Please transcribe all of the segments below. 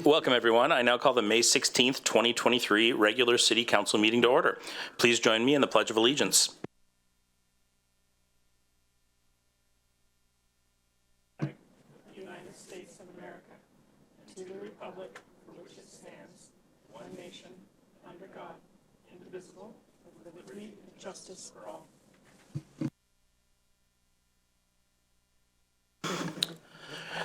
Welcome, everyone. I now call the May 16th, 2023 regular City Council meeting to order. Please join me in the Pledge of Allegiance. United States of America, and to the republic for which it stands, one nation, under God, indivisible, with liberty and justice for all.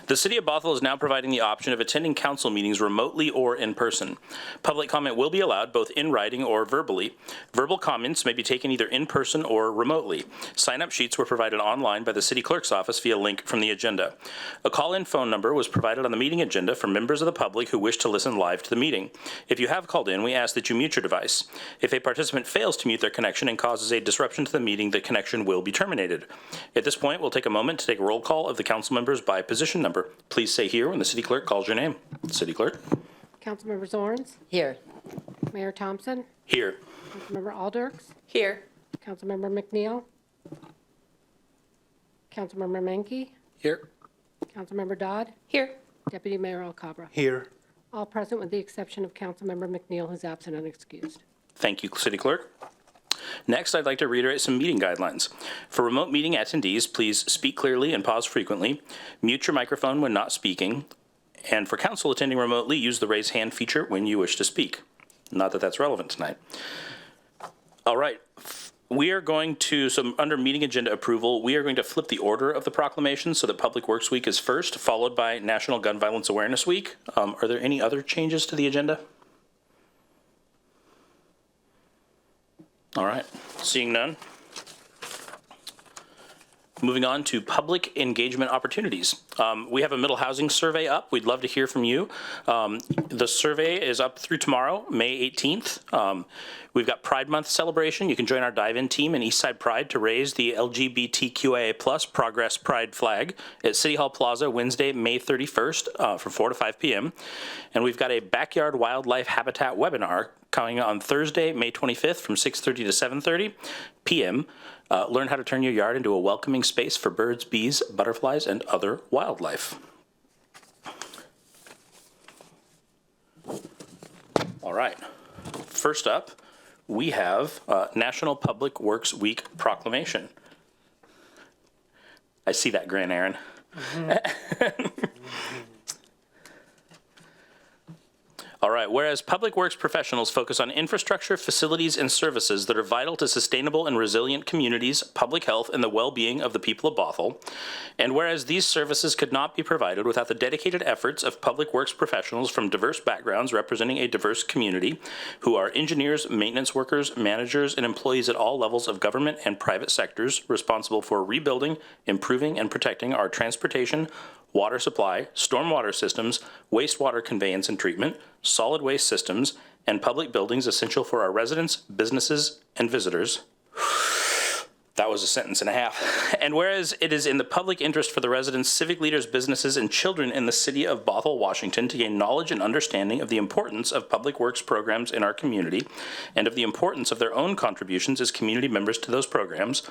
The City of Bothell is now providing the option of attending council meetings remotely or in person. Public comment will be allowed both in writing or verbally. Verbal comments may be taken either in person or remotely. Sign-up sheets were provided online by the City Clerk's office via link from the agenda. A call-in phone number was provided on the meeting agenda for members of the public who wish to listen live to the meeting. If you have called in, we ask that you mute your device. If a participant fails to mute their connection and causes a disruption to the meeting, the connection will be terminated. At this point, we'll take a moment to take a roll call of the council members by position number. Please say here when the City Clerk calls your name. City Clerk. Councilmember Zorns? Here. Mayor Thompson? Here. Councilmember Alders? Here. Councilmember McNeil? Councilmember Menke? Here. Councilmember Dodd? Here. Deputy Mayor Alcabra? Here. All present with the exception of Councilmember McNeil, who's absent and excused. Thank you, City Clerk. Next, I'd like to reiterate some meeting guidelines. For remote meeting attendees, please speak clearly and pause frequently. Mute your microphone when not speaking. And for council attending remotely, use the raise hand feature when you wish to speak. Not that that's relevant tonight. All right. We are going to, so under meeting agenda approval, we are going to flip the order of the proclamation so that Public Works Week is first, followed by National Gun Violence Awareness Week. Are there any other changes to the agenda? All right, seeing none. Moving on to public engagement opportunities. We have a middle housing survey up. We'd love to hear from you. The survey is up through tomorrow, May 18th. We've got Pride Month celebration. You can join our dive-in team in Eastside Pride to raise the LGBTQIA+ Progress Pride flag at City Hall Plaza Wednesday, May 31st from 4 to 5 p.m. And we've got a backyard wildlife habitat webinar coming on Thursday, May 25th from 6:30 to 7:30 p.m. Learn how to turn your yard into a welcoming space for birds, bees, butterflies, and other wildlife. All right. First up, we have National Public Works Week Proclamation. I see that grin, Aaron. All right, whereas public works professionals focus on infrastructure, facilities, and services that are vital to sustainable and resilient communities, public health, and the well-being of the people of Bothell, and whereas these services could not be provided without the dedicated efforts of public works professionals from diverse backgrounds representing a diverse community, who are engineers, maintenance workers, managers, and employees at all levels of government and private sectors responsible for rebuilding, improving, and protecting our transportation, water supply, stormwater systems, wastewater conveyance and treatment, solid waste systems, and public buildings essential for our residents, businesses, and visitors. That was a sentence and a half. And whereas it is in the public interest for the residents, civic leaders, businesses, and children in the city of Bothell, Washington to gain knowledge and understanding of the importance of public works programs in our community and of the importance of their own contributions as community members to those programs.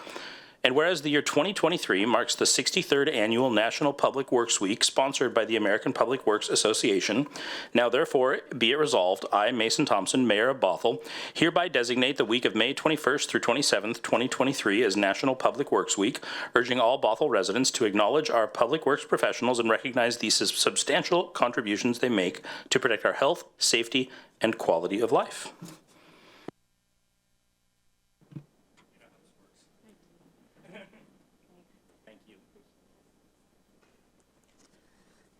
And whereas the year 2023 marks the 63rd annual National Public Works Week sponsored by the American Public Works Association, now therefore be it resolved, I, Mason Thompson, Mayor of Bothell, hereby designate the week of May 21st through 27th, 2023 as National Public Works Week, urging all Bothell residents to acknowledge our public works professionals and recognize the substantial contributions they make to protect our health, safety, and quality of life.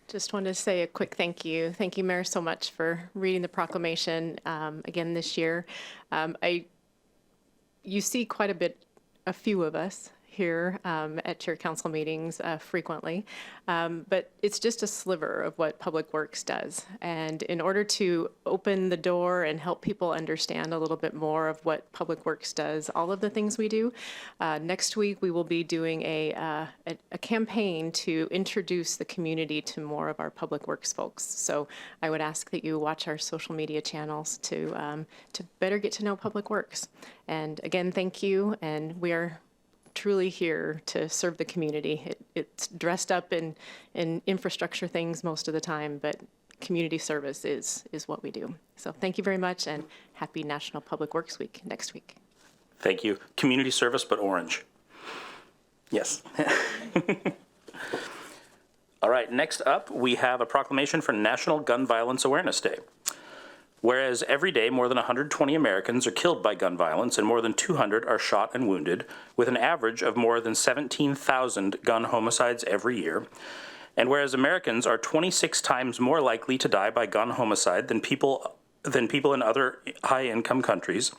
Just wanted to say a quick thank you. Thank you, Mayor, so much for reading the proclamation again this year. You see quite a few of us here at your council meetings frequently, but it's just a sliver of what Public Works does. And in order to open the door and help people understand a little bit more of what Public Works does, all of the things we do, next week we will be doing a campaign to introduce the community to more of our Public Works folks. So I would ask that you watch our social media channels to better get to know Public Works. And again, thank you, and we are truly here to serve the community. It's dressed up in infrastructure things most of the time, but community service is what we do. So thank you very much, and happy National Public Works Week next week. Thank you. Community service, but orange. Yes. All right, next up, we have a proclamation for National Gun Violence Awareness Day. Whereas every day more than 120 Americans are killed by gun violence and more than 200 are shot and wounded, with an average of more than 17,000 gun homicides every year. And whereas Americans are 26 times more likely to die by gun homicide than people in other high-income countries.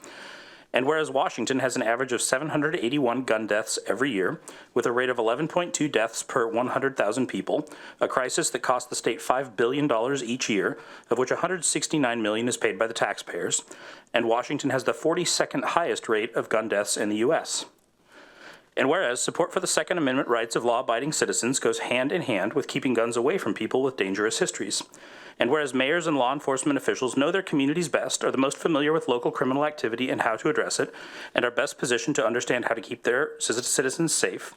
And whereas Washington has an average of 781 gun deaths every year, with a rate of 11.2 deaths per 100,000 people, a crisis that costs the state $5 billion each year, of which $169 million is paid by the taxpayers, and Washington has the 42nd highest rate of gun deaths in the U.S. And whereas support for the Second Amendment rights of law-abiding citizens goes hand in hand with keeping guns away from people with dangerous histories. And whereas mayors and law enforcement officials know their communities best, are the most familiar with local criminal activity and how to address it, and are best positioned to understand how to keep their citizens safe.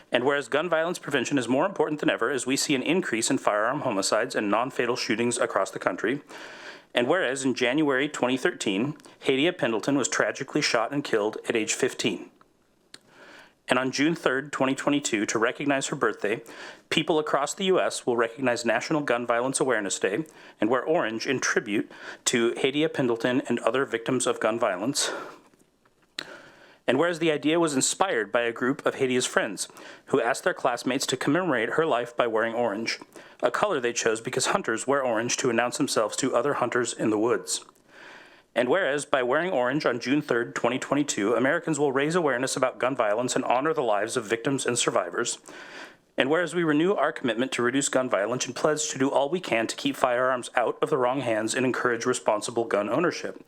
And whereas gun violence prevention is more important than ever as we see an increase in firearm homicides and non-fatal shootings across the country. And whereas in January 2013, Hadia Pendleton was tragically shot and killed at age 15. And on June 3rd, 2022, to recognize her birthday, people across the U.S. will recognize National Gun Violence Awareness Day and wear orange in tribute to Hadia Pendleton and other victims of gun violence. And whereas the idea was inspired by a group of Hadia's friends who asked their classmates to commemorate her life by wearing orange, a color they chose because hunters wear orange to announce themselves to other hunters in the woods. And whereas, by wearing orange on June 3rd, 2022, Americans will raise awareness about gun violence and honor the lives of victims and survivors. And whereas we renew our commitment to reduce gun violence and pledge to do all we can to keep firearms out of the wrong hands and encourage responsible gun ownership.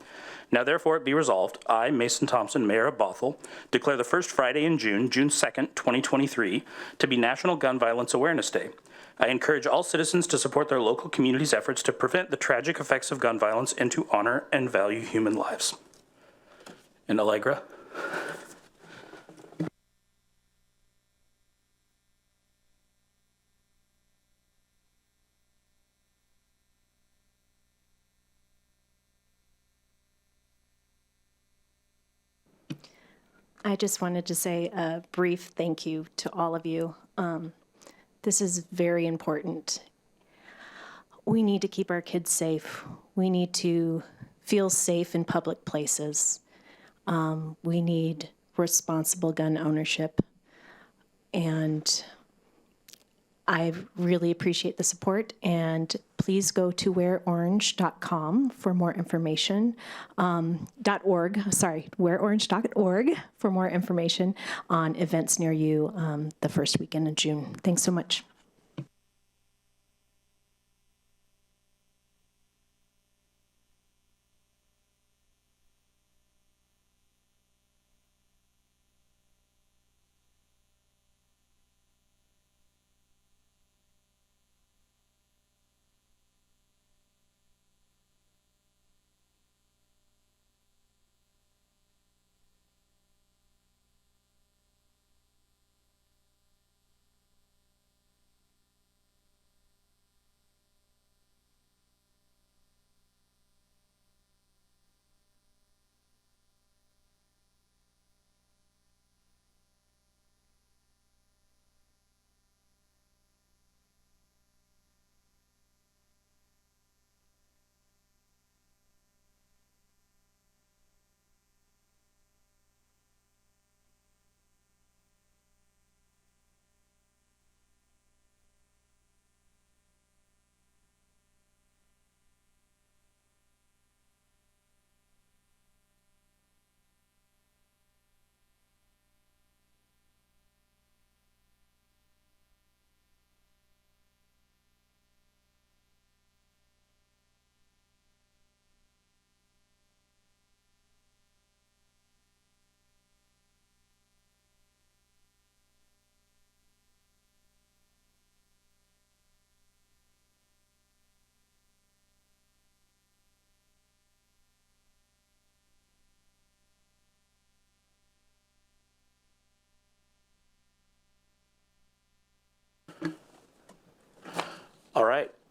Now therefore it be resolved, I, Mason Thompson, Mayor of Bothell, declare the first Friday in June, June 2nd, 2023, to be National Gun Violence Awareness Day. I encourage all citizens to support their local community's efforts to prevent the tragic effects of gun violence and to honor and value human lives. And Allegra? I just wanted to say a brief thank you to all of you. This is very important. We need to keep our kids safe. We need to feel safe in public places. We need responsible gun ownership. And I really appreciate the support, and please go to wearorange.com for more information, wearorange.org for more information on events near you the first weekend of June. Thanks so much.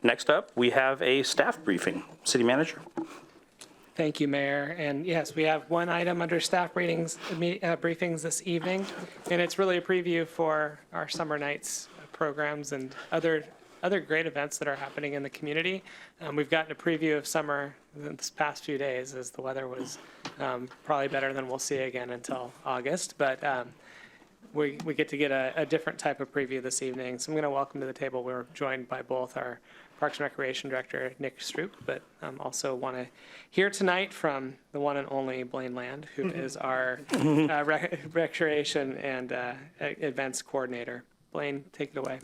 Next up, we have a staff briefing. City Manager. Thank you, Mayor. And yes, we have one item under staff briefings this evening, and it's really a preview for our summer nights programs and other great events that are happening in the community. We've gotten a preview of summer this past few days as the weather was probably better than we'll see again until August, but we get to get a different type of preview this evening. So I'm going to welcome to the table. We're joined by both our Parks and Recreation Director, Nick Stroop, but also want to hear tonight from the one and only Blaine Land, who is our Recreation and Events Coordinator. Blaine, take it away.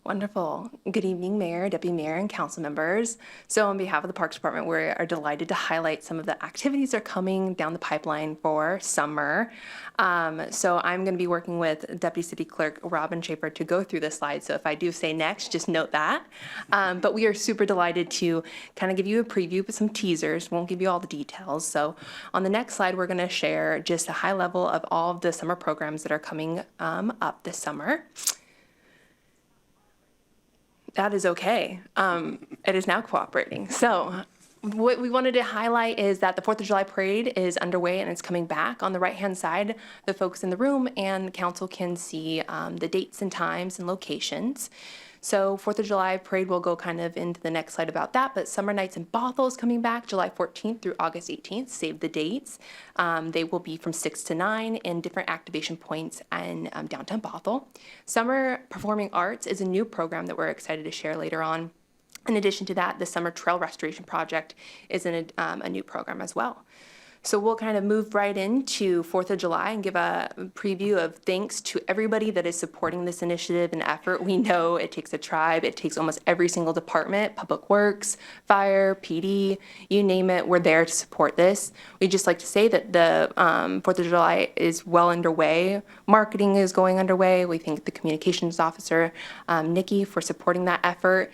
Wonderful. Good evening, Mayor, Deputy Mayor, and council members. So on behalf of the Parks Department, we are delighted to highlight some of the activities that are coming down the pipeline for summer. So I'm going to be working with Deputy City Clerk Robin Schaefer to go through the slides. So if I do say next, just note that. But we are super delighted to kind of give you a preview with some teasers. Won't give you all the details. So on the next slide, we're going to share just a high level of all of the summer programs that are coming up this summer. That is okay. It is now cooperating. So what we wanted to highlight is that the 4th of July parade is underway and it's coming back. On the right-hand side, the folks in the room and council can see the dates and times and locations. So 4th of July parade will go kind of into the next slide about that, but Summer Nights in Bothell is coming back July 14th through August 18th. Save the dates. They will be from 6 to 9 in different activation points in downtown Bothell. Summer Performing Arts is a new program that we're excited to share later on. In addition to that, the Summer Trail Restoration Project is a new program as well. So we'll kind of move right into 4th of July and give a preview of thanks to everybody that is supporting this initiative and effort. We know it takes a tribe. It takes almost every single department, Public Works, Fire, PD, you name it. We're there to support this. We'd just like to say that the 4th of July is well underway. Marketing is going underway. We thank the communications officer, Nikki, for supporting that effort.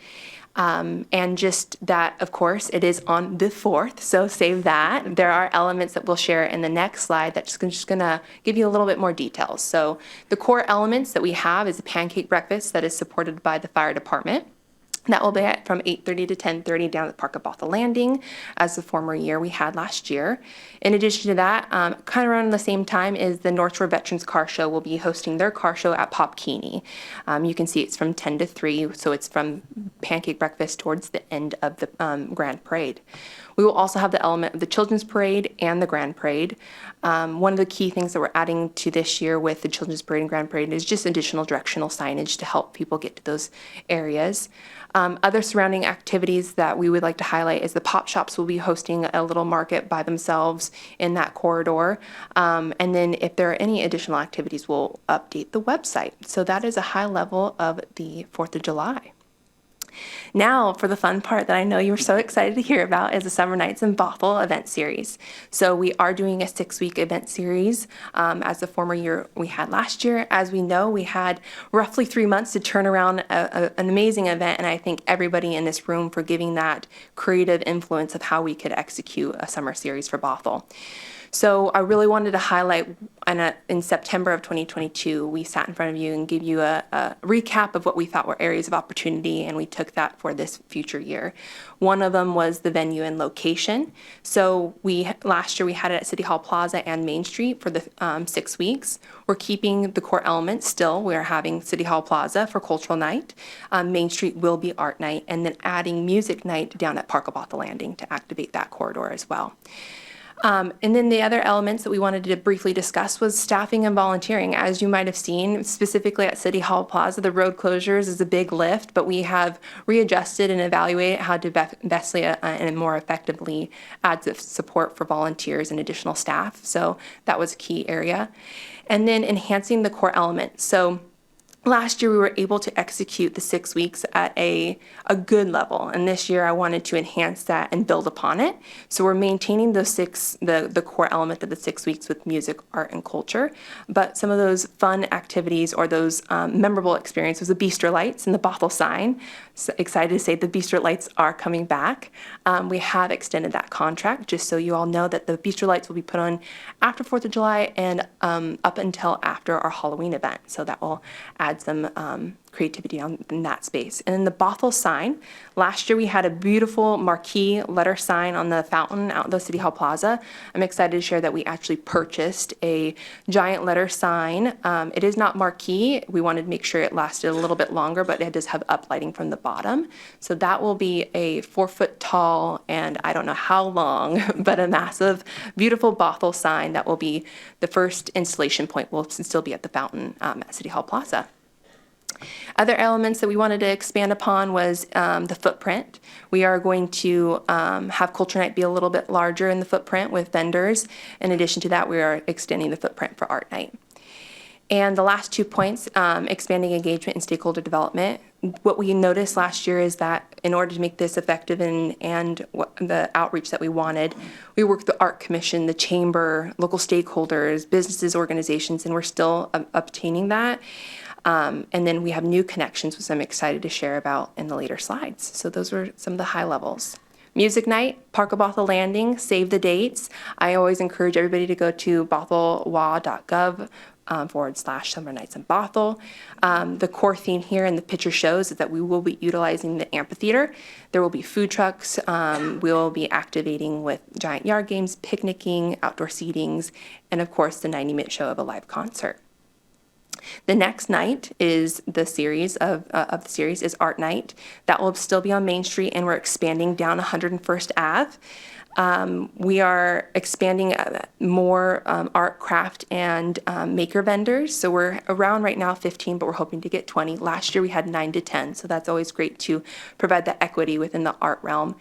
And just that, of course, it is on the 4th, so save that. There are elements that we'll share in the next slide that's just going to give you a little bit more details. So the core elements that we have is a pancake breakfast that is supported by the fire department. That will be at from 8:30 to 10:30 down at the Park of Bothell Landing, as the former year we had last year. In addition to that, kind of around the same time is the North Shore Veterans Car Show will be hosting their car show at Pop Keeney. You can see it's from 10 to 3, so it's from pancake breakfast towards the end of the Grand Parade. We will also have the element of the Children's Parade and the Grand Parade. One of the key things that we're adding to this year with the Children's Parade and Grand Parade is just additional directional signage to help people get to those areas. Other surrounding activities that we would like to highlight is the pop shops will be hosting a little market by themselves in that corridor. And then if there are any additional activities, we'll update the website. So that is a high level of the 4th of July. Now, for the fun part that I know you were so excited to hear about is the Summer Nights in Bothell event series. So we are doing a 6-week event series as the former year we had last year. As we know, we had roughly 3 months to turn around an amazing event, and I thank everybody in this room for giving that creative influence of how we could execute a summer series for Bothell. So I really wanted to highlight, in September of 2022, we sat in front of you and gave you a recap of what we thought were areas of opportunity, and we took that for this future year. One of them was the venue and location. So last year we had it at City Hall Plaza and Main Street for the 6 weeks. We're keeping the core elements still. We're having City Hall Plaza for Cultural Night. Main Street will be Art Night, and then adding Music Night down at Park of Bothell Landing to activate that corridor as well. And then the other elements that we wanted to briefly discuss was staffing and volunteering. As you might have seen, specifically at City Hall Plaza, the road closures is a big lift, but we have readjusted and evaluated how to bestly and more effectively add support for volunteers and additional staff. So that was a key area. And then enhancing the core elements. So last year we were able to execute the 6 weeks at a good level, and this year I wanted to enhance that and build upon it. So we're maintaining those the core element of the 6 weeks with music, art, and culture, but some of those fun activities or those memorable experiences, the Bistro Lights and the Bothell sign. So excited to say the Bistro Lights are coming back. We have extended that contract, just so you all know that the Bistro Lights will be put on after 4th of July and up until after our Halloween event. So that will add some creativity in that space. And then the Bothell sign, last year we had a beautiful marquee letter sign on the fountain out in the City Hall Plaza. I'm excited to share that we actually purchased a giant letter sign. It is not marquee. We wanted to make sure it lasted a little bit longer, but it does have uplighting from the bottom. So that will be a 4-foot tall and I don't know how long, but a massive, beautiful Bothell sign that will be the first installation point will still be at the fountain at City Hall Plaza. Other elements that we wanted to expand upon was the footprint. We are going to have Culture Night be a little bit larger in the footprint with vendors. In addition to that, we are extending the footprint for Art Night. And the last 2 points, expanding engagement and stakeholder development. What we noticed last year is that in order to make this effective and the outreach that we wanted, we worked with the Art Commission, the Chamber, local stakeholders, businesses, organizations, and we're still obtaining that. And then we have new connections, which I'm excited to share about in the later slides. So those were some of the high levels. Music night, Park of Bothell Landing, save the dates. I always encourage everybody to go to bothellwa.gov /Summer Nights in Bothell. The core theme here and the picture shows is that we will be utilizing the amphitheater. There will be food trucks. We will be activating with giant yard games, picnicking, outdoor seatings, and of course the 90-minute show of a live concert. The next night is the series of the series is Art Night. That will still be on Main Street, and we're expanding down 101st Ave. We are expanding more art, craft, and maker vendors. So we're around right now 15, but we're hoping to get 20. Last year we had 9 to 10, so that's always great to provide that equity within the art realm.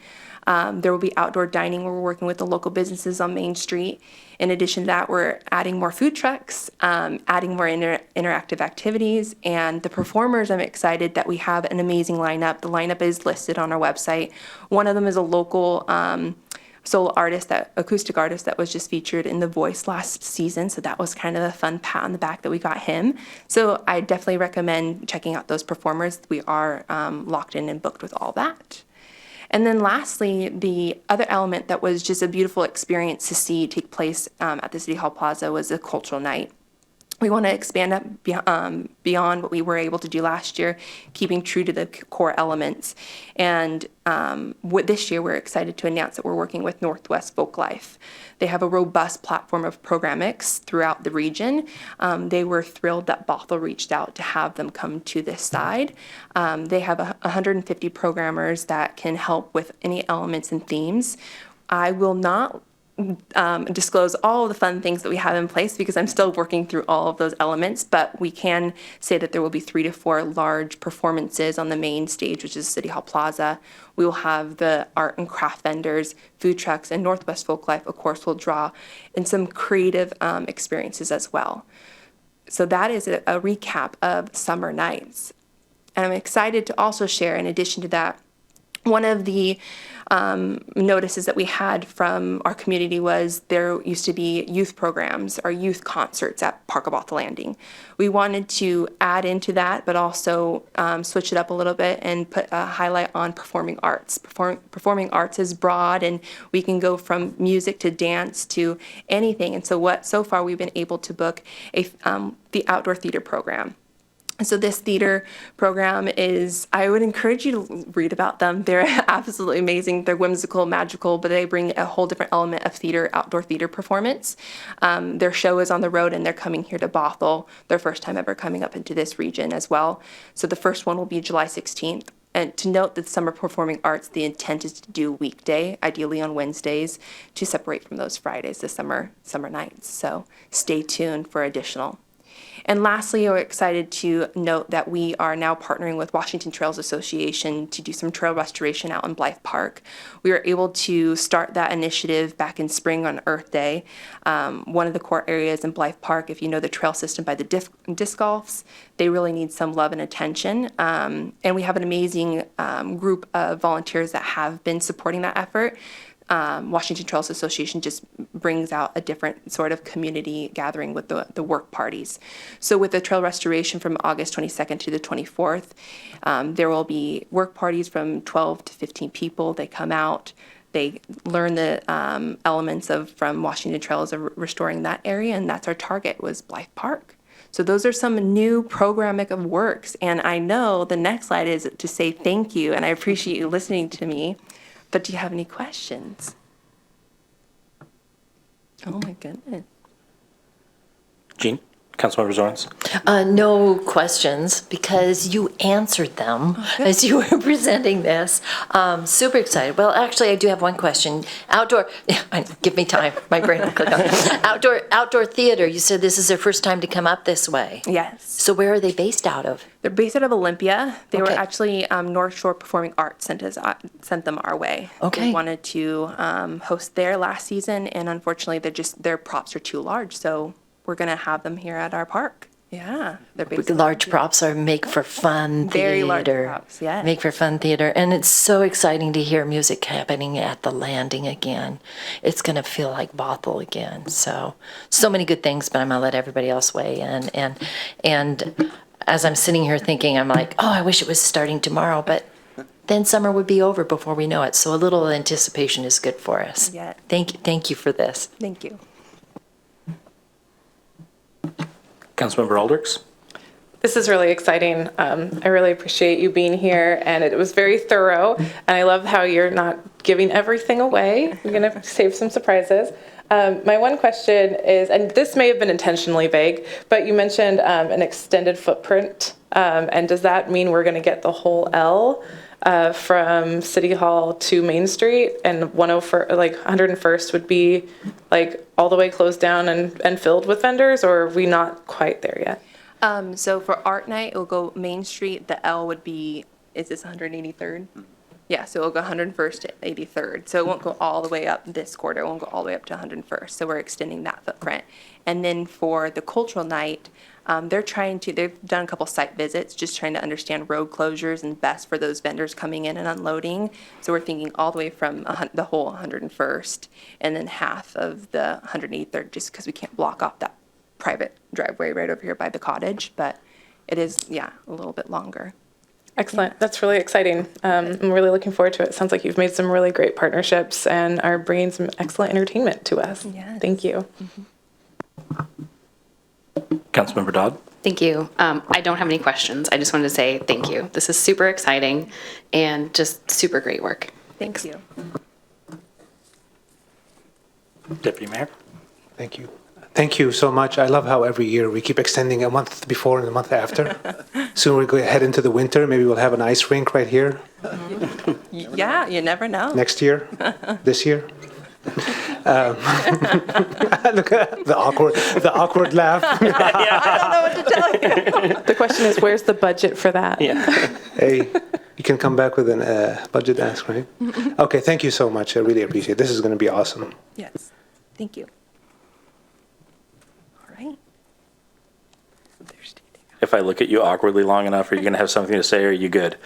There will be outdoor dining where we're working with the local businesses on Main Street. In addition to that, we're adding more food trucks, adding more interactive activities, and the performers, I'm excited that we have an amazing lineup. The lineup is listed on our website. One of them is a local solo artist, acoustic artist that was just featured in The Voice last season, so that was kind of a fun pat on the back that we got him. So I definitely recommend checking out those performers. We are locked in and booked with all that. And then lastly, the other element that was just a beautiful experience to see take place at the City Hall Plaza was the cultural night. We want to expand up beyond what we were able to do last year, keeping true to the core elements. And this year, we're excited to announce that we're working with Northwest Folklife. They have a robust platform of programics throughout the region. They were thrilled that Bothell reached out to have them come to this side. They have 150 programmers that can help with any elements and themes. I will not disclose all of the fun things that we have in place because I'm still working through all of those elements, but we can say that there will be 3 to 4 large performances on the main stage, which is City Hall Plaza. We will have the art and craft vendors, food trucks, and Northwest Folklife, of course, will draw in some creative experiences as well. So that is a recap of Summer Nights. And I'm excited to also share, in addition to that, one of the notices that we had from our community was there used to be youth programs or youth concerts at Park of Bothell Landing. We wanted to add into that, but also switch it up a little bit and put a highlight on performing arts. Performing arts is broad, and we can go from music to dance to anything. And so far we've been able to book the outdoor theater program. So this theater program is, I would encourage you to read about them. They're absolutely amazing. They're whimsical, magical, but they bring a whole different element of theater, outdoor theater performance. Their show is on the road and they're coming here to Bothell, their first time ever coming up into this region as well. So the first one will be July 16th. And to note that Summer Performing Arts, the intent is to do weekday, ideally on Wednesdays, to separate from those Fridays, the summer nights. So stay tuned for additional. And lastly, we're excited to note that we are now partnering with Washington Trails Association to do some trail restoration out in Blythe Park. We were able to start that initiative back in spring on Earth Day. One of the core areas in Blythe Park, if you know the trail system by the disc golfs, they really need some love and attention. And we have an amazing group of volunteers that have been supporting that effort. Washington Trails Association just brings out a different sort of community gathering with the work parties. So with the trail restoration from August 22nd to the 24th, there will be work parties from 12 to 15 people. They come out, they learn the elements from Washington Trails of restoring that area, and that's our target was Blythe Park. So those are some new programmatic of works. And I know the next slide is to say thank you, and I appreciate you listening to me. But do you have any questions? Oh my goodness. Jean, Councilmember Zorns? No questions because you answered them as you were presenting this. Super excited. Well, actually, I do have one question. Give me time. My brain will click on. Outdoor theater. You said this is their first time to come up this way. Yes. So where are they based out of? They're based out of Olympia. They were Okay. actually North Shore Performing Arts sent them our way. Okay. They wanted to host there last season, and unfortunately, their props are too large. So we're gonna have them here at our park. Yeah, they're based. Large props are make for fun theater. Very large props, yes. Make for fun theater. And it's so exciting to hear music happening at the landing again. It's going to feel like Bothell again. So many good things, but I'm going to let everybody else weigh in. And as I'm sitting here thinking, I'm like, oh, I wish it was starting tomorrow, but then summer would be over before we know it. So a little anticipation is good for us. Yeah. Thank you for this. Thank you. Councilmember Alders? This is really exciting. I really appreciate you being here, and it was very thorough. And I love how you're not giving everything away. You're going to save some surprises. My one question is, and this may have been intentionally vague, but you mentioned an extended footprint. And does that mean we're going to get the whole L from City Hall to Main Street, and 101st would be like all the way closed down and filled with vendors, or are we not quite there yet? So for art night, it will go Main Street. The L would be, is this 183rd? Yeah, so it'll go 101st to 83rd. So it won't go all the way up this quarter. It won't go all the way up to 101st. So we're extending that footprint. And then for the cultural night, they've done a couple site visits, just trying to understand road closures and best for those vendors coming in and unloading. So we're thinking all the way from the whole 101st and then half of the 183rd, just because we can't block off that private driveway right over here by the cottage. But it is, yeah, a little bit longer. Excellent. That's really exciting. I'm really looking forward to it. Sounds like you've made some really great partnerships and are bringing some excellent entertainment to us. Yes. Thank you. Councilmember Dodd? Thank you. I don't have any questions. I just wanted to say thank you. This is super exciting and just super great work. Thank you. Deputy Mayor? Thank you. Thank you so much. I love how every year we keep extending a month before and a month after. Soon we're going to head into the winter. Maybe we'll have an ice rink right here Yeah, you never know. next year, this year. Look at the awkward laugh. The question is, where's the budget for that? Yeah. Hey, you can come back with a budget ask, right? Okay, thank you so much. I really appreciate it. This is going to be awesome. Yes. Thank you. All right. If I look at you awkwardly long enough, are you going to have something to say, or are you good?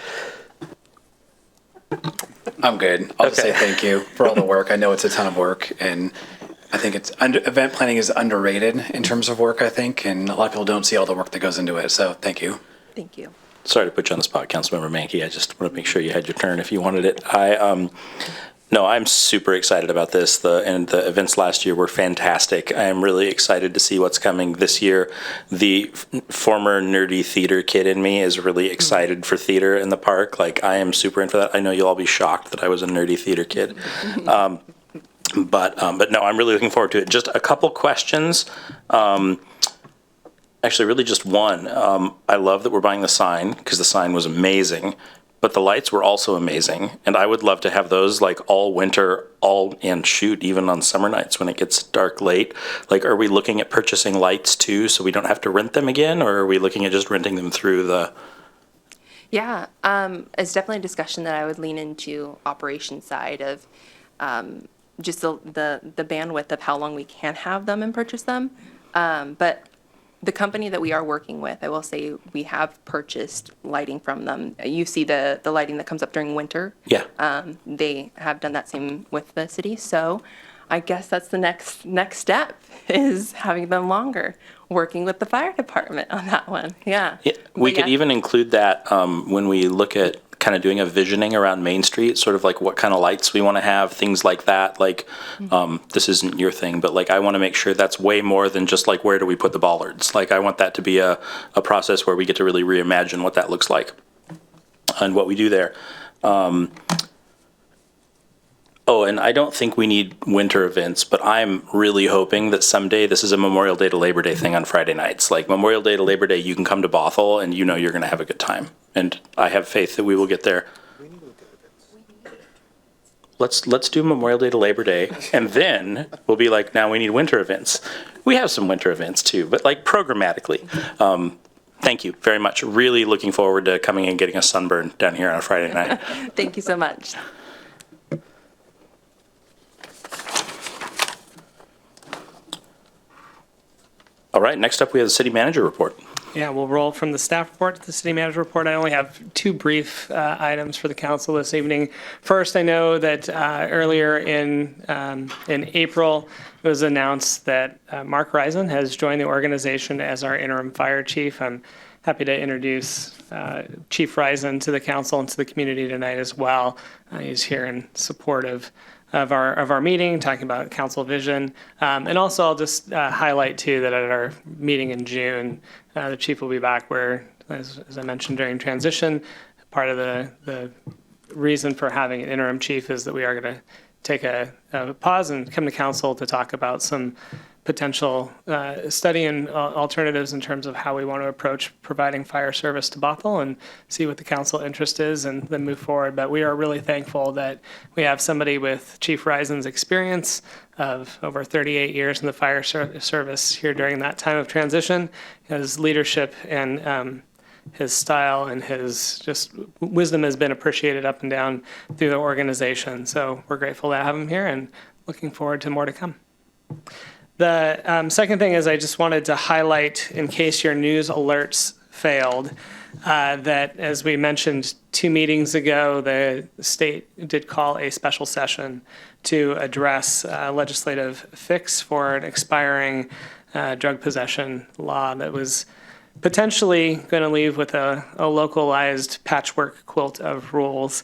I'm good. I'll just say Okay. thank you for all the work. I know it's a ton of work, and I think event planning is underrated in terms of work, I think, and a lot of people don't see all the work that goes into it, so thank you. Thank you. Sorry to put you on the spot, Councilmember Mankey. I just want to make sure you had your turn if you wanted it. No, I'm super excited about this. The events last year were fantastic. I am really excited to see what's coming this year. The former nerdy theater kid in me is really excited for theater in the park. Like, I am super in for that. I know you'll all be shocked that I was a nerdy theater kid. But no, I'm really looking forward to it. Just a couple questions. Actually, really just one. I love that we're buying the sign because the sign was amazing. But the lights were also amazing, and I would love to have those like all winter, and shoot even on summer nights when it gets dark late. Like, are we looking at purchasing lights too, so we don't have to rent them again, or are we looking at just renting them through the? Yeah, it's definitely a discussion that I would lean into operations side of just the bandwidth of how long we can have them and purchase them. But the company that we are working with, I will say we have purchased lighting from them. You see the lighting that comes up during winter. Yeah. They have done that same with the city. So I guess that's the next step is having them longer, working with the fire department on that one. Yeah. Yeah, we But could yeah. even include that when we look at kind of doing a visioning around Main Street, sort of like what kind of lights we want to have, things like that. Like, this isn't your thing, but like I want to make sure that's way more than just like where do we put the bollards. Like I want that to be a process where we get to really reimagine what that looks like and what we do there. Oh, and I don't think we need winter events, but I'm really hoping that someday this is a Memorial Day to Labor Day thing on Friday nights. Like Memorial Day to Labor Day, you can come to Bothell and you know you're going to have a good time. And I have faith that we will get there. Let's do Memorial Day to Labor Day, and then we'll be like, now we need winter events. We have some winter events too, but like programmatically. Thank you very much. Really looking forward to coming and getting a sunburn down here on a Friday night. Thank you so much. All right, next up we have the city manager report. Yeah, we'll roll from the staff report to the city manager report. I only have two brief items for the council this evening. First, I know that earlier in April, it was announced that Mark Reisen has joined the organization as our interim fire chief. I'm happy to introduce Chief Reisen to the council and to the community tonight as well. He's here in support of our meeting, talking about council vision. And also I'll just highlight too that at our meeting in June, the chief will be back where, as I mentioned during transition, part of the reason for having an interim chief is that we are going to take a pause and come to council to talk about some potential study and alternatives in terms of how we want to approach providing fire service to Bothell and see what the council interest is and then move forward. But we are really thankful that we have somebody with Chief Reisen's experience of over 38 years in the fire service here during that time of transition. His leadership and his style and his just wisdom has been appreciated up and down through the organization. So we're grateful to have him here and looking forward to more to come. The second thing is I just wanted to highlight, in case your news alerts failed, that as we mentioned 2 meetings ago, the state did call a special session to address legislative fix for an expiring drug possession law that was potentially going to leave with a localized patchwork quilt of rules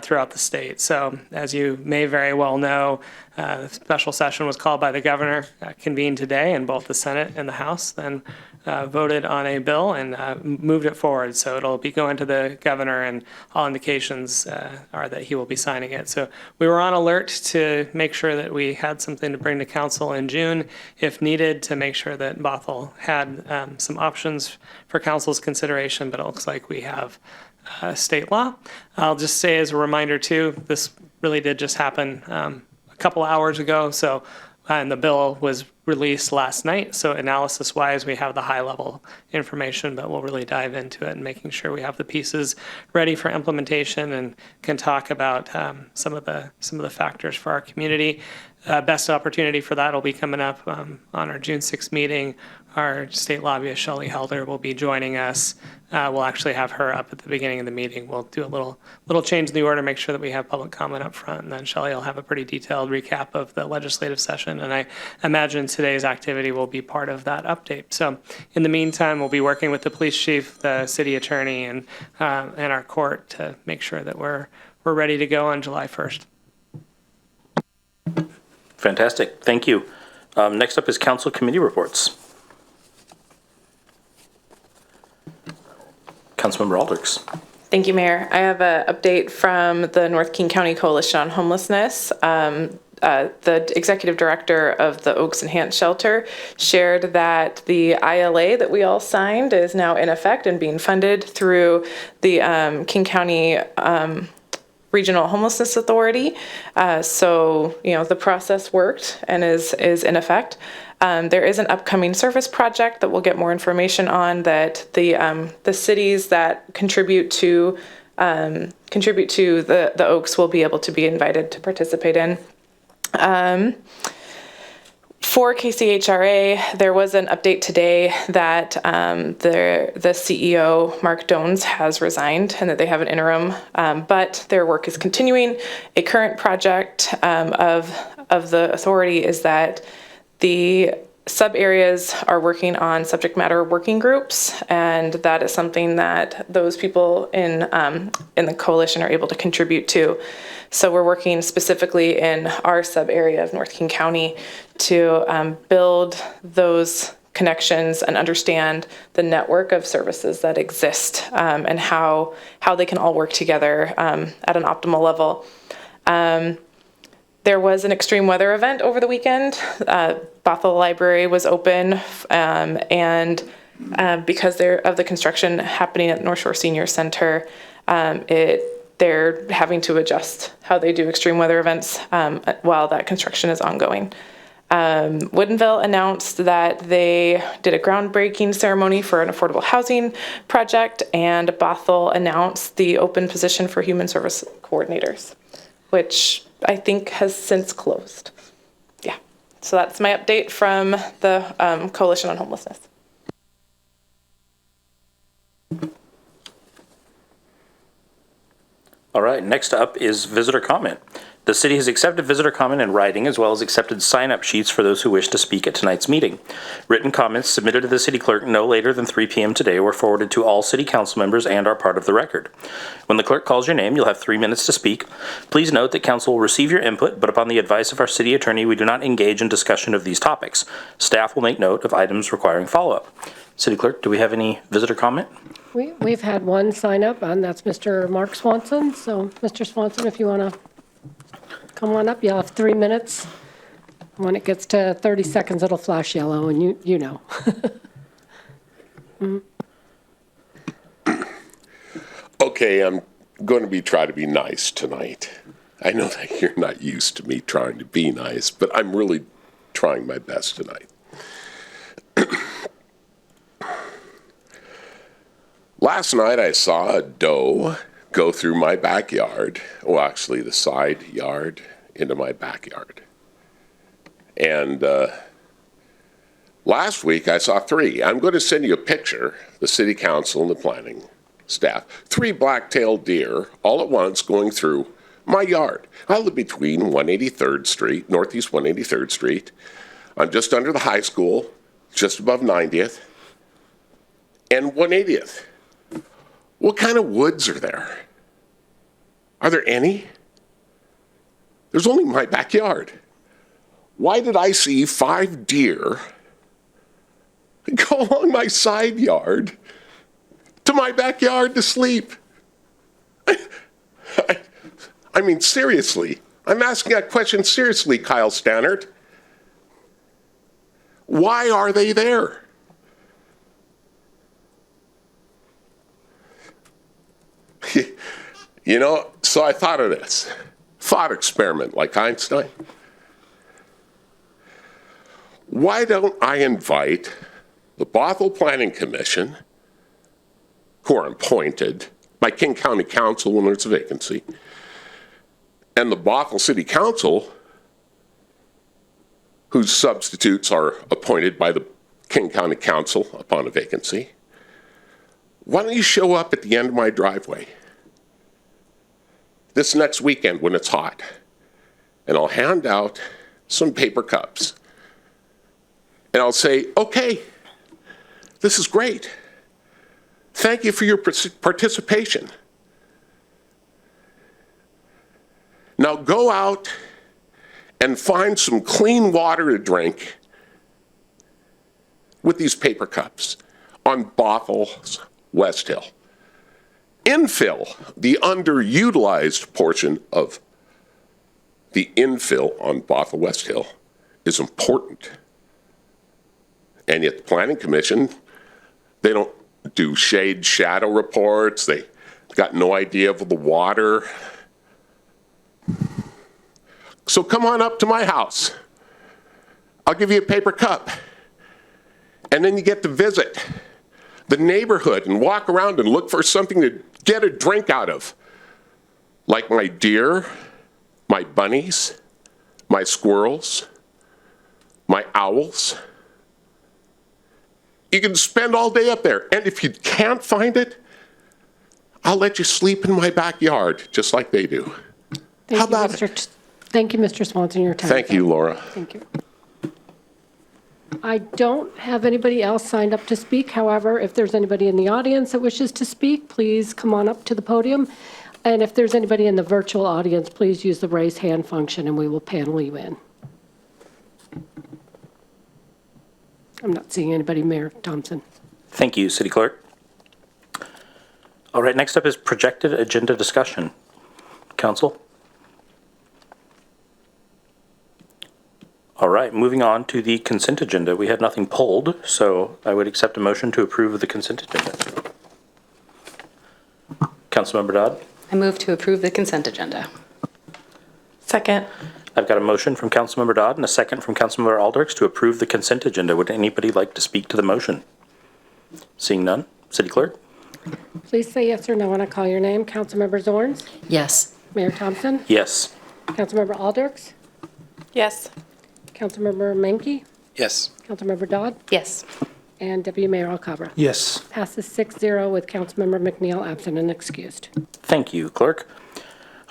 throughout the state. So as you may very well know, the special session was called by the governor, convened today, and both the Senate and the House then voted on a bill and moved it forward. So it'll be going to the governor, and all indications are that he will be signing it. So we were on alert to make sure that we had something to bring to council in June, if needed, to make sure that Bothell had some options for council's consideration, but it looks like we have state law. I'll just say as a reminder too, this really did just happen a couple hours ago. So, and the bill was released last night. So analysis wise, we have the high level information, but we'll really dive into it and making sure we have the pieces ready for implementation and can talk about some of the factors for our community. Best opportunity for that will be coming up on our June 6th meeting. Our state lobbyist, Shelley Helder, will be joining us. We'll actually have her up at the beginning of the meeting. We'll do a little change in the order, make sure that we have public comment up front, and then Shelley will have a pretty detailed recap of the legislative session. And I imagine today's activity will be part of that update. So in the meantime, we'll be working with the police chief, the city attorney, and our court to make sure that we're ready to go on July 1st. Fantastic. Thank you. Next up is council committee reports. Councilmember Alders. Thank you, Mayor. I have an update from the North King County Coalition on Homelessness. The executive director of the Oaks Enhanced Shelter shared that the ILA that we all signed is now in effect and being funded through the King County Regional Homelessness Authority. So, the process worked and is in effect. There is an upcoming service project that we'll get more information on that the cities that contribute to the Oaks will be able to be invited to participate in. For KCHRA, there was an update today that the CEO, Mark Dones, has resigned and that they have an interim, but their work is continuing. A current project of the authority is that the sub-areas are working on subject matter working groups, and that is something that those people in the coalition are able to contribute to. So we're working specifically in our sub-area of North King County to build those connections and understand the network of services that exist, and how they can all work together at an optimal level. There was an extreme weather event over the weekend. Bothell Library was open, and because of the construction happening at North Shore Senior Center, they're having to adjust how they do extreme weather events while that construction is ongoing. Woodinville announced that they did a groundbreaking ceremony for an affordable housing project, and Bothell announced the open position for human service coordinators, which I think has since closed. Yeah, so that's my update from the Coalition on Homelessness. All right, next up is visitor comment. The city has accepted visitor comment in writing, as well as accepted sign-up sheets for those who wish to speak at tonight's meeting. Written comments submitted to the city clerk no later than 3 p.m. today were forwarded to all city council members and are part of the record. When the clerk calls your name, you'll have 3 minutes to speak. Please note that council will receive your input, but upon the advice of our city attorney, we do not engage in discussion of these topics. Staff will make note of items requiring follow-up. City clerk, do we have any visitor comment? We've had one sign up, and that's Mr. Mark Swanson. So, Mr. Swanson, if you want to come on up, you'll have 3 minutes. When it gets to 30 seconds, it'll flash yellow, and you know. Okay, I'm going to try to be nice tonight. I know that you're not used to me trying to be nice, but I'm really trying my best tonight. Last night I saw a doe go through my backyard, well, actually the side yard into my backyard. And last week I saw 3. I'm going to send you a picture, the city council and the planning staff. 3 black-tailed deer all at once going through my yard. I live between 183rd Street, Northeast 183rd Street. I'm just under the high school, just above 90th, and 180th. What kind of woods are there? Are there any? There's only my backyard. Why did I see 5 deer go along my side yard to my backyard to sleep? I mean, seriously. I'm asking that question seriously, Kyle Stannard. Why are they there? You know, so I thought of this. Thought experiment like Einstein. Why don't I invite the Bothell Planning Commission, who are appointed by King County Council when there's a vacancy, and the Bothell City Council, whose substitutes are appointed by the King County Council upon a vacancy. Why don't you show up at the end of my driveway this next weekend when it's hot, and I'll hand out some paper cups. And I'll say, okay, this is great. Thank you for your participation. Now go out and find some clean water to drink with these paper cups on Bothell's West Hill. Infill, the underutilized portion of the infill on Bothell West Hill, is important. And yet the Planning Commission, they don't do shade shadow reports. They got no idea of the water. So come on up to my house. I'll give you a paper cup. And then you get to visit the neighborhood and walk around and look for something to get a drink out of. Like my deer, my bunnies, my squirrels, my owls. You can spend all day up there. And if you can't find it, I'll let you sleep in my backyard, just like they do. How about it? Thank you, Mr. Swanson, your time. Thank you, Laura. Thank you. I don't have anybody else signed up to speak. However, if there's anybody in the audience that wishes to speak, please come on up to the podium. And if there's anybody in the virtual audience, please use the raise hand function and we will panel you in. I'm not seeing anybody, Mayor Thompson. Thank you, City Clerk. All right, next up is projected agenda discussion. Council? All right, moving on to the consent agenda. We had nothing pulled, so I would accept a motion to approve the consent agenda. Councilmember Dodd? I move to approve the consent agenda. Second. I've got a motion from Councilmember Dodd and a second from Councilmember Aldrichs to approve the consent agenda. Would anybody like to speak to the motion? Seeing none, City Clerk? Please say yes or no when I call your name. Councilmember Zorns? Yes. Mayor Thompson? Yes. Councilmember Aldrichs? Yes. Councilmember Menke? Yes. Councilmember Dodd? Yes. And Deputy Mayor Alcabra. Yes. Passes 6-0 with Councilmember McNeil absent and excused. Thank you, Clerk.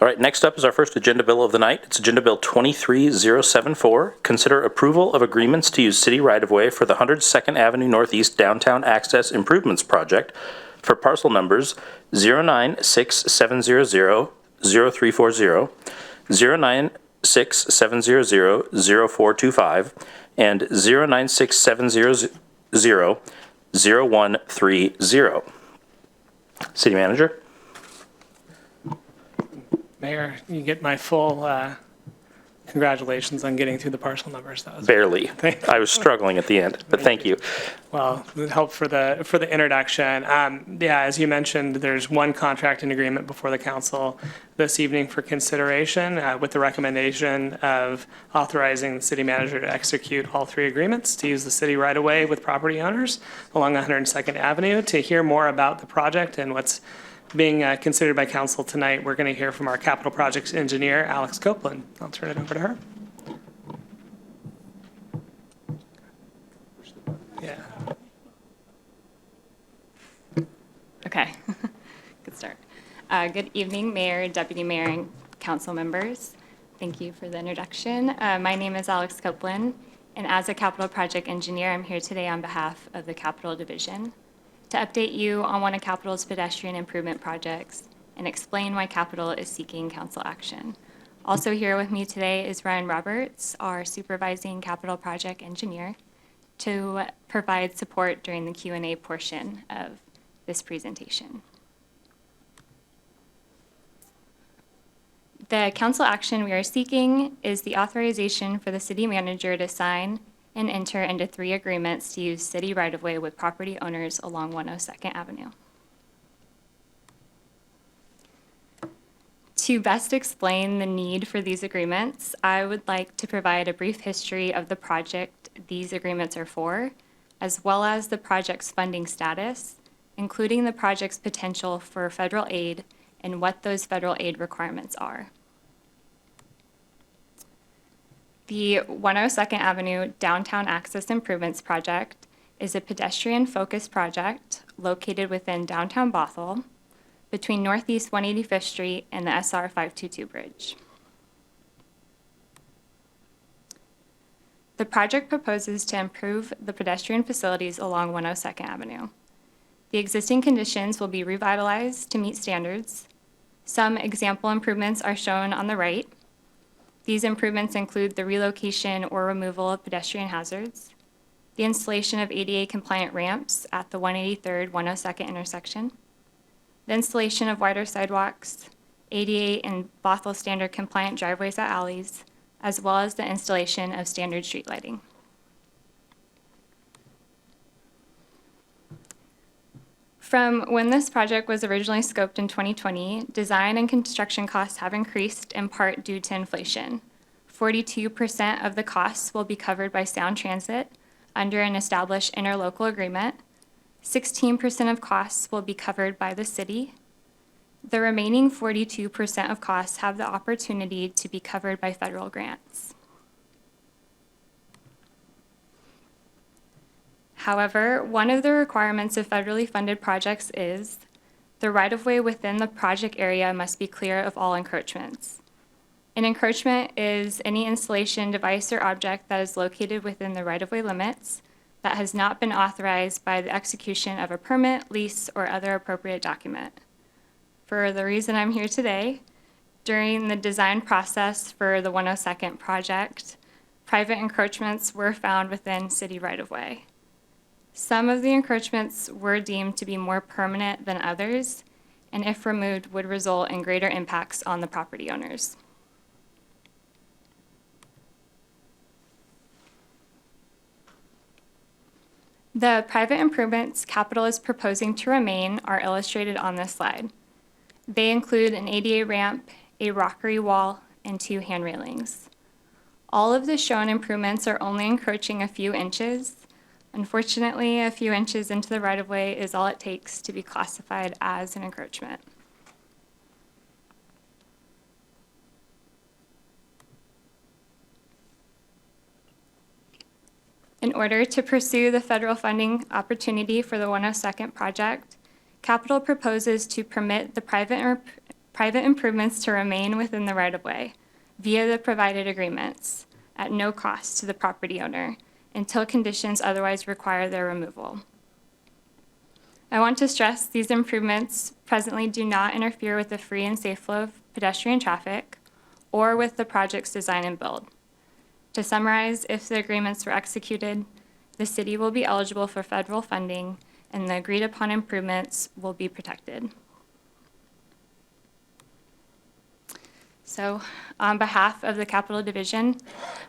All right, next up is our first agenda bill of the night. It's Agenda Bill 23074. Consider approval of agreements to use city right-of-way for the 102nd Avenue Northeast Downtown Access Improvements Project for parcel numbers 09670000340, 09670000425, and 09670000130. City Manager? Mayor, you get my full congratulations on getting through the parcel numbers. That was Barely. I was struggling at the end, but thank you. well, it helped for the introduction. Yeah, as you mentioned, there's one contract and agreement before the council this evening for consideration with the recommendation of authorizing the city manager to execute all three agreements to use the city right away with property owners along 102nd Avenue. To hear more about the project and what's being considered by council tonight, we're going to hear from our capital projects engineer, Alex Copeland. I'll turn it over to her. Yeah. Okay, good start. Good evening, Mayor, Deputy Mayor, and council members. Thank you for the introduction. My name is Alex Copeland, and as a capital project engineer, I'm here today on behalf of the Capital Division to update you on one of Capital's pedestrian improvement projects and explain why Capital is seeking council action. Also here with me today is Ryan Roberts, our supervising capital project engineer, to provide support during the Q&A portion of this presentation. The council action we are seeking is the authorization for the city manager to sign and enter into 3 agreements to use city right-of-way with property owners along 102nd Avenue. To best explain the need for these agreements, I would like to provide a brief history of the project these agreements are for, as well as the project's funding status, including the project's potential for federal aid and what those federal aid requirements are. The 102nd Avenue Downtown Access Improvements Project is a pedestrian-focused project located within downtown Bothell between Northeast 185th Street and the SR 522 bridge. The project proposes to improve the pedestrian facilities along 102nd Avenue. The existing conditions will be revitalized to meet standards. Some example improvements are shown on the right. These improvements include the relocation or removal of pedestrian hazards, the installation of ADA-compliant ramps at the 183rd, 102nd intersection, the installation of wider sidewalks, ADA and Bothell standard-compliant driveways at alleys, as well as the installation of standard street lighting. From when this project was originally scoped in 2020, design and construction costs have increased in part due to inflation. 42% of the costs will be covered by Sound Transit under an established interlocal agreement. 16% of costs will be covered by the city. The remaining 42% of costs have the opportunity to be covered by federal grants. However, one of the requirements of federally funded projects is the right-of-way within the project area must be clear of all encroachments. An encroachment is any installation, device, or object that is located within the right-of-way limits that has not been authorized by the execution of a permit, lease, or other appropriate document. For the reason I'm here today, during the design process for the 102nd project, private encroachments were found within city right-of-way. Some of the encroachments were deemed to be more permanent than others, and if removed, would result in greater impacts on the property owners. The private improvements Capital is proposing to remain are illustrated on this slide. They include an ADA ramp, a rockery wall, and 2 hand railings. All of the shown improvements are only encroaching a few inches. Unfortunately, a few inches into the right-of-way is all it takes to be classified as an encroachment. In order to pursue the federal funding opportunity for the 102nd project, Capital proposes to permit the private improvements to remain within the right-of-way via the provided agreements at no cost to the property owner until conditions otherwise require their removal. I want to stress these improvements presently do not interfere with the free and safe flow of pedestrian traffic or with the project's design and build. To summarize, if the agreements were executed, the city will be eligible for federal funding and the agreed upon improvements will be protected. So, on behalf of the Capital Division,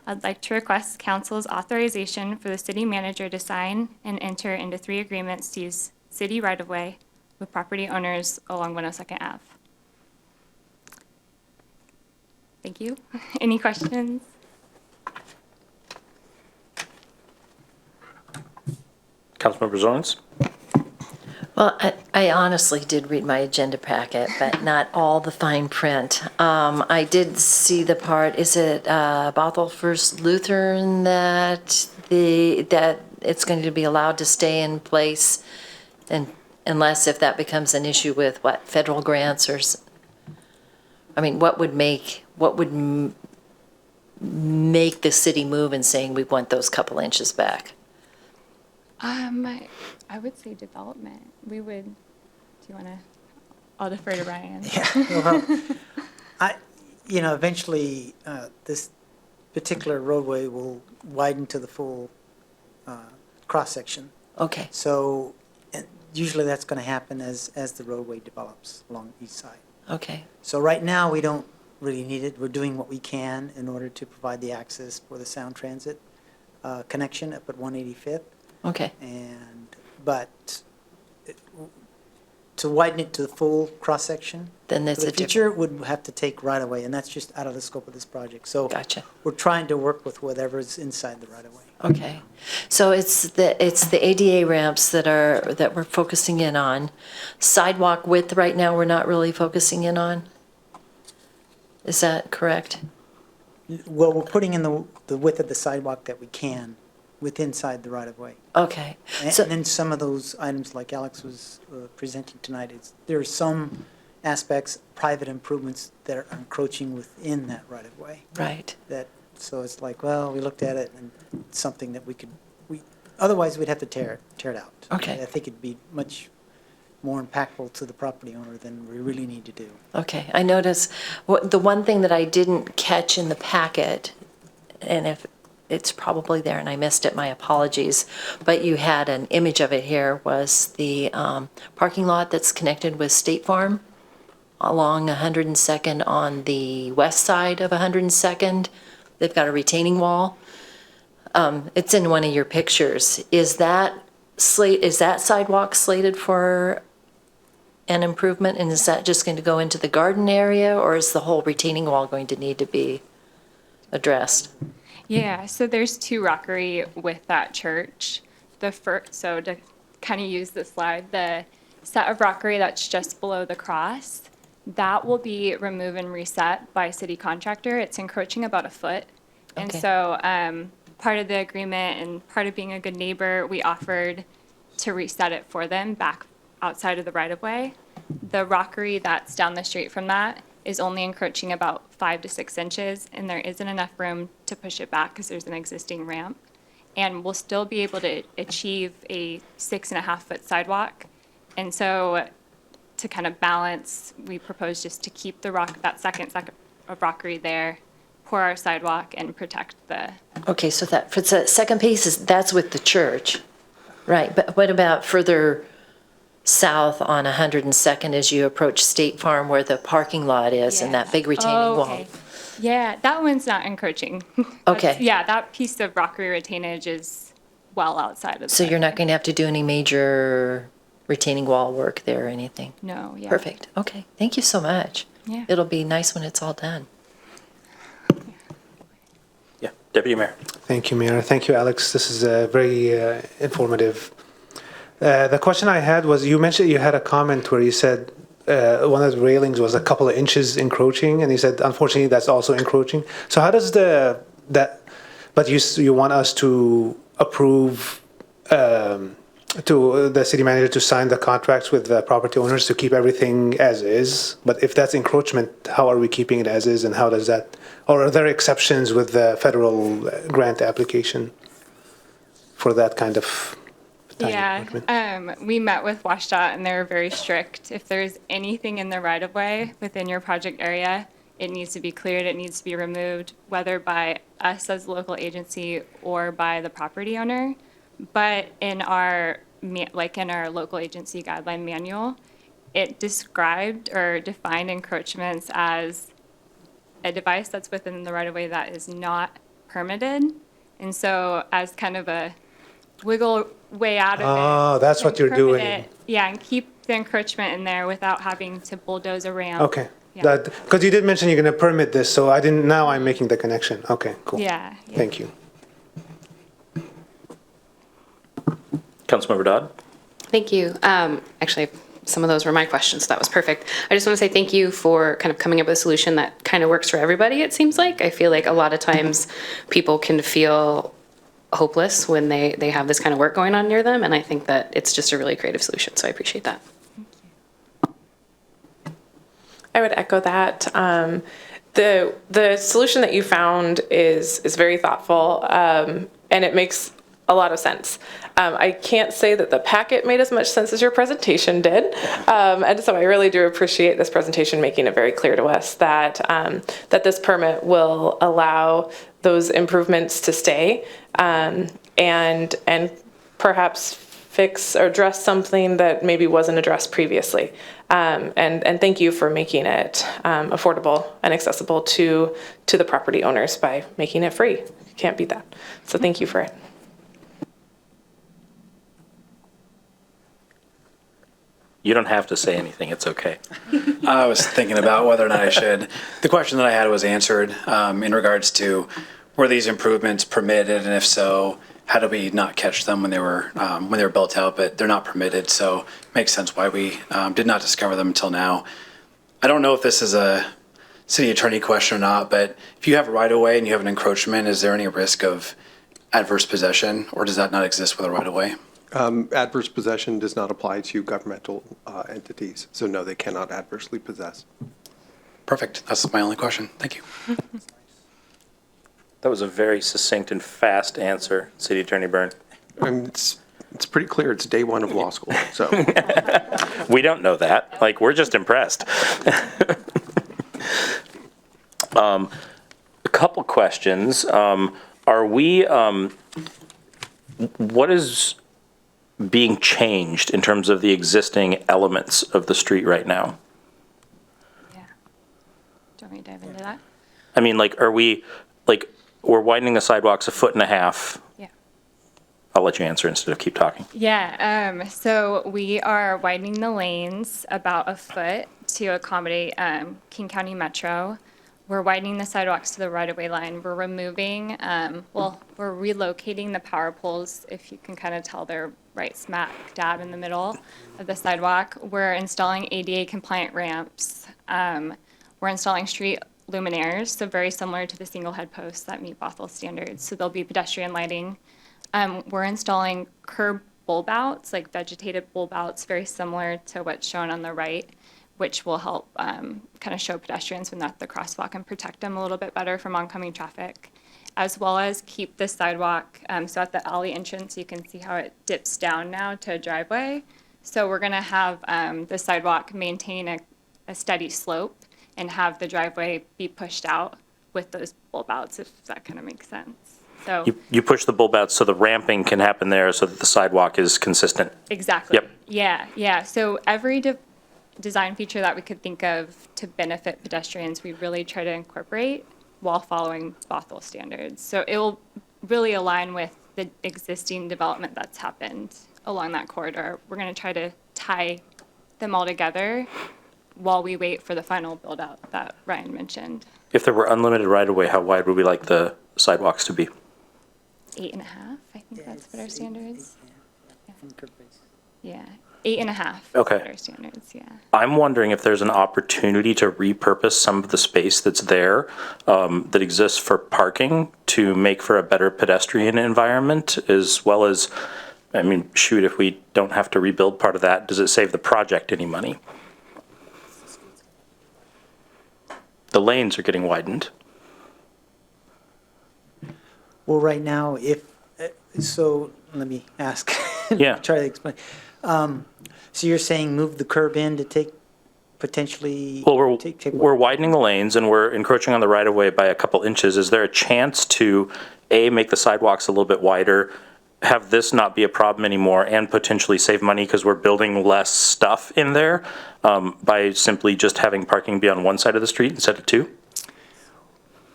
I'd like to request Council's authorization for the city manager to sign and enter into 3 agreements to use city right-of-way with property owners along 102nd Ave. Thank you. Any questions? Councilmember Zorns? Well, I honestly did read my agenda packet, but not all the fine print. I did see the part, is it Bothell First Lutheran that it's going to be allowed to stay in place and unless if that becomes an issue with what, federal grants or, I mean, what would make the city move in saying we want those couple inches back? I would say development. We would, do you want to, I'll defer to Ryan. Yeah, well, eventually this particular roadway will widen to the full cross-section. Okay. So usually that's going to happen as the roadway develops along the east side. Okay. So right now we don't really need it. We're doing what we can in order to provide the access for the sound transit connection up at 185th. Okay. But to widen it to the full cross-section, Then that's for the a future would have to take right-of-way, and that's just out of the scope of this project. So Gotcha. we're trying to work with whatever's inside the right-of-way. Okay. So it's the ADA ramps that we're focusing in on. Sidewalk width right now we're not really focusing in on. Is that correct? Well, we're putting in the width of the sidewalk that we can inside the right-of-way. Okay. And then some of those items, like Alex was presenting tonight, there are some aspects, private improvements that are encroaching within that right-of-way. Right. So it's like, well, we looked at it and it's something that otherwise we'd have to tear it out. Okay. I think it'd be much more impactful to the property owner than we really need to do. Okay. I noticed the one thing that I didn't catch in the packet, and if it's probably there and I missed it, my apologies, but you had an image of it here, was the parking lot that's connected with State Farm along 102nd on the west side of 102nd. They've got a retaining wall. It's in one of your pictures. Is that sidewalk slated for an improvement, and is that just going to go into the garden area, or is the whole retaining wall going to need to be addressed? Yeah, so there's 2 rockery with that church. So to kind of use the slide, the set of rockery that's just below the cross, that will be removed and reset by city contractor. It's encroaching about a foot. And Okay. so part of the agreement and part of being a good neighbor, we offered to reset it for them back outside of the right-of-way. The rockery that's down the street from that is only encroaching about 5 to 6 inches, and there isn't enough room to push it back because there's an existing ramp. And we'll still be able to achieve a 6.5-foot sidewalk. And so to kind of balance, we propose just to keep that second of rockery there, pour our sidewalk, and protect the. Okay, so that, for the second piece, that's with the church, right? But what about further south on 102nd as you approach State Farm where the parking lot is and that big retaining wall? Yeah, that one's not encroaching. Okay. Yeah, that piece of rockery retainage is well outside of. So you're not going to have to do any major retaining wall work there or anything? No, yeah. Perfect. Okay, thank you so much. Yeah. It'll be nice when it's all done. Yeah, Deputy Mayor. Thank you, Mayor. Thank you, Alex. This is very informative. The question I had was, you mentioned you had a comment where you said one of the railings was a couple of inches encroaching, and you said, unfortunately, that's also encroaching. So how does but you want us to approve, to the city manager to sign the contracts with the property owners to keep everything as is? But if that's encroachment, how are we keeping it as is, and how does that, or are there exceptions with the federal grant application for that kind of tiny encroachment? We met with WashDOT and they were very strict. If there's anything in the right of way within your project area, it needs to be cleared, it needs to be removed, whether by us as a local agency or by the property owner. But in our local agency guideline manual, it described or defined encroachments as a device that's within the right of way that is not permitted. And so as kind of a wiggle way out of it. Oh, that's what you're doing. And keep the encroachment in there without having to bulldoze a ramp. Okay. Yeah. Because you did mention you're going to permit this, so now I'm making the connection. Okay, cool. Yeah. Thank you. Councilmember Dodd? Thank you. Actually, some of those were my questions. So that was perfect. I just want to say thank you for kind of coming up with a solution that kind of works for everybody, it seems like. I feel like a lot of times people can feel hopeless when they have this kind of work going on near them, and I think that it's just a really creative solution, so I appreciate that. I would echo that. The solution that you found is very thoughtful, and it makes a lot of sense. I can't say that the packet made as much sense as your presentation did, and so I really do appreciate this presentation making it very clear to us that this permit will allow those improvements to stay, and perhaps fix or address something that maybe wasn't addressed previously. And thank you for making it affordable and accessible to the property owners by making it free. You can't beat that. So thank you for it. You don't have to say anything. It's okay. I was thinking about whether or not I should. The question that I had was answered in regards to were these improvements permitted, and if so, how do we not catch them when they were built out? But they're not permitted, so it makes sense why we did not discover them until now. I don't know if this is a city attorney question or not, but if you have a right of way and you have an encroachment, is there any risk of adverse possession, or does that not exist with a right of way? Adverse possession does not apply to governmental entities, so no, they cannot adversely possess. Perfect. That's my only question. Thank you. That was a very succinct and fast answer, City Attorney Byrne. It's pretty clear. It's day one of law school, so. We don't know that. Like, we're just impressed. A couple questions. What is being changed in terms of the existing elements of the street right now? Yeah. Do you want me to dive into that? I mean, we're widening the sidewalks 1.5 feet. Yeah. I'll let you answer instead of keep talking. Yeah, so we are widening the lanes about 1 foot to accommodate King County Metro. We're widening the sidewalks to the right-of-way line. We're removing, we're relocating the power poles. If you can kind of tell, they're right smack dab in the middle of the sidewalk. We're installing ADA compliant ramps. We're installing street luminaires, so very similar to the single head posts that meet Bothell standards. So there'll be pedestrian lighting. We're installing curb bulb outs, like vegetated bulb outs, very similar to what's shown on the right. which will help kind of show pedestrians when they're at the crosswalk and protect them a little bit better from oncoming traffic, as well as keep the sidewalk. So at the alley entrance, you can see how it dips down now to a driveway. So we're going to have the sidewalk maintain a steady slope and have the driveway be pushed out with those bulb outs, if that kind of makes sense. So You push the bulb out so the ramping can happen there so that the sidewalk is consistent. exactly. Yep. Yeah. So every design feature that we could think of to benefit pedestrians, we really try to incorporate while following Bothell standards. So it will really align with the existing development that's happened along that corridor. We're going to try to tie them all together while we wait for the final build out that Ryan mentioned. If there were unlimited right-of-way, how wide would we like the sidewalks to be? 8.5, I think that's what our standards. From curb base. Yeah, 8.5. Okay. What our standards, yeah. I'm wondering if there's an opportunity to repurpose some of the space that's there that exists for parking to make for a better pedestrian environment, as well as, I mean, shoot, if we don't have to rebuild part of that, does it save the project any money? The lanes are getting widened. Well, right now, so let me ask. Yeah. Try to explain. So you're saying move the curb in to take potentially? Well, take we're widening the lanes and we're encroaching on the right-of-way by a couple inches. Is there a chance to, A, make the sidewalks a little bit wider, have this not be a problem anymore, and potentially save money because we're building less stuff in there by simply just having parking be on one side of the street instead of two?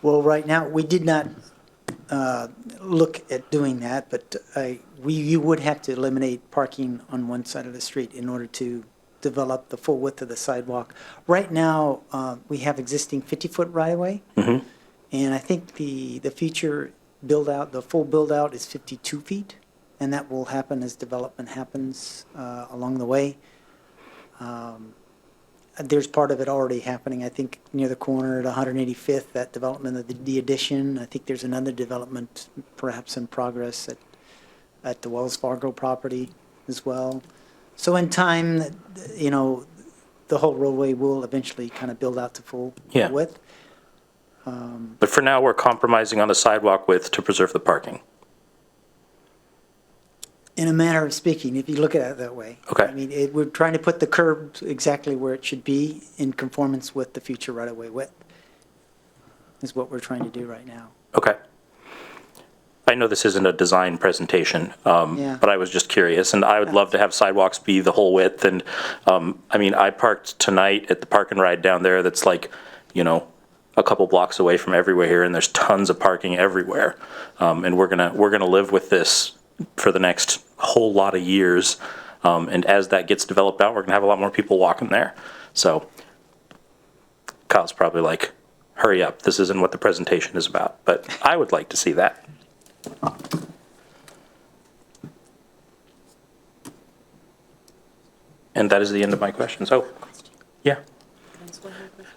Well, right now, we did not look at doing that, but you would have to eliminate parking on one side of the street in order to develop the full width of the sidewalk. Right now, we have existing 50-foot right-of-way, and I think the future build-out, the full build-out is 52 feet, and that will happen as development happens along the way. There's part of it already happening, I think, near the corner at 185th, that development of the addition. I think there's another development perhaps in progress at the Wells Fargo property as well. So in time, you know, the whole roadway will eventually kind of build out to full width. But for now, we're compromising on the sidewalk width to preserve the parking. In a manner of speaking, if you look at it that way. Okay. I mean, we're trying to put the curb exactly where it should be in conformance with the future right-of-way width, is what we're trying to do right now. Okay. I know this isn't a design presentation, but I was just curious, and I would love to have sidewalks be the whole width. And I mean, I parked tonight at the park and ride down there that's like, you know, a couple blocks away from everywhere here, and there's tons of parking everywhere. And we're gonna live with this for the next whole lot of years. And as that gets developed out, we're gonna have a lot more people walking there. So Kyle's probably like, hurry up, this isn't what the presentation is about, but I would like to see that. And that is the end of my questions. Oh, yeah.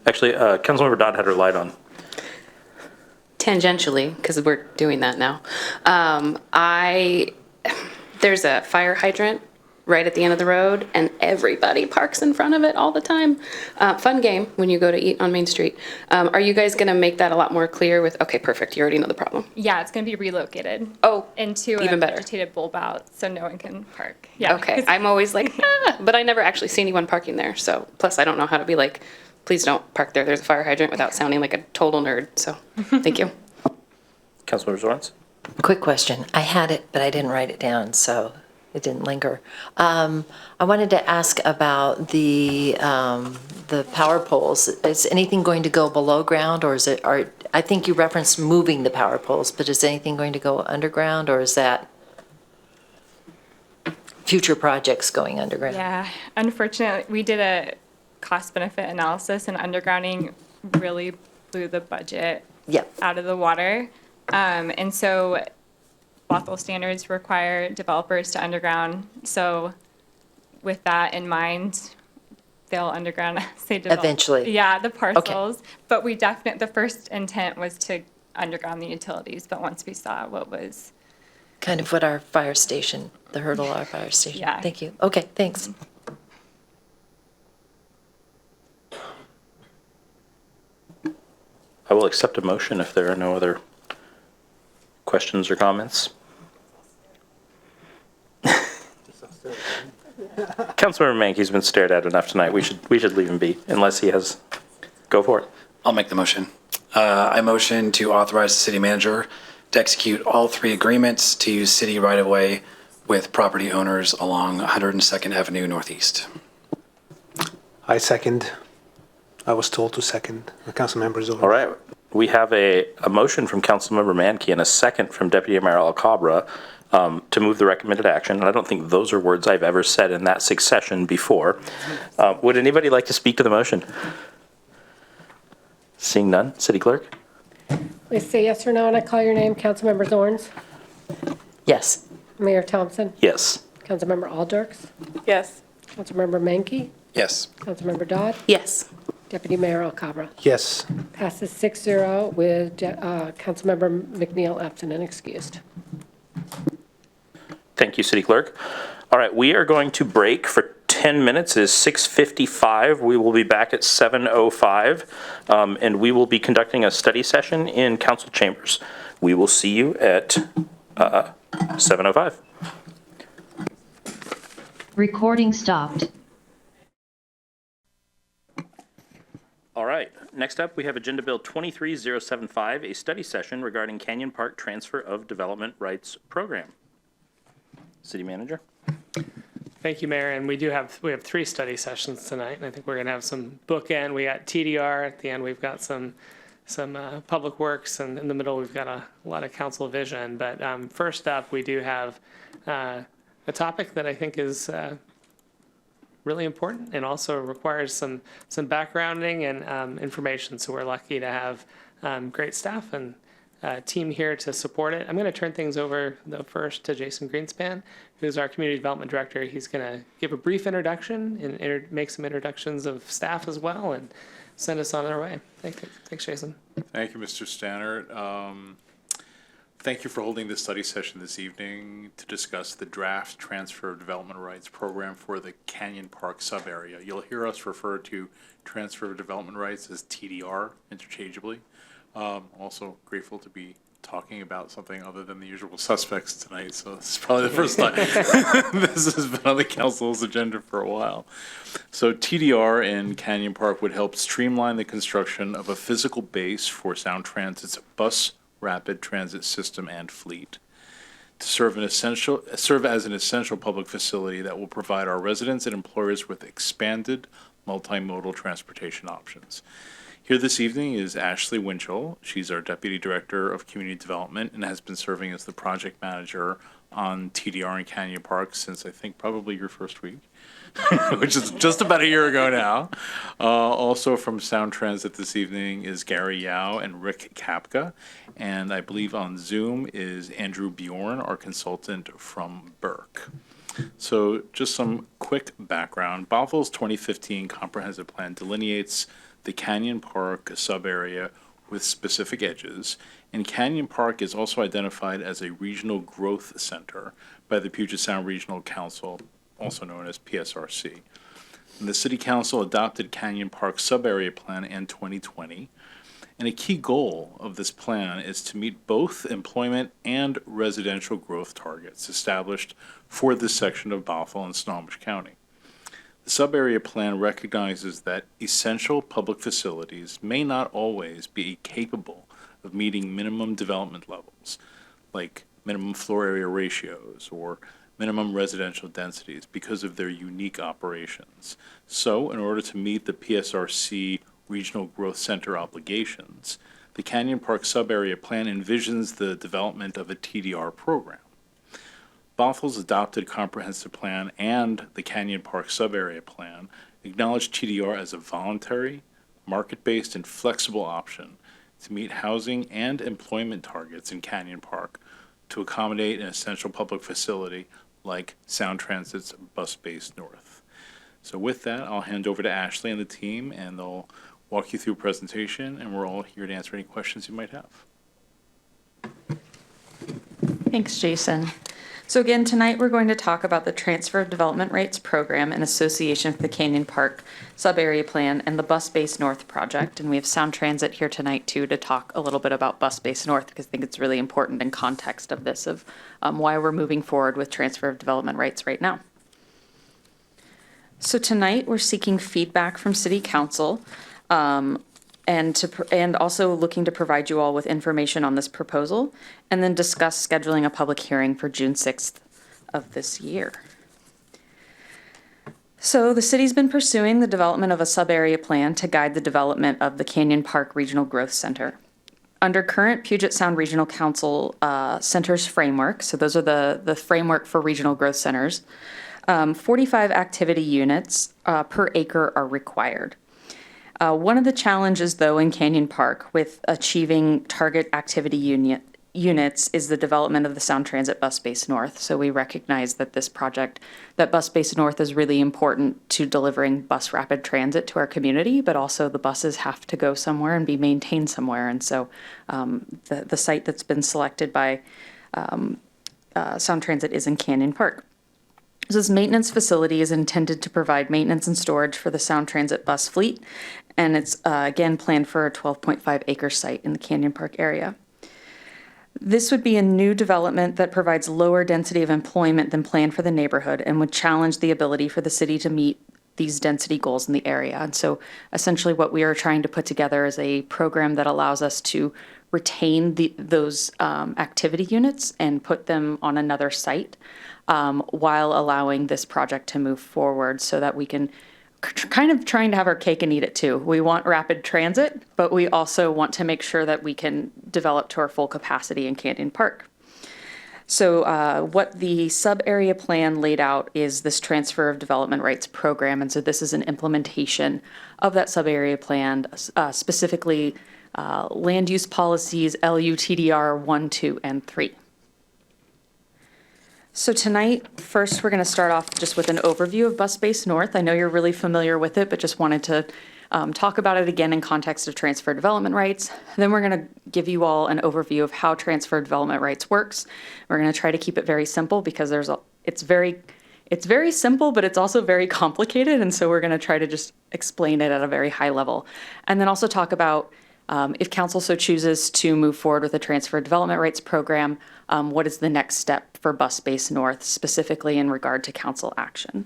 Actually, Councilmember Dodd had her light on. Tangentially, because we're doing that now. There's a fire hydrant right at the end of the road, and everybody parks in front of it all the time. Fun game when you go to eat on Main Street. Are you guys going to make that a lot more clear with, okay, perfect, you already know the problem. Yeah, it's going to be relocated. Oh, into even a better. vegetated bulb out so no one can park. Yeah. Okay, I'm always like, but I never actually see anyone parking there. So, plus I don't know how to be like, please don't park there. There's a fire hydrant without sounding like a total nerd. So, thank you. Councilmember Zorns? Quick question. I had it, but I didn't write it down, so it didn't linger. I wanted to ask about the power poles. Is anything going to go below ground, or is it? I think you referenced moving the power poles, but is anything going to go underground, or is that future projects going underground? Yeah, unfortunately, we did a cost-benefit analysis, and undergrounding really blew the budget out of the water. And so Bothell standards require developers to underground. So with that in mind, they'll underground, say develop. Eventually. Yeah, the parcels. Okay. But we definitely, the first intent was to underground the utilities. But once we saw what was. Kind of what our fire station, the Hurdle, our fire station. Yeah. Thank you. Okay, thanks. I will accept a motion if there are no other questions or comments. Councilmember Mankey's been stared at enough tonight. We should leave him be, unless he has. Go for it. I'll make the motion. I motion to authorize the city manager to execute all 3 agreements to use city right-of-way with property owners along 102nd Avenue Northeast. I second. I was told to second. The council members. All right. We have a motion from Councilmember Mankey and a second from Deputy Mayor Alcabra to move the recommended action. And I don't think those are words I've ever said in that succession before. Would anybody like to speak to the motion? Seeing none, City Clerk? Please say yes or no, and I call your name. Councilmember Zorns? Yes. Mayor Thompson? Yes. Councilmember Alders? Yes. Councilmember Mankey? Yes. Councilmember Dodd? Yes. Deputy Mayor Alcabra? Yes. Passes 6-0 with Councilmember McNeil absent and excused. Thank you, City Clerk. All right, we are going to break for 10 minutes. It is 6:55. We will be back at 7:05, and we will be conducting a study session in council chambers. We will see you at 7:05. Recording stopped. All right, next up, we have Agenda Bill 23075, a study session regarding Canyon Park Transfer of Development Rights Program. City Manager? Thank you, Mayor. And we have 3 study sessions tonight, and I think we're going to have some bookend. We got TDR at the end. We've got some public works, and in the middle we've got a lot of council vision. But first up, we do have a topic that I think is really important and also requires some backgrounding and information. So we're lucky to have great staff and team here to support it. I'm going to turn things over though first to Jason Greenspan, who's our Community Development Director. He's going to give a brief introduction and make some introductions of staff as well and send us on our way. Thanks, Jason. Thank you, Mr. Stannard. Thank you for holding this study session this evening to discuss the draft Transfer of Development Rights Program for the Canyon Park sub-area. You'll hear us refer to Transfer of Development Rights as TDR interchangeably. Also grateful to be talking about something other than the usual suspects tonight. So this is probably the first time this has been on the council's agenda for a while. So TDR in Canyon Park would help streamline the construction of a physical base for Sound Transit's bus rapid transit system and fleet to serve as an essential public facility that will provide our residents and employers with expanded multimodal transportation options. Here this evening is Ashley Winchell. She's our Deputy Director of Community Development and has been serving as the project manager on TDR in Canyon Park since I think probably your first week, which is just about a year ago now. Also from Sound Transit this evening is Gary Yao and Rick Kapka. And I believe on Zoom is Andrew Bjorn, our consultant from Burke. So just some quick background. Bothell's 2015 comprehensive plan delineates the Canyon Park sub-area with specific edges, and Canyon Park is also identified as a regional growth center by the Puget Sound Regional Council, also known as PSRC. And the City Council adopted Canyon Park sub-area plan in 2020, and a key goal of this plan is to meet both employment and residential growth targets established for this section of Bothell and Snohomish County. The sub-area plan recognizes that essential public facilities may not always be capable of meeting minimum development levels, like minimum floor area ratios or minimum residential densities because of their unique operations. So, in order to meet the PSRC Regional Growth Center obligations, the Canyon Park sub-area plan envisions the development of a TDR program. Bothell's adopted comprehensive plan and the Canyon Park sub-area plan acknowledge TDR as a voluntary, market-based, and flexible option to meet housing and employment targets in Canyon Park to accommodate an essential public facility like Sound Transit's Bus Base North. So with that, I'll hand over to Ashley and the team, and they'll walk you through a presentation, and we're all here to answer any questions you might have. Thanks, Jason. So again, tonight we're going to talk about the Transfer of Development Rights Program in association with the Canyon Park Sub-Area Plan and the Bus Base North project. And we have Sound Transit here tonight too to talk a little bit about Bus Base North, because I think it's really important in context of this, of why we're moving forward with transfer of development rights right now. So tonight we're seeking feedback from City Council and also looking to provide you all with information on this proposal, and then discuss scheduling a public hearing for June 6th of this year. So the city's been pursuing the development of a sub-area plan to guide the development of the Canyon Park Regional Growth Center. Under current Puget Sound Regional Council centers framework, so those are the framework for regional growth centers, 45 activity units per acre are required. One of the challenges, though, in Canyon Park with achieving target activity units is the development of the Sound Transit Bus Base North. So we recognize that this project, that Bus Base North, is really important to delivering bus rapid transit to our community, but also the buses have to go somewhere and be maintained somewhere. And so the site that's been selected by Sound Transit is in Canyon Park. So this maintenance facility is intended to provide maintenance and storage for the Sound Transit bus fleet, and it's again planned for a 12.5 acre site in the Canyon Park area. This would be a new development that provides lower density of employment than planned for the neighborhood and would challenge the ability for the city to meet these density goals in the area. And so essentially what we are trying to put together is a program that allows us to retain those activity units and put them on another site, while allowing this project to move forward so that we can kind of trying to have our cake and eat it too. We want rapid transit, but we also want to make sure that we can develop to our full capacity in Canyon Park. So what the sub-area plan laid out is this transfer of development rights program. And so this is an implementation of that sub-area plan, specifically land use policies LUTDR 1, 2, and 3. So tonight, first, we're going to start off just with an overview of Bus Base North. I know you're really familiar with it, but just wanted to talk about it again in context of transfer development rights. Then we're going to give you all an overview of how transfer development rights works. We're going to try to keep it very simple because it's very simple, but it's also very complicated. And so we're going to try to just explain it at a very high level. And then also talk about if council so chooses to move forward with a transfer development rights program, what is the next step for Bus Base North, specifically in regard to council action.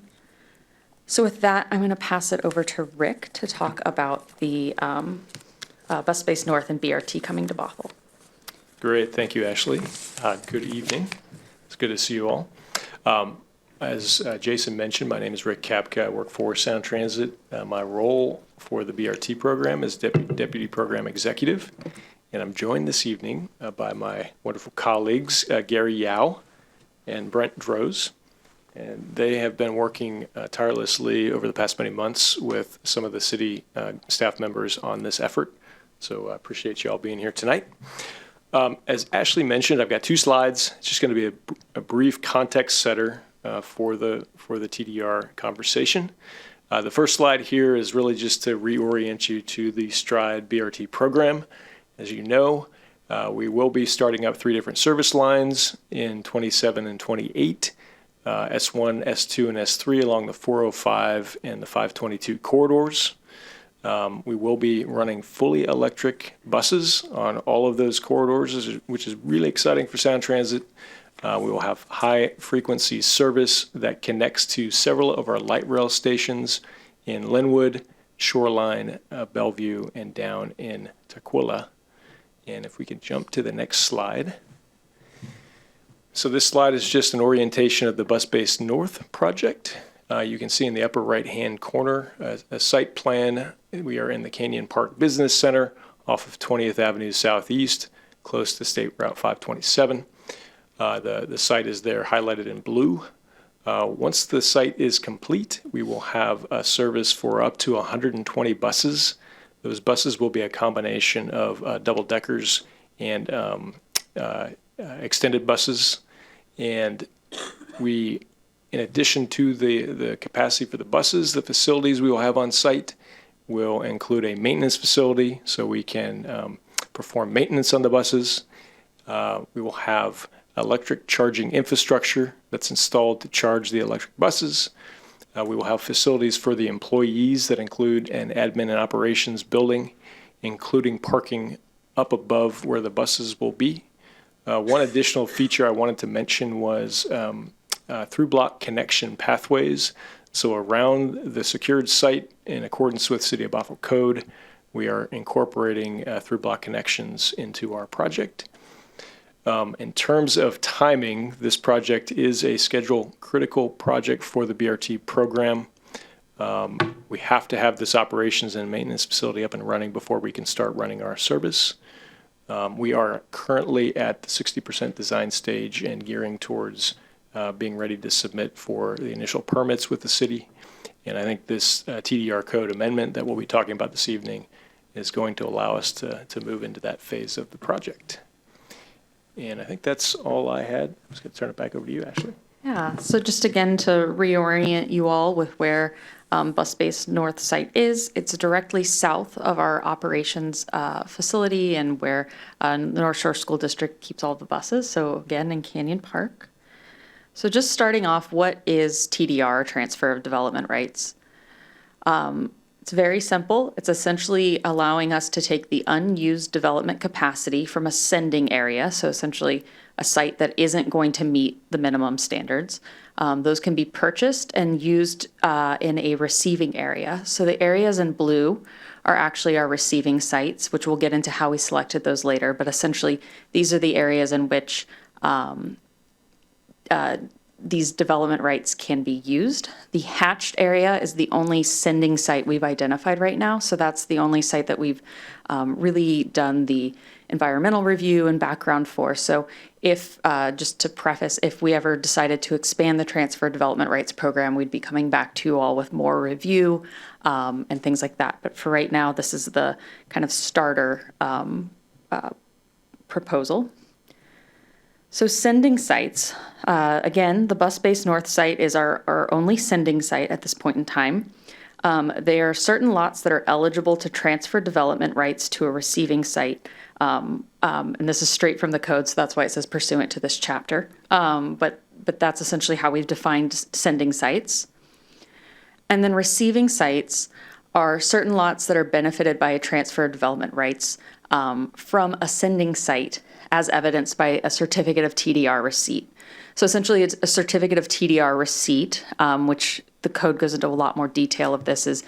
So with that, I'm going to pass it over to Rick to talk about the Bus Base North and BRT coming to Bothell. Great, thank you, Ashley. Good evening. It's good to see you all. As Jason mentioned, my name is Rick Kapka. I work for Sound Transit. My role for the BRT program is Deputy Program Executive. And I'm joined this evening by my wonderful colleagues, Gary Yao and Brent Droz. And they have been working tirelessly over the past many months with some of the city staff members on this effort. So I appreciate you all being here tonight. As Ashley mentioned, I've got 2 slides. It's just going to be a brief context setter for the TDR conversation. The first slide here is really just to reorient you to the STRIDE BRT program. As you know, we will be starting up 3 different service lines in 27 and 28, S1, S2, and S3 along the 405 and the 522 corridors. We will be running fully electric buses on all of those corridors, which is really exciting for Sound Transit. We will have high-frequency service that connects to several of our light rail stations in Linwood, Shoreline, Bellevue, and down in Tukwila. And if we could jump to the next slide. So this slide is just an orientation of the Bus Base North project. You can see in the upper right-hand corner a site plan. We are in the Canyon Park Business Center off of 20th Avenue Southeast, close to State Route 527. The site is there highlighted in blue. Once the site is complete, we will have a service for up to 120 buses. Those buses will be a combination of double-deckers and extended buses. And we, in addition to the capacity for the buses, the facilities we will have on site will include a maintenance facility so we can perform maintenance on the buses. We will have electric charging infrastructure that's installed to charge the electric buses. We will have facilities for the employees that include an admin and operations building, including parking up above where the buses will be. One additional feature I wanted to mention was through block connection pathways. So around the secured site, in accordance with City of Bothell Code, we are incorporating through block connections into our project. In terms of timing, this project is a schedule critical project for the BRT program. We have to have this operations and maintenance facility up and running before we can start running our service. We are currently at the 60% design stage and gearing towards being ready to submit for the initial permits with the city. And I think this TDR code amendment that we'll be talking about this evening is going to allow us to move into that phase of the project. And I think that's all I had. I'm just going to turn it back over to you, Ashley. Yeah, so just again to reorient you all with where Bus Base North site is, it's directly south of our operations facility and where the North Shore School District keeps all the buses, so again in Canyon Park. So just starting off, what is TDR, Transfer of Development Rights? It's very simple. It's essentially allowing us to take the unused development capacity from a sending area, so essentially a site that isn't going to meet the minimum standards. Those can be purchased and used in a receiving area. So the areas in blue are actually our receiving sites, which we'll get into how we selected those later, but essentially these are the areas in which these development rights can be used. The hatched area is the only sending site we've identified right now. So that's the only site that we've really done the environmental review and background for. So if, just to preface, if we ever decided to expand the transfer development rights program, we'd be coming back to you all with more review and things like that. But for right now, this is the kind of starter proposal. So sending sites, again, the Bus Base North site is our only sending site at this point in time. There are certain lots that are eligible to transfer development rights to a receiving site. And this is straight from the code, so that's why it says pursuant to this chapter. But that's essentially how we've defined sending sites. And then receiving sites are certain lots that are benefited by a transfer of development rights from a sending site, as evidenced by a certificate of TDR receipt. So essentially it's a certificate of TDR receipt, which the code goes into a lot more detail of this, is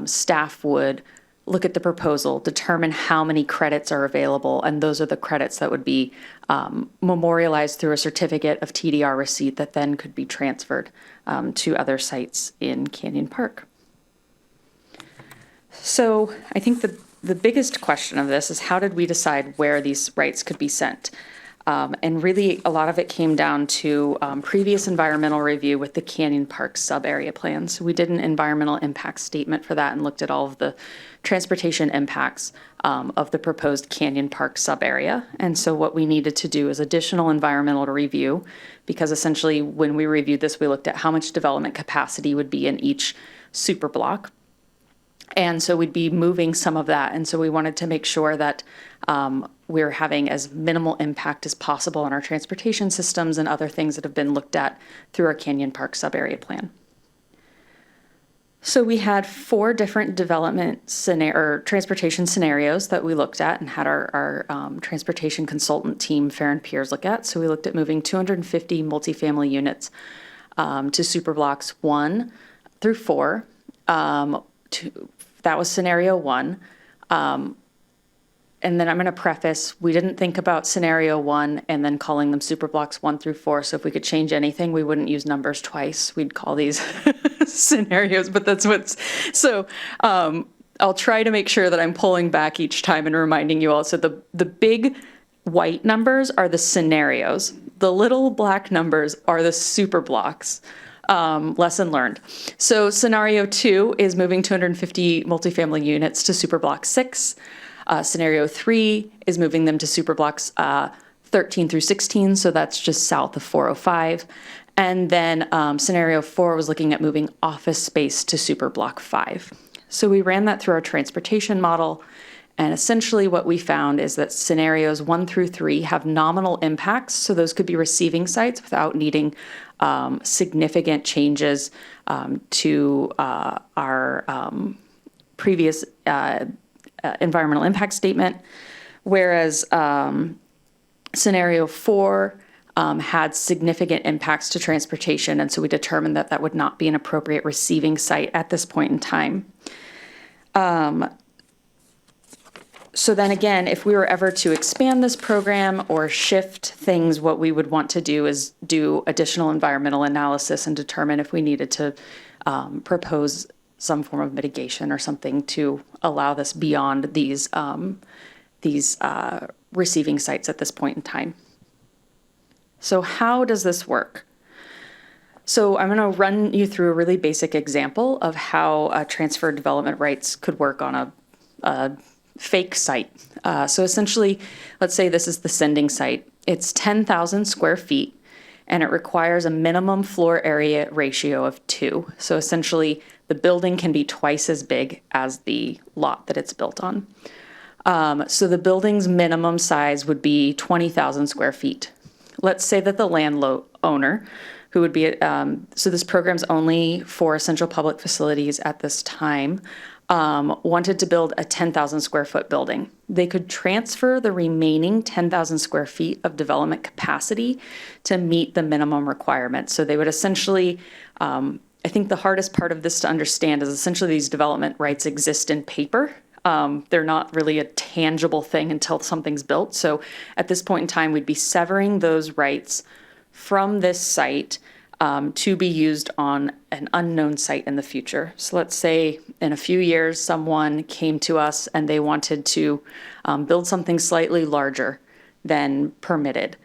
staff would look at the proposal, determine how many credits are available, and those are the credits that would be memorialized through a certificate of TDR receipt that then could be transferred to other sites in Canyon Park. So I think the biggest question of this is, how did we decide where these rights could be sent? And really, a lot of it came down to previous environmental review with the Canyon Park sub-area plan. So we did an environmental impact statement for that and looked at all of the transportation impacts of the proposed Canyon Park sub-area. And so what we needed to do is additional environmental review, because essentially when we reviewed this, we looked at how much development capacity would be in each super block. And so we'd be moving some of that. And so we wanted to make sure that we're having as minimal impact as possible on our transportation systems and other things that have been looked at through our Canyon Park sub-area plan. So we had 4 different development or transportation scenarios that we looked at and had our transportation consultant team, Fair and Peers, look at. So we looked at moving 250 multifamily units to super blocks 1 through 4. That was scenario 1. And then I'm going to preface, we didn't think about scenario 1 and then calling them super blocks 1 through 4. So if we could change anything, we wouldn't use numbers twice. We'd call these scenarios, but that's what's, so I'll try to make sure that I'm pulling back each time and reminding you all. So the big white numbers are the scenarios. The little black numbers are the super blocks. Lesson learned. So scenario 2 is moving 250 multifamily units to super block 6. Scenario 3 is moving them to super blocks 13 through 16, so that's just south of 405. And then scenario 4 was looking at moving office space to super block 5. So we ran that through our transportation model, And essentially what we found is that scenarios 1 through 3 have nominal impacts. So those could be receiving sites without needing significant changes to our previous environmental impact statement. Whereas scenario 4 had significant impacts to transportation. And so we determined that that would not be an appropriate receiving site at this point in time. So then again, if we were ever to expand this program or shift things, what we would want to do is do additional environmental analysis and determine if we needed to propose some form of mitigation or something to allow this beyond these receiving sites at this point in time. So how does this work? So I'm going to run you through a really basic example of how transfer development rights could work on a fake site. So essentially, let's say this is the sending site. It's 10,000 square feet, and it requires a minimum floor area ratio of 2. So essentially, the building can be twice as big as the lot that it's built on. So the building's minimum size would be 20,000 square feet. Let's say that the landowner, who would be, so this program's only for essential public facilities at this time, wanted to build a 10,000 square foot building. They could transfer the remaining 10,000 square feet of development capacity to meet the minimum requirements. So they would essentially, I think the hardest part of this to understand is essentially these development rights exist in paper. They're not really a tangible thing until something's built. So at this point in time, we'd be severing those rights from this site to be used on an unknown site in the future. So let's say in a few years, someone came to us and they wanted to build something slightly larger than permitted.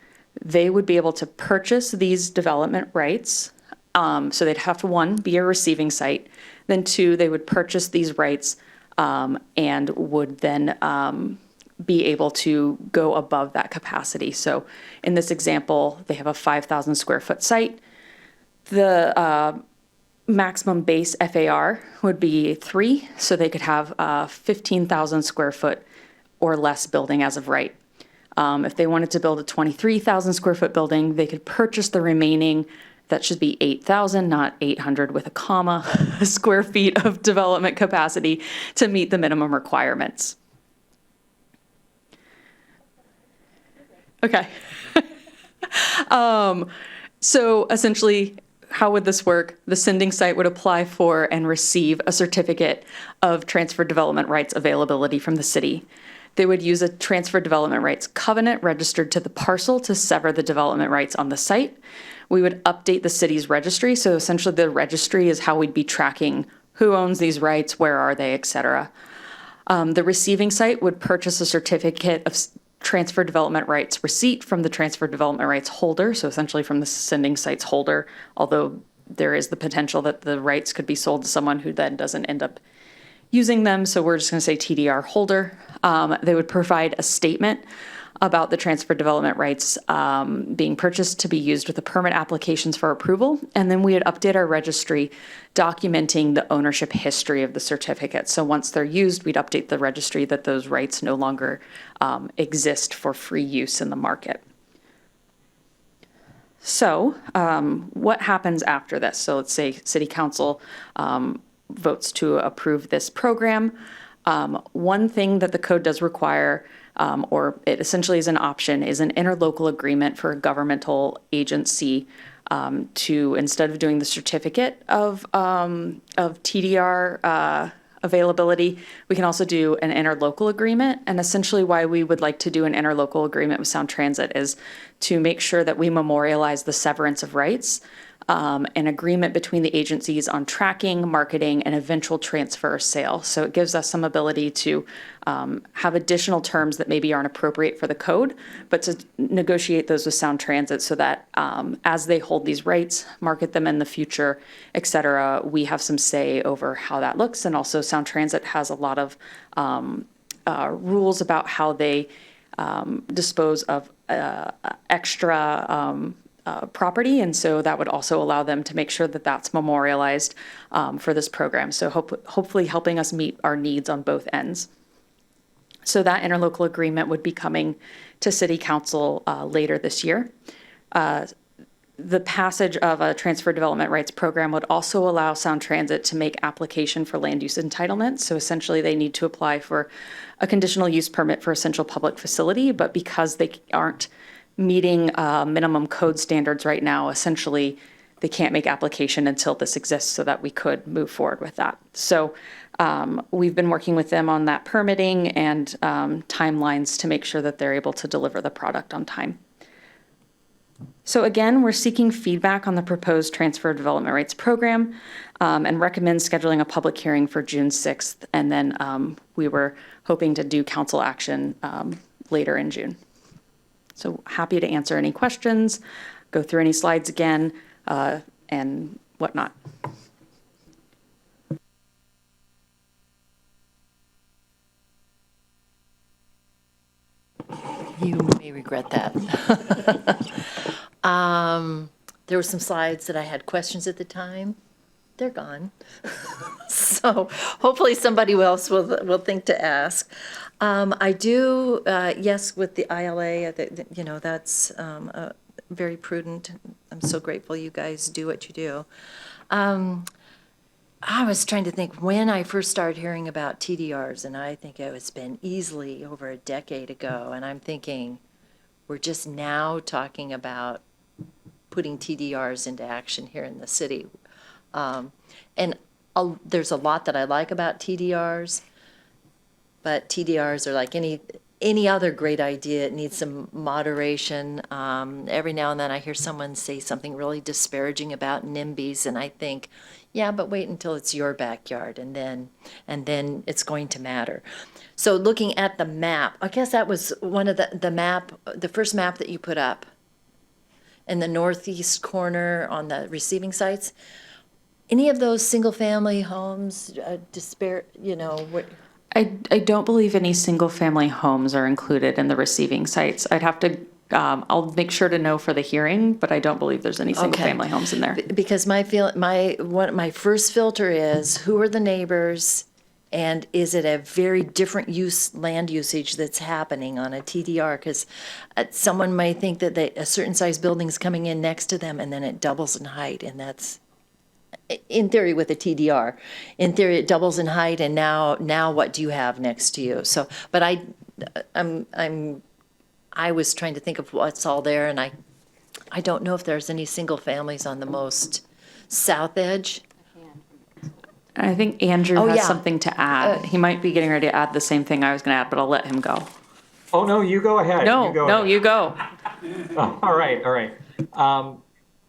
They would be able to purchase these development rights. So they'd have to, 1, be a receiving site. Then 2, they would purchase these rights and would then be able to go above that capacity. So in this example, they have a 5,000 square foot site. The maximum base FAR would be 3, so they could have a 15,000 square foot or less building as of right. If they wanted to build a 23,000 square foot building, they could purchase the remaining, that should be 8,000, not 800 with a comma, square feet of development capacity to meet the minimum requirements. Okay. So essentially, how would this work? The sending site would apply for and receive a certificate of transfer development rights availability from the city. They would use a transfer development rights covenant registered to the parcel to sever the development rights on the site. We would update the city's registry. So essentially the registry is how we'd be tracking who owns these rights, where are they, et cetera. The receiving site would purchase a certificate of transfer development rights receipt from the transfer development rights holder, so essentially from the sending site's holder, although there is the potential that the rights could be sold to someone who then doesn't end up using them, so we're just going to say TDR holder. They would provide a statement about the transfer development rights being purchased to be used with the permit applications for approval. And then we would update our registry documenting the ownership history of the certificate. So once they're used, we'd update the registry that those rights no longer exist for free use in the market. So what happens after this? So let's say City Council votes to approve this program. One thing that the code does require, or it essentially is an option, is an interlocal agreement for a governmental agency to, instead of doing the certificate of TDR availability, we can also do an interlocal agreement. And essentially why we would like to do an interlocal agreement with Sound Transit is to make sure that we memorialize the severance of rights, an agreement between the agencies on tracking, marketing, and eventual transfer or sale. So it gives us some ability to have additional terms that maybe aren't appropriate for the code, but to negotiate those with Sound Transit so that as they hold these rights, market them in the future, et cetera, we have some say over how that looks. And also Sound Transit has a lot of rules about how they dispose of extra property, and so that would also allow them to make sure that that's memorialized for this program. So hopefully helping us meet our needs on both ends. So that interlocal agreement would be coming to City Council later this year. The passage of a transfer development rights program would also allow Sound Transit to make application for land use entitlement. So essentially they need to apply for a conditional use permit for essential public facility, but because they aren't meeting minimum code standards right now, essentially they can't make application until this exists so that we could move forward with that. So we've been working with them on that permitting and timelines to make sure that they're able to deliver the product on time. So again, we're seeking feedback on the proposed transfer of development rights program and recommend scheduling a public hearing for June 6th. And then we were hoping to do council action later in June. So happy to answer any questions, go through any slides again, and whatnot. You may regret that. There were some slides that I had questions at the time. They're gone. So hopefully somebody else will think to ask. I do, yes, with the ILA, that's very prudent. I'm so grateful you guys do what you do. I was trying to think when I first started hearing about TDRs, and I think it's been easily over a decade ago, and I'm thinking we're just now talking about putting TDRs into action here in the city. There's a lot that I like about TDRs, but TDRs are like any other great idea. It needs some moderation. Every now and then I hear someone say something really disparaging about NIMBYs, and I think, yeah, but wait until it's your backyard, and then it's going to matter. So looking at the map, I guess that was one of the first map that you put up in the northeast corner on the receiving sites. Any of those single-family homes, I don't believe any single-family homes are included in the receiving sites. I'd have to, I'll make sure to know for the hearing, but I don't believe there's any single-family homes in there. Because my first filter is, who are the neighbors, and is it a very different land usage that's happening on a TDR? Because someone may think that a certain size building's coming in next to them, and then it doubles in height, and that's, in theory, with a TDR. In theory, it doubles in height, and now what do you have next to you? So, but I was trying to think of what's all there, and I don't know if there's any single families on the most south edge. I think Andrew has something to add. He might be getting ready to add the same thing I was going to add, but I'll let him go. Oh, no, you go ahead. You go. Oh, all right.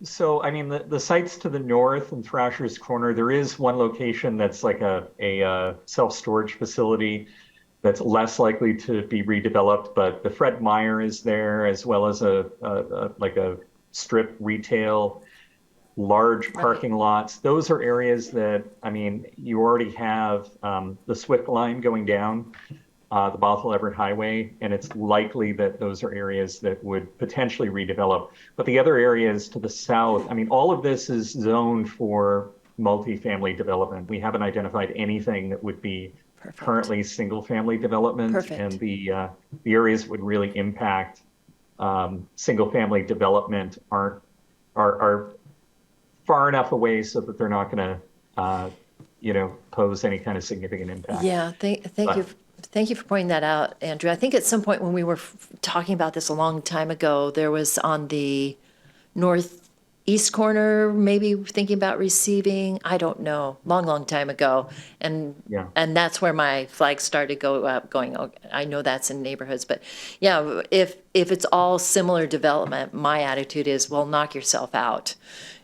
So, I mean, the sites to the north in Thrasher's Corner, there is one location that's like a self-storage facility that's less likely to be redeveloped, but the Fred Meyer is there, as well as a strip retail, large parking lots. Those are areas that, I mean, you already have the Swift line going down the Bothell Everett Highway, and it's likely that those are areas that would potentially redevelop. But the other areas to the south, I mean, all of this is zoned for multifamily development. We haven't identified anything that would be currently single-family development. Perfect. And the areas that would really impact single-family development are far enough away so that they're not going to, pose any kind of significant impact. Yeah, thank you for pointing that out, Andrew. I think at some point when we were talking about this a long time ago, there was on the northeast corner, maybe thinking about receiving, I don't know, long time ago. And that's where my flag started going, okay, I know that's in neighborhoods, but yeah, if it's all similar development, my attitude is, well, knock yourself out.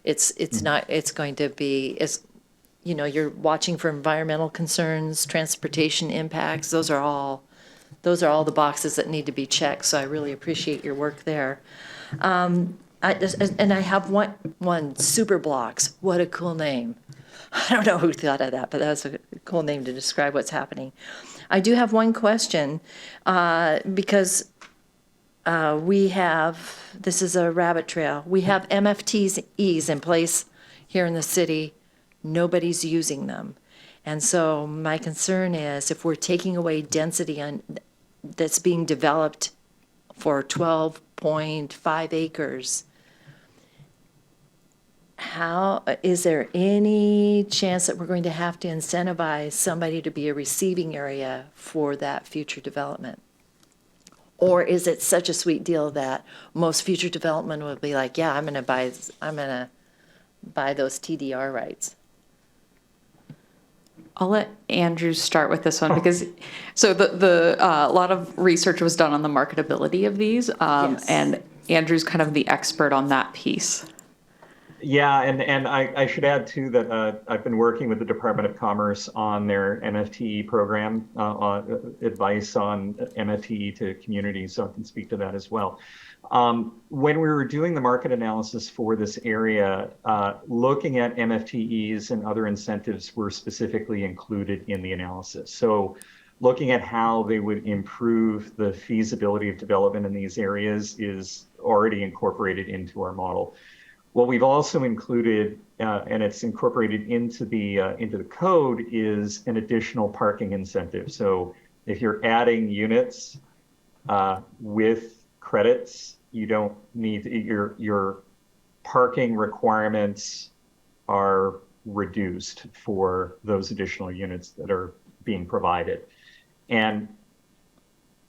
It's not, it's going to be, you're watching for environmental concerns, transportation impacts. Those are all the boxes that need to be checked. So I really appreciate your work there. I have one super blocks. What a cool name. I don't know who thought of that, but that was a cool name to describe what's happening. I do have one question because this is a rabbit trail. We have MFTs in place here in the city. Nobody's using them. And so my concern is if we're taking away density that's being developed for 12.5 acres. How, is there any chance that we're going to have to incentivize somebody to be a receiving area for that future development? Or is it such a sweet deal that most future development will be like, yeah, I'm going to buy those TDR rights? I'll let Andrew start with this one because so a lot of research was done on the marketability of these, Yes. and Andrew's kind of the expert on that piece. Yeah, and I should add too that I've been working with the Department of Commerce on their MFTE program, on advice on MFTE to communities, so I can speak to that as well. When we were doing the market analysis for this area, looking at MFTEs and other incentives were specifically included in the analysis. So looking at how they would improve the feasibility of development in these areas is already incorporated into our model. What we've also included, and it's incorporated into the code, is an additional parking incentive. So if you're adding units with credits, you don't need your parking requirements are reduced for those additional units that are being provided. And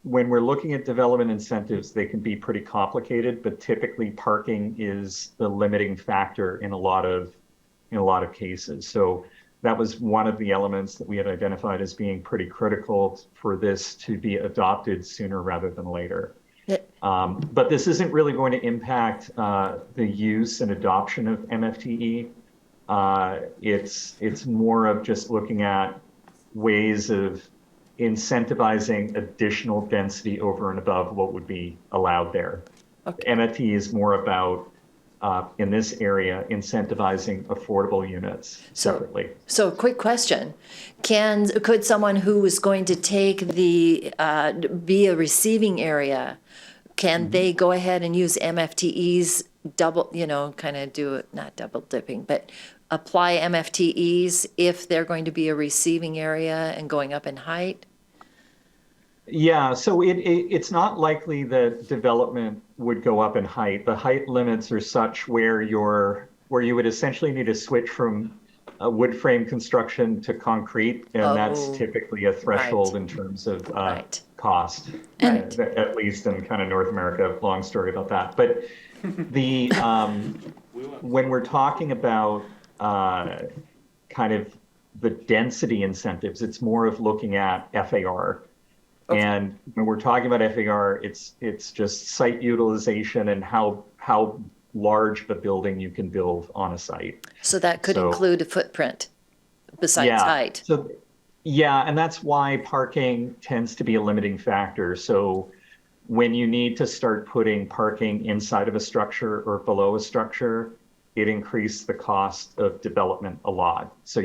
when we're looking at development incentives, they can be pretty complicated, but typically parking is the limiting factor in a lot of cases. So that was one of the elements that we had identified as being pretty critical for this to be adopted sooner rather than later. But this isn't really going to impact the use and adoption of MFTE. It's more of just looking at ways of incentivizing additional density over and above what would be allowed there. Okay. MFT is more about, in this area, incentivizing affordable units separately. So quick question. Could someone who is going to take be a receiving area, can they go ahead and use MFTEs kind of do it, not double dipping, but apply MFTEs if they're going to be a receiving area and going up in height? Yeah, so it's not likely that development would go up in height. The height limits are such where you would essentially need to switch from wood frame construction to concrete, and that's typically a threshold in terms of cost, at least in kind of North America. Long story about that. But when we're talking about kind of the density incentives, it's more of looking at FAR. Okay. And when we're talking about FAR, it's just site utilization and how large of a building you can build on a site. So that could include a footprint besides height. And that's why parking tends to be a limiting factor. So when you need to start putting parking inside of a structure or below a structure, it increases the cost of development a lot. So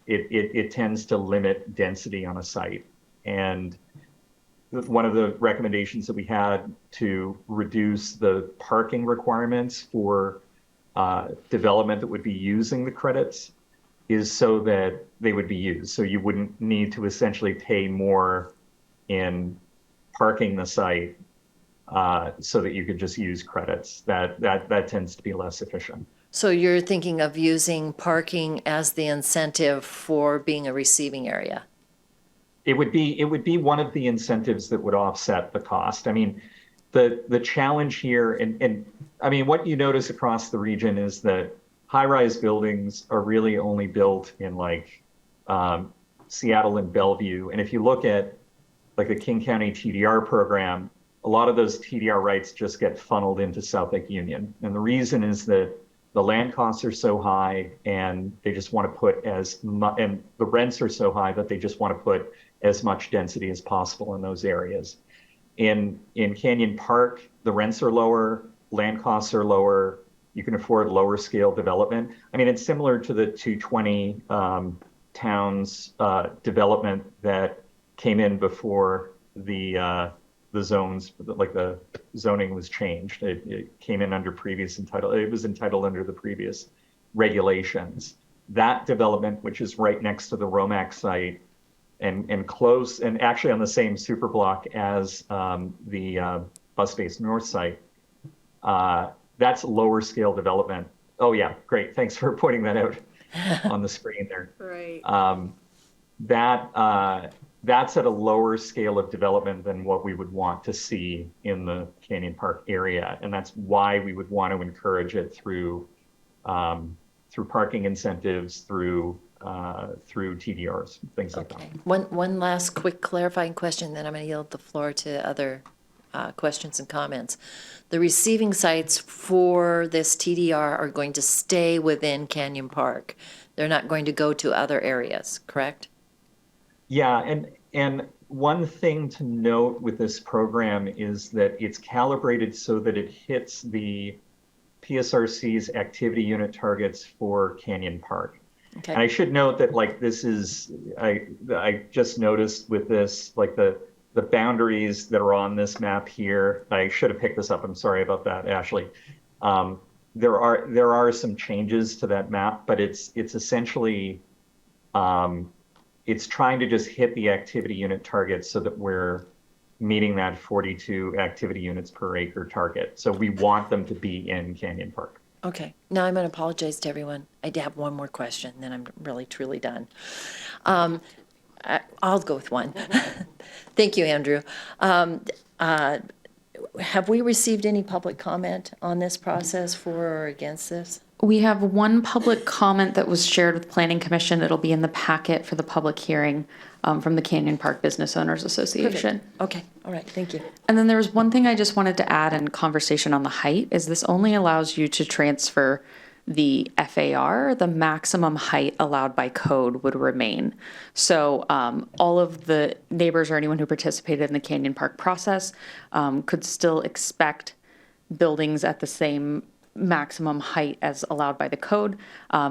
it tends to limit density on a site. And one of the recommendations that we had to reduce the parking requirements for development that would be using the credits is so that they would be used. So you wouldn't need to essentially pay more in parking the site so that you could just use credits. That tends to be less efficient. So you're thinking of using parking as the incentive for being a receiving area? It would be one of the incentives that would offset the cost. I mean, the challenge here, and I mean, what you notice across the region is that high-rise buildings are really only built in like Seattle and Bellevue. And if you look at like the King County TDR program, a lot of those TDR rights just get funneled into South Lake Union. And the reason is that the land costs are so high and they just want to put and the rents are so high that they just want to put as much density as possible in those areas. In Canyon Park, the rents are lower, land costs are lower, you can afford lower scale development. I mean, it's similar to the 220 towns development that came in before the zones, like the zoning was changed. It came in under it was entitled under the previous regulations. That development, which is right next to the Romac site, and close, and actually on the same super block as the bus base north site. That's lower scale development. Oh yeah, great. Thanks for pointing that out on the screen there. Right. That's at a lower scale of development than what we would want to see in the Canyon Park area, and that's why we would want to encourage it through parking incentives, through TDRs, things like that. One last quick clarifying question, then I'm going to yield the floor to other questions and comments. The receiving sites for this TDR are going to stay within Canyon Park. They're not going to go to other areas, correct? Yeah, and one thing to note with this program is that it's calibrated so that it hits the PSRC's activity unit targets for Canyon Park. Okay. And I should note that this is, I just noticed with this, the boundaries that are on this map here. I should have picked this up. I'm sorry about that, Ashley. There are some changes to that map, but it's essentially, it's trying to just hit the activity unit target so that we're meeting that 42 activity units per acre target. So we want them to be in Canyon Park. Okay. Now I'm going to apologize to everyone. I have one more question, then I'm really, truly done. I'll go with one. Thank you, Andrew. Have we received any public comment on this process for or against this? We have one public comment that was shared with Planning Commission. It'll be in the packet for the public hearing from the Canyon Park Business Owners Association. Perfect. Okay, all right, thank you. And then there was one thing I just wanted to add in conversation on the height, is this only allows you to transfer the FAR. The maximum height allowed by code would remain. So all of the neighbors or anyone who participated in the Canyon Park process could still expect buildings at the same maximum height as allowed by the code.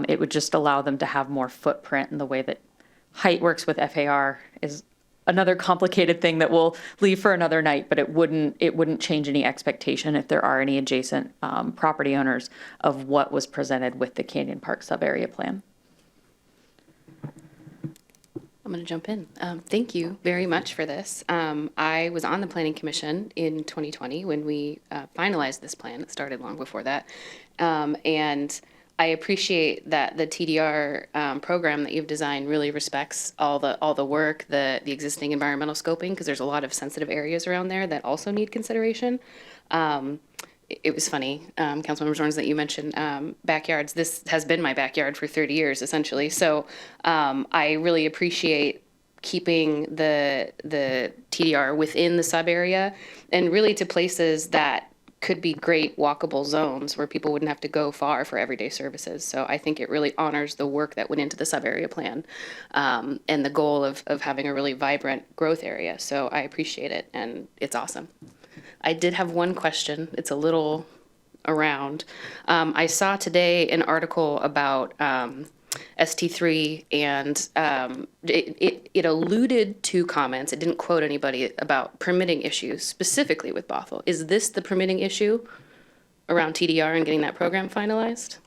It would just allow them to have more footprint, and the way that height works with FAR is another complicated thing that we'll leave for another night, but it wouldn't change any expectation if there are any adjacent property owners of what was presented with the Canyon Park sub-area plan. I'm going to jump in. Thank you very much for this. I was on the Planning Commission in 2020 when we finalized this plan. It started long before that. And I appreciate that the TDR program that you've designed really respects all the work, the existing environmental scoping, because there's a lot of sensitive areas around there that also need consideration. It was funny, Councilmember Zorns, that you mentioned backyards. This has been my backyard for 30 years, essentially. So I really appreciate keeping the TDR within the sub area and really to places that could be great walkable zones where people wouldn't have to go far for everyday services. So I think it really honors the work that went into the sub area plan and the goal of having a really vibrant growth area. So I appreciate it, and it's awesome. I did have one question. It's a little around. I saw today an article about ST3, and it alluded to comments. It didn't quote anybody about permitting issues specifically with Bothell. Is this the permitting issue around TDR and getting that program finalized?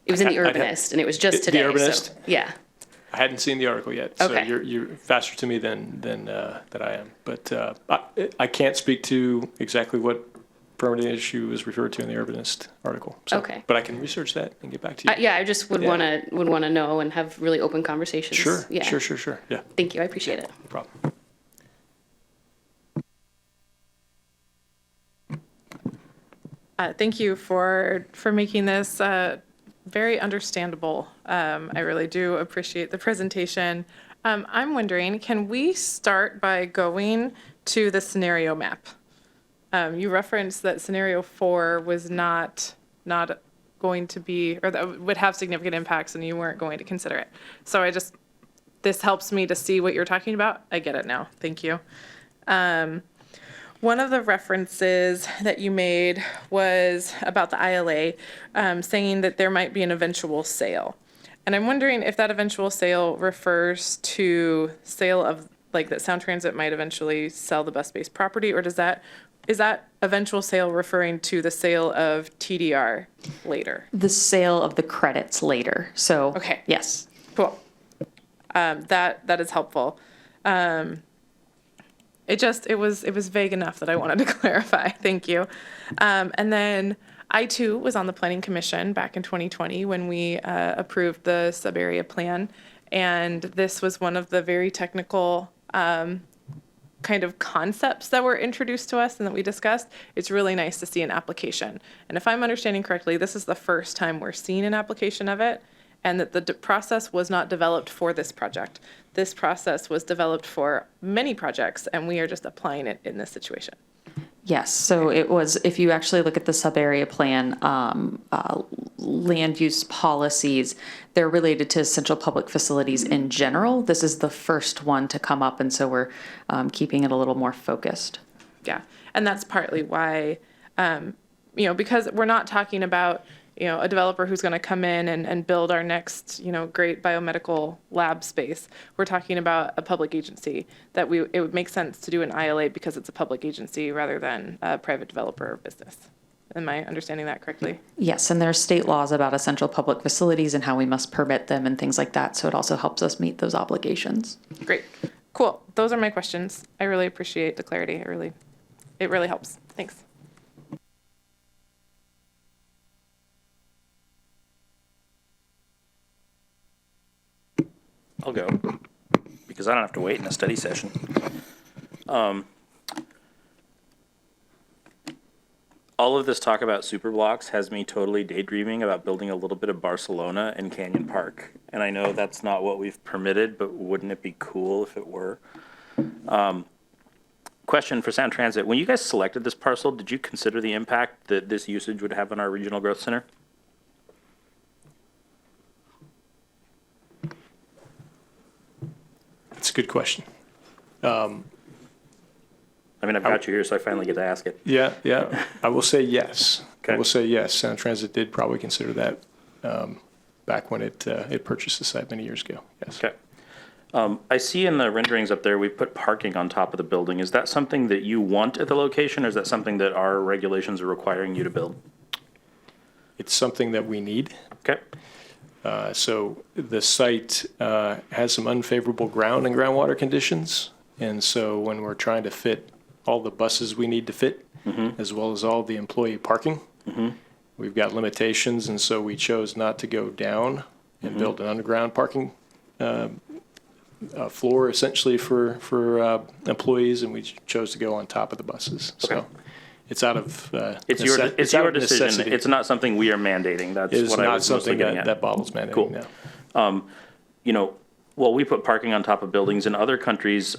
It was in the Urbanist, and it was just today. The Urbanist? So, yeah. I hadn't seen the article yet, so Okay. you're faster to me than that I am. But I can't speak to exactly what permitting issue is referred to in the Urbanist article. So, Okay. But I can research that and get back to you. Yeah, I just would Yeah. want to know and have really open conversations. Sure, Yeah. sure. Yeah, Thank you. I appreciate it. no problem. Thank you for making this very understandable. I really do appreciate the presentation. I'm wondering, can we start by going to the scenario map? You referenced that scenario 4 was not going to be, or that would have significant impacts and you weren't going to consider it. So this helps me to see what you're talking about. I get it now. Thank you. One of the references that you made was about the ILA, saying that there might be an eventual sale. And I'm wondering if that eventual sale refers to sale of, like, that Sound Transit might eventually sell the bus-based property, or does that Is that eventual sale referring to the sale of TDR later? The sale of the credits later. So, Okay. yes. Cool. That is helpful. It was vague enough that I wanted to clarify. Thank you. And then I too was on the Planning Commission back in 2020 when we approved the sub-area plan, and this was one of the very technical kind of concepts that were introduced to us and that we discussed. It's really nice to see an application. And if I'm understanding correctly, this is the first time we're seeing an application of it, and that the process was not developed for this project. This process was developed for many projects, and we are just applying it in this situation. Yes, so it was, if you actually look at the sub-area plan, land use policies, they're related to essential public facilities in general. This is the first one to come up, and so we're keeping it a little more focused. Yeah, and that's partly why, because we're not talking about, a developer who's going to come in and build our next, great biomedical lab space. We're talking about a public agency that it would make sense to do an ILA because it's a public agency rather than a private developer or business. Am I understanding that correctly? Yes, and there's state laws about essential public facilities and how we must permit them and things like that. So it also helps us meet those obligations. Great. Cool. Those are my questions. I really appreciate the clarity. It really helps. Thanks. I'll go, because I don't have to wait in a study session. All of this talk about super blocks has me totally daydreaming about building a little bit of Barcelona in Canyon Park. And I know that's not what we've permitted, but wouldn't it be cool if it were? Question for Sound Transit. When you guys selected this parcel, did you consider the impact that this usage would have on our regional growth center? That's a good question. I've got you here, so I finally get to ask it. Yeah. I will say yes. Okay. I will say yes. Sound Transit did probably consider that back when it purchased the site many years ago. Yes. Okay. I see in the renderings up there, we put parking on top of the building. Is that something that you want at the location, or is that something that our regulations are requiring you to build? It's something that we need. Okay. So the site has some unfavorable ground and groundwater conditions. And so when we're trying to fit all the buses we need to fit, as well as all the employee parking, we've got limitations. And so we chose not to go down and build an underground parking floor essentially for employees. And we chose to go on top of the buses. Okay. So it's out of it's your decision. Necessity. It's not something we are mandating. That's what I was mostly getting at. That Bothell's mandating. Cool. Now. Well, we put parking on top of buildings. In other countries,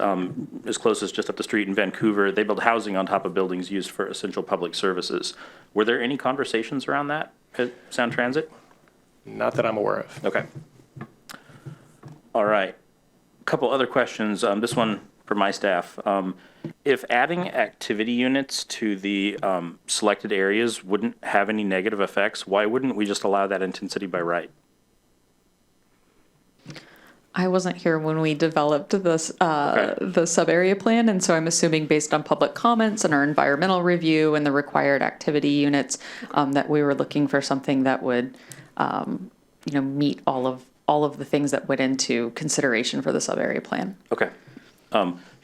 as close as just up the street in Vancouver, they build housing on top of buildings used for essential public services. Were there any conversations around that at Sound Transit? Not that I'm aware of. Okay. All right. A couple other questions. This one for my staff. If adding activity units to the selected areas wouldn't have any negative effects, why wouldn't we just allow that intensity by right? I wasn't here when we developed this, the sub-area plan, and so I'm assuming based on public comments and our environmental review and the required activity units, that we were looking for something that would, meet all of the things that went into consideration for the sub-area plan. Okay.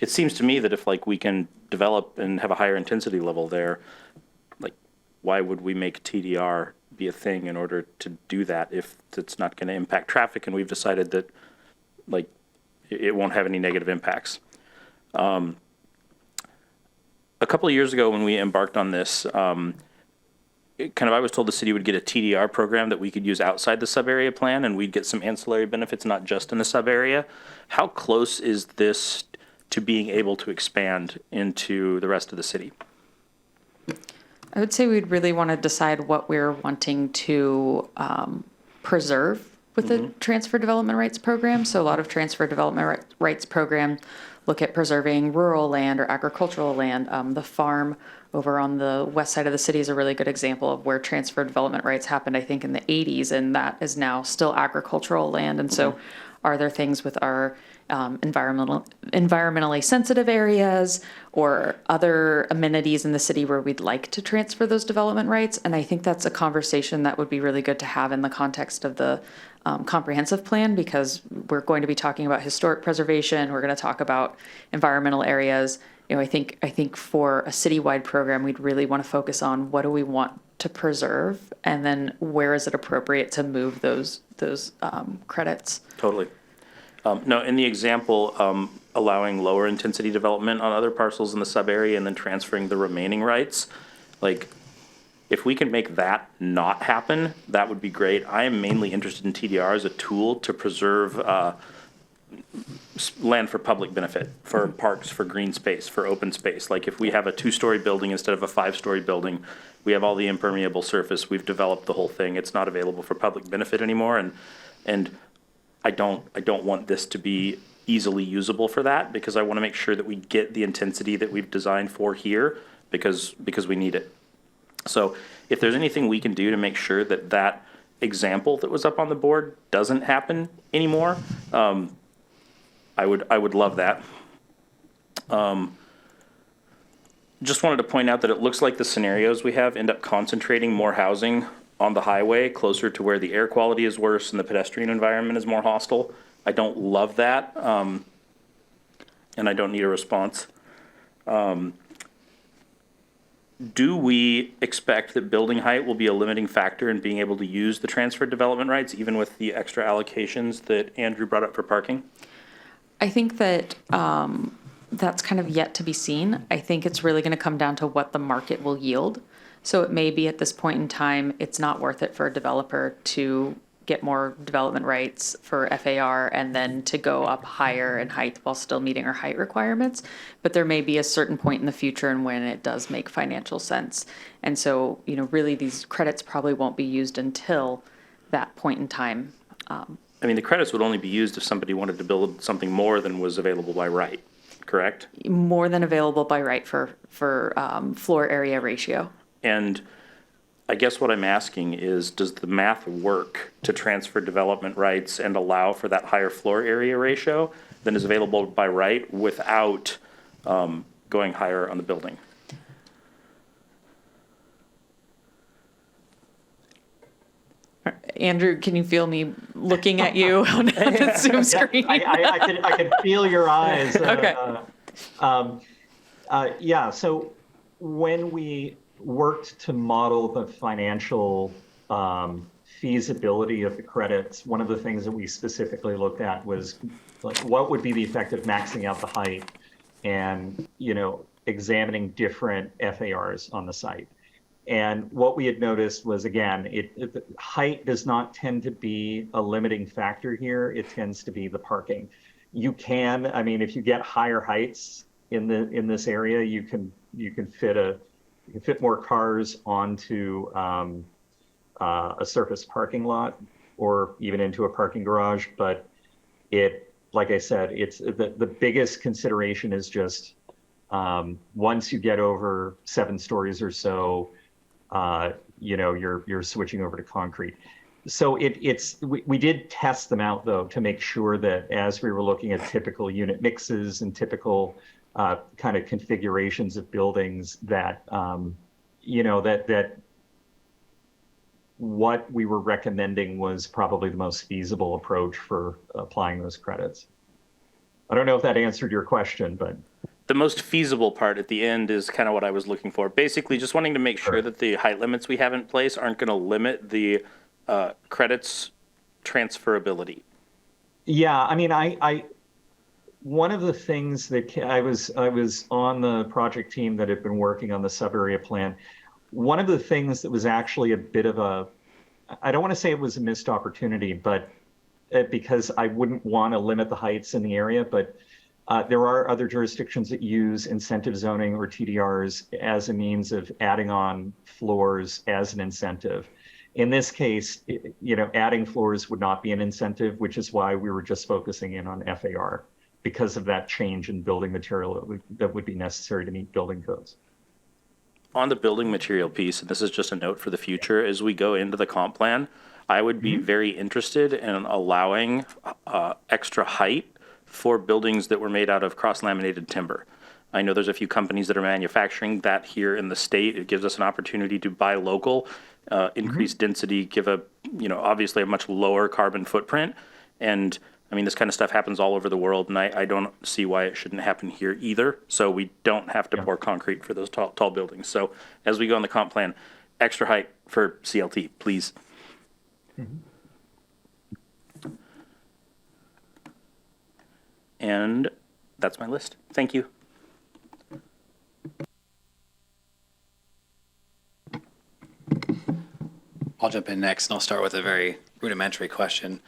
It seems to me that if we can develop and have a higher intensity level there, why would we make TDR be a thing in order to do that if it's not going to impact traffic and we've decided that it won't have any negative impacts? A couple of years ago when we embarked on this, I was told the city would get a TDR program that we could use outside the sub-area plan and we'd get some ancillary benefits, not just in the sub-area. How close is this to being able to expand into the rest of the city? I would say we'd really want to decide what we're wanting to preserve with the transfer development rights program. So a lot of transfer development rights program look at preserving rural land or agricultural land. The farm over on the west side of the city is a really good example of where transfer development rights happened, I think, in the 80s, and that is now still agricultural land. And so are there things with our environmentally sensitive areas or other amenities in the city where we'd like to transfer those development rights. And I think that's a conversation that would be really good to have in the context of the comprehensive plan, because we're going to be talking about historic preservation. We're going to talk about environmental areas. You know, I think for a citywide program, we'd really want to focus on what do we want to preserve, and then where is it appropriate to move those credits. Totally. No, in the example, allowing lower intensity development on other parcels in the sub area and then transferring the remaining rights, like, if we can make that not happen, that would be great. I am mainly interested in TDR as a tool to preserve land for public benefit, for parks, for green space, for open space. Like, if we have a 2-story building instead of a 5-story building, we have all the impermeable surface, we've developed the whole thing, it's not available for public benefit anymore, and I don't want this to be easily usable for that, because I want to make sure that we get the intensity that we've designed for here, because we need it. So if there's anything we can do to make sure that that example that was up on the board doesn't happen anymore, I would love that. Just wanted to point out that it looks like the scenarios we have end up concentrating more housing on the highway, closer to where the air quality is worse and the pedestrian environment is more hostile. I don't love that, and I don't need a response. Do we expect that building height will be a limiting factor in being able to use the transferred development rights, even with the extra allocations that Andrew brought up for parking? I think that that's kind of yet to be seen. I think it's really going to come down to what the market will yield. So it may be at this point in time, it's not worth it for a developer to get more development rights for FAR and then to go up higher in height while still meeting our height requirements. But there may be a certain point in the future and when it does make financial sense. And so, you know, really these credits probably won't be used until that point in time. I mean, the credits would only be used if somebody wanted to build something more than was available by right, correct? More than available by right for floor area ratio. And I guess what I'm asking is, does the math work to transfer development rights and allow for that higher floor area ratio than is available by right without going higher on the building? Andrew, can you feel me looking at you on the Zoom screen? I can feel your eyes. Okay. Yeah, so when we worked to model the financial feasibility of the credits, one of the things that we specifically looked at was like, what would be the effect of maxing out the height and, you know, examining different FARs on the site. And what we had noticed was, again, height does not tend to be a limiting factor here. It tends to be the parking. You can, I mean, if you get higher heights in this area, you can fit more cars onto a surface parking lot or even into a parking garage. But like I said, it's the biggest consideration is just once you get over 7 stories or so, you know, you're switching over to concrete. So we did test them out though to make sure that as we were looking at typical unit mixes and typical kind of configurations of buildings that you know, that what we were recommending was probably the most feasible approach for applying those credits. I don't know if that answered your question, but. The most feasible part at the end is kind of what I was looking for. Basically, just wanting to make sure that the height limits we have in place aren't going to limit the credits transferability. Yeah, I mean, one of the things that I was on the project team that had been working on the sub-area plan. One of the things that was actually a bit of a, I don't want to say it was a missed opportunity, but because I wouldn't want to limit the heights in the area, but there are other jurisdictions that use incentive zoning or TDRs as a means of adding on floors as an incentive. In this case, you know, adding floors would not be an incentive, which is why we were just focusing in on FAR because of that change in building material that would be necessary to meet building codes. On the building material piece, and this is just a note for the future, as we go into the comp plan, I would be very interested in allowing extra height for buildings that were made out of cross-laminated timber. I know there's a few companies that are manufacturing that here in the state. It gives us an opportunity to buy local, increase density, give obviously a much lower carbon footprint. And I mean, this kind of stuff happens all over the world, and I don't see why it shouldn't happen here either. So we don't have to pour concrete for those tall buildings. So as we go on the comp plan, extra height for CLT, please. And that's my list. Thank you. I'll jump in next, and I'll start with a very rudimentary question.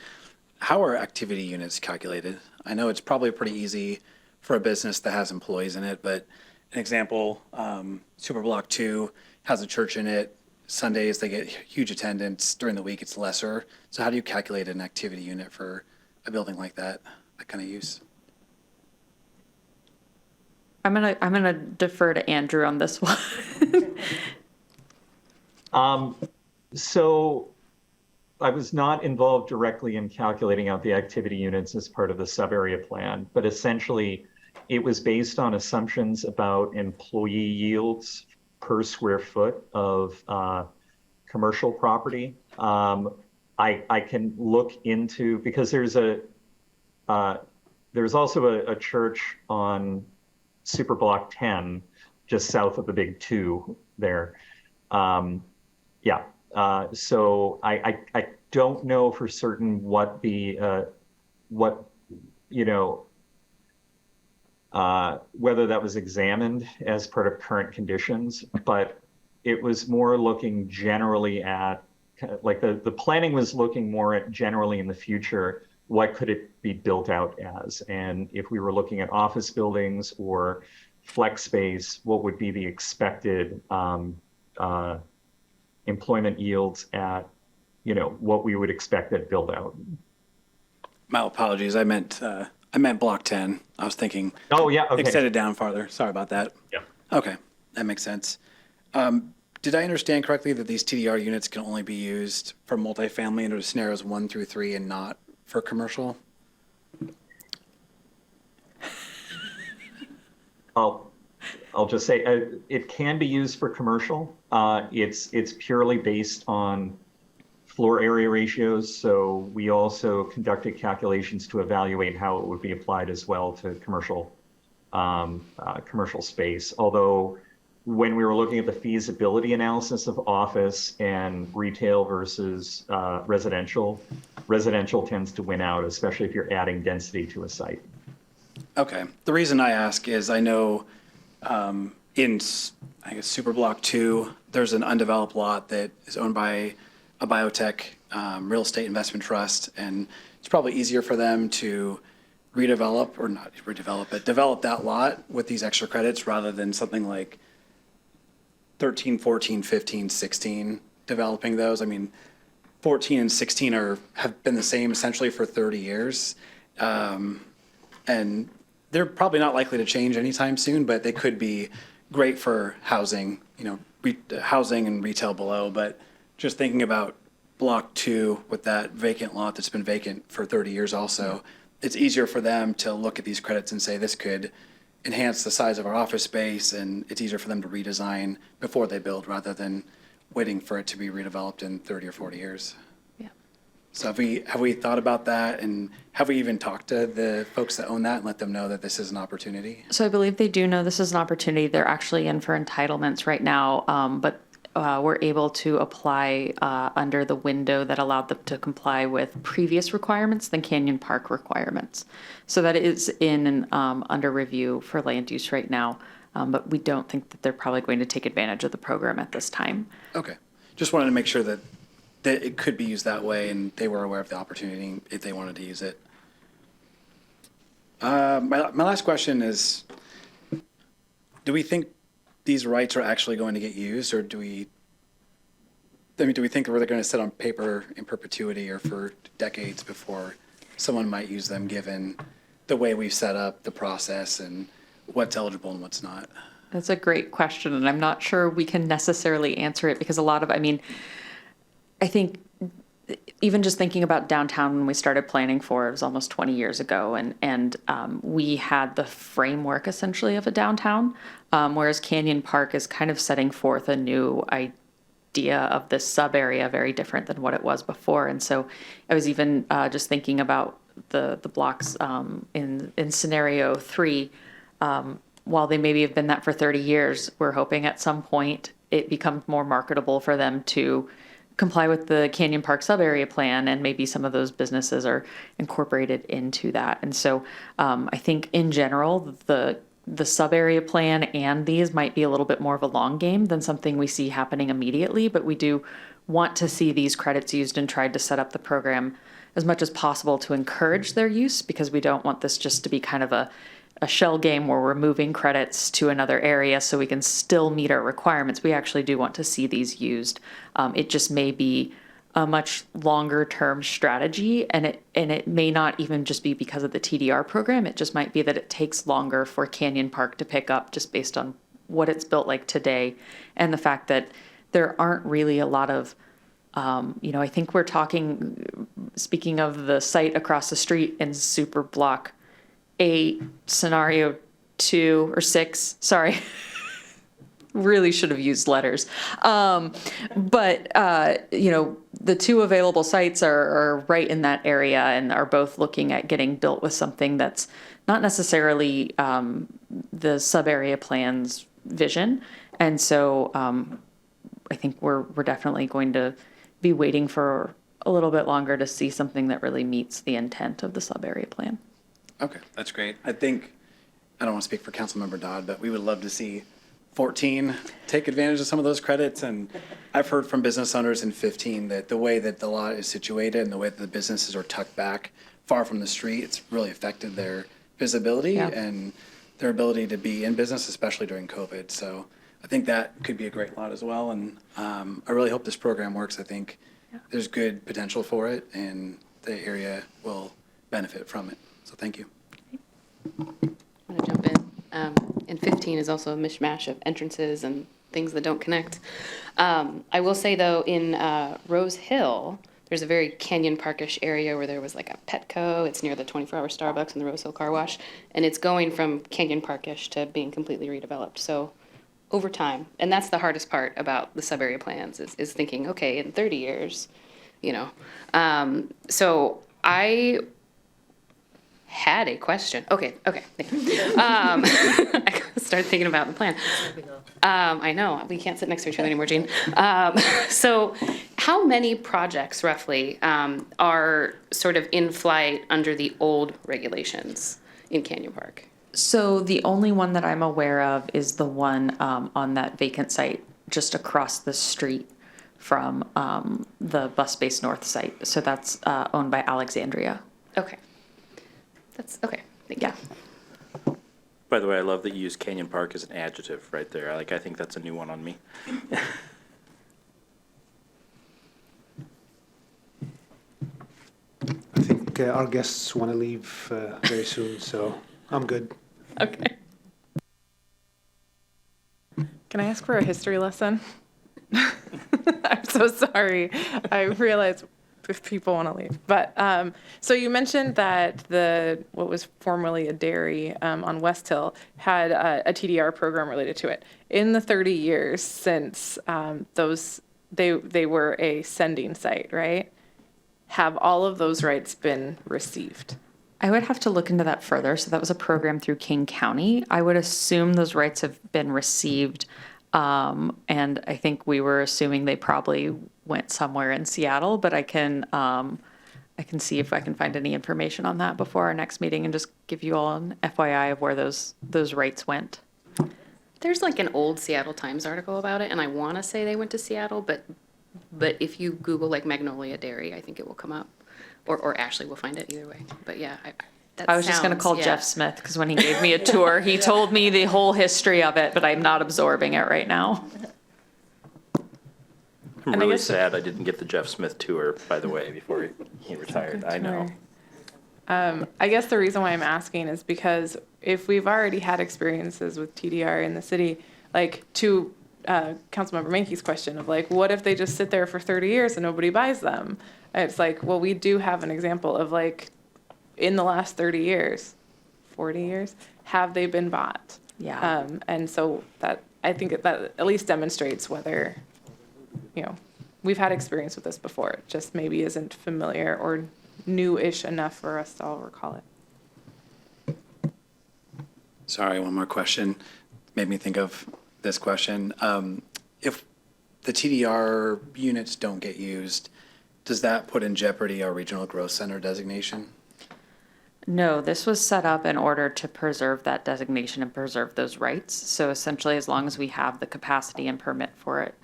How are activity units calculated? I know it's probably pretty easy for a business that has employees in it, but an example, Super Block 2 has a church in it. Sundays, they get huge attendance. During the week, it's lesser. So how do you calculate an activity unit for a building like that kind of use? I'm gonna defer to Andrew on this one. So I was not involved directly in calculating out the activity units as part of the sub-area plan, but essentially it was based on assumptions about employee yields per square foot of commercial property. I can look into, because there's also a church on Super Block 10, just south of the big 2 there. So I don't know for certain what whether that was examined as part of current conditions, but it was more looking generally at, like the planning was looking more at generally in the future, what could it be built out as? And if we were looking at office buildings or flex space, what would be the expected employment yields at, what we would expect at build out. My apologies. I meant Block 10. I was thinking. Oh, yeah. Okay. Extended down farther. Sorry about that. Yeah. Okay. That makes sense. Did I understand correctly that these TDR units can only be used for multifamily under scenarios 1 through 3 and not for commercial? I'll just say it can be used for commercial. It's purely based on floor area ratios. So we also conducted calculations to evaluate how it would be applied as well to commercial space. Although when we were looking at the feasibility analysis of office and retail versus residential tends to win out, especially if you're adding density to a site. Okay. The reason I ask is I know in, I guess, Super Block 2, there's an undeveloped lot that is owned by a biotech real estate investment trust, and it's probably easier for them to redevelop, or not redevelop, but develop that lot with these extra credits rather than something like 13, 14, 15, 16 developing those. I mean, 14 and 16 have been the same essentially for 30 years. And they're probably not likely to change anytime soon, but they could be great for housing, housing and retail below. But just thinking about Block 2 with that vacant lot that's been vacant for 30 years also, it's easier for them to look at these credits and say this could enhance the size of our office space, and it's easier for them to redesign before they build rather than waiting for it to be redeveloped in 30 or 40 years. Yeah. So have we thought about that, and have we even talked to the folks that own that and let them know that this is an opportunity? So I believe they do know this is an opportunity. They're actually in for entitlements right now, but were able to apply under the window that allowed them to comply with previous requirements than Canyon Park requirements. So that is in under review for land use right now, but we don't think that they're probably going to take advantage of the program at this time. Okay. Just wanted to make sure that it could be used that way and they were aware of the opportunity if they wanted to use it. My last question is, do we think these rights are actually going to get used, or do we think that they're going to sit on paper in perpetuity or for decades before someone might use them, given the way we've set up the process and what's eligible and what's not? That's a great question, and I'm not sure we can necessarily answer it because I think even just thinking about downtown when we started planning for it was almost 20 years ago, and we had the framework essentially of a downtown, whereas Canyon Park is kind of setting forth a new idea of this sub area, very different than what it was before. And so I was even just thinking about the blocks in scenario 3. While they maybe have been that for 30 years, we're hoping at some point it becomes more marketable for them to comply with the Canyon Park sub-area plan, and maybe some of those businesses are incorporated into that. And so I think in general, the sub-area plan and these might be a little bit more of a long game than something we see happening immediately, but we do want to see these credits used and tried to set up the program as much as possible to encourage their use, because we don't want this just to be kind of a shell game where we're moving credits to another area so we can still meet our requirements. We actually do want to see these used. It just may be a much longer term strategy, and it may not even just be because of the TDR program. It just might be that it takes longer for Canyon Park to pick up, just based on what it's built like today, and the fact that there aren't really a lot of I think we're talking, speaking of the site across the street in Super Block 8, scenario 2 or 6, sorry. Really should have used letters. But the two available sites are right in that area and are both looking at getting built with something that's not necessarily the sub-area plan's vision. And so I think we're definitely going to be waiting for a little bit longer to see something that really meets the intent of the sub-area plan. Okay, that's great. I think, I don't want to speak for Councilmember Dodd, but we would love to see 14 take advantage of some of those credits. And I've heard from business owners in 15 that the way that the lot is situated and the way that the businesses are tucked back far from the street, it's really affected their visibility and their ability to be in business, especially during COVID. So I think that could be a great lot as well. And I really hope this program works. I think there's good potential for it, and the area will benefit from it. So thank you. I'm going to jump in. And 15 is also a mishmash of entrances and things that don't connect. I will say, though, in Rose Hill, there's a very Canyon Parkish area where there was like a Petco. It's near the 24-hour Starbucks and the Rose Hill Car Wash. And it's going from Canyon Parkish to being completely redeveloped. So over time, and that's the hardest part about the sub-area plans, is thinking, okay, in 30 years, So I had a question. Okay. Thank you. I started thinking about the plan. I know, we can't sit next to each other anymore, Jean. So how many projects roughly are sort of in flight under the old regulations in Canyon Park? So the only one that I'm aware of is the one on that vacant site just across the street from the Bus Base North site. So that's owned by Alexandria. Okay. That's okay. Thank you. Yeah. By the way, I love that you use Canyon Park as an adjective right there. I think that's a new one on me. I think our guests want to leave very soon, so I'm good. Okay. Can I ask for a history lesson? I'm so sorry. I realize if people want to leave. But so you mentioned that what was formerly a dairy on West Hill had a TDR program related to it. In the 30 years since they were a sending site, right? Have all of those rights been received? I would have to look into that further. So that was a program through King County. I would assume those rights have been received. And I think we were assuming they probably went somewhere in Seattle, but I can see if I can find any information on that before our next meeting and just give you all an FYI of where those rights went. There's like an old Seattle Times article about it, and I want to say they went to Seattle, but if you Google like Magnolia Dairy, I think it will come up, or Ashley will find it either way. But yeah, I was just going to call Jeff Smith because when he gave me a tour, he told me the whole history of it, but I'm not absorbing it right now. I'm really sad I didn't get the Jeff Smith tour, by the way, before he retired. I know. I guess the reason why I'm asking is because if we've already had experiences with TDR in the city, like to Councilmember Mankey's question of like, what if they just sit there for 30 years and nobody buys them? And it's like, well, we do have an example of like, in the last 30 years, 40 years, have they been bought? Yeah. And so that, I think that at least demonstrates whether, we've had experience with this before. It just maybe isn't familiar or new-ish enough for us to all recall it. Sorry, one more question. Made me think of this question. If the TDR units don't get used, does that put in jeopardy our regional growth center designation? No, this was set up in order to preserve that designation and preserve those rights. So essentially, as long as we have the capacity and permit for it,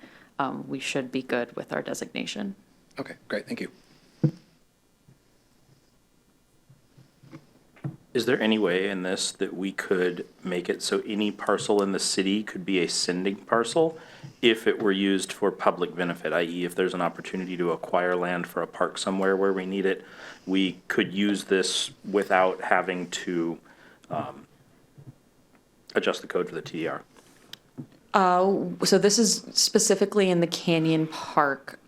we should be good with our designation. Okay, great, thank you. Is there any way in this that we could make it so any parcel in the city could be a sending parcel if it were used for public benefit, i.e. if there's an opportunity to acquire land for a park somewhere where we need it, we could use this without having to adjust the code for the TDR? So this is specifically in the Canyon Park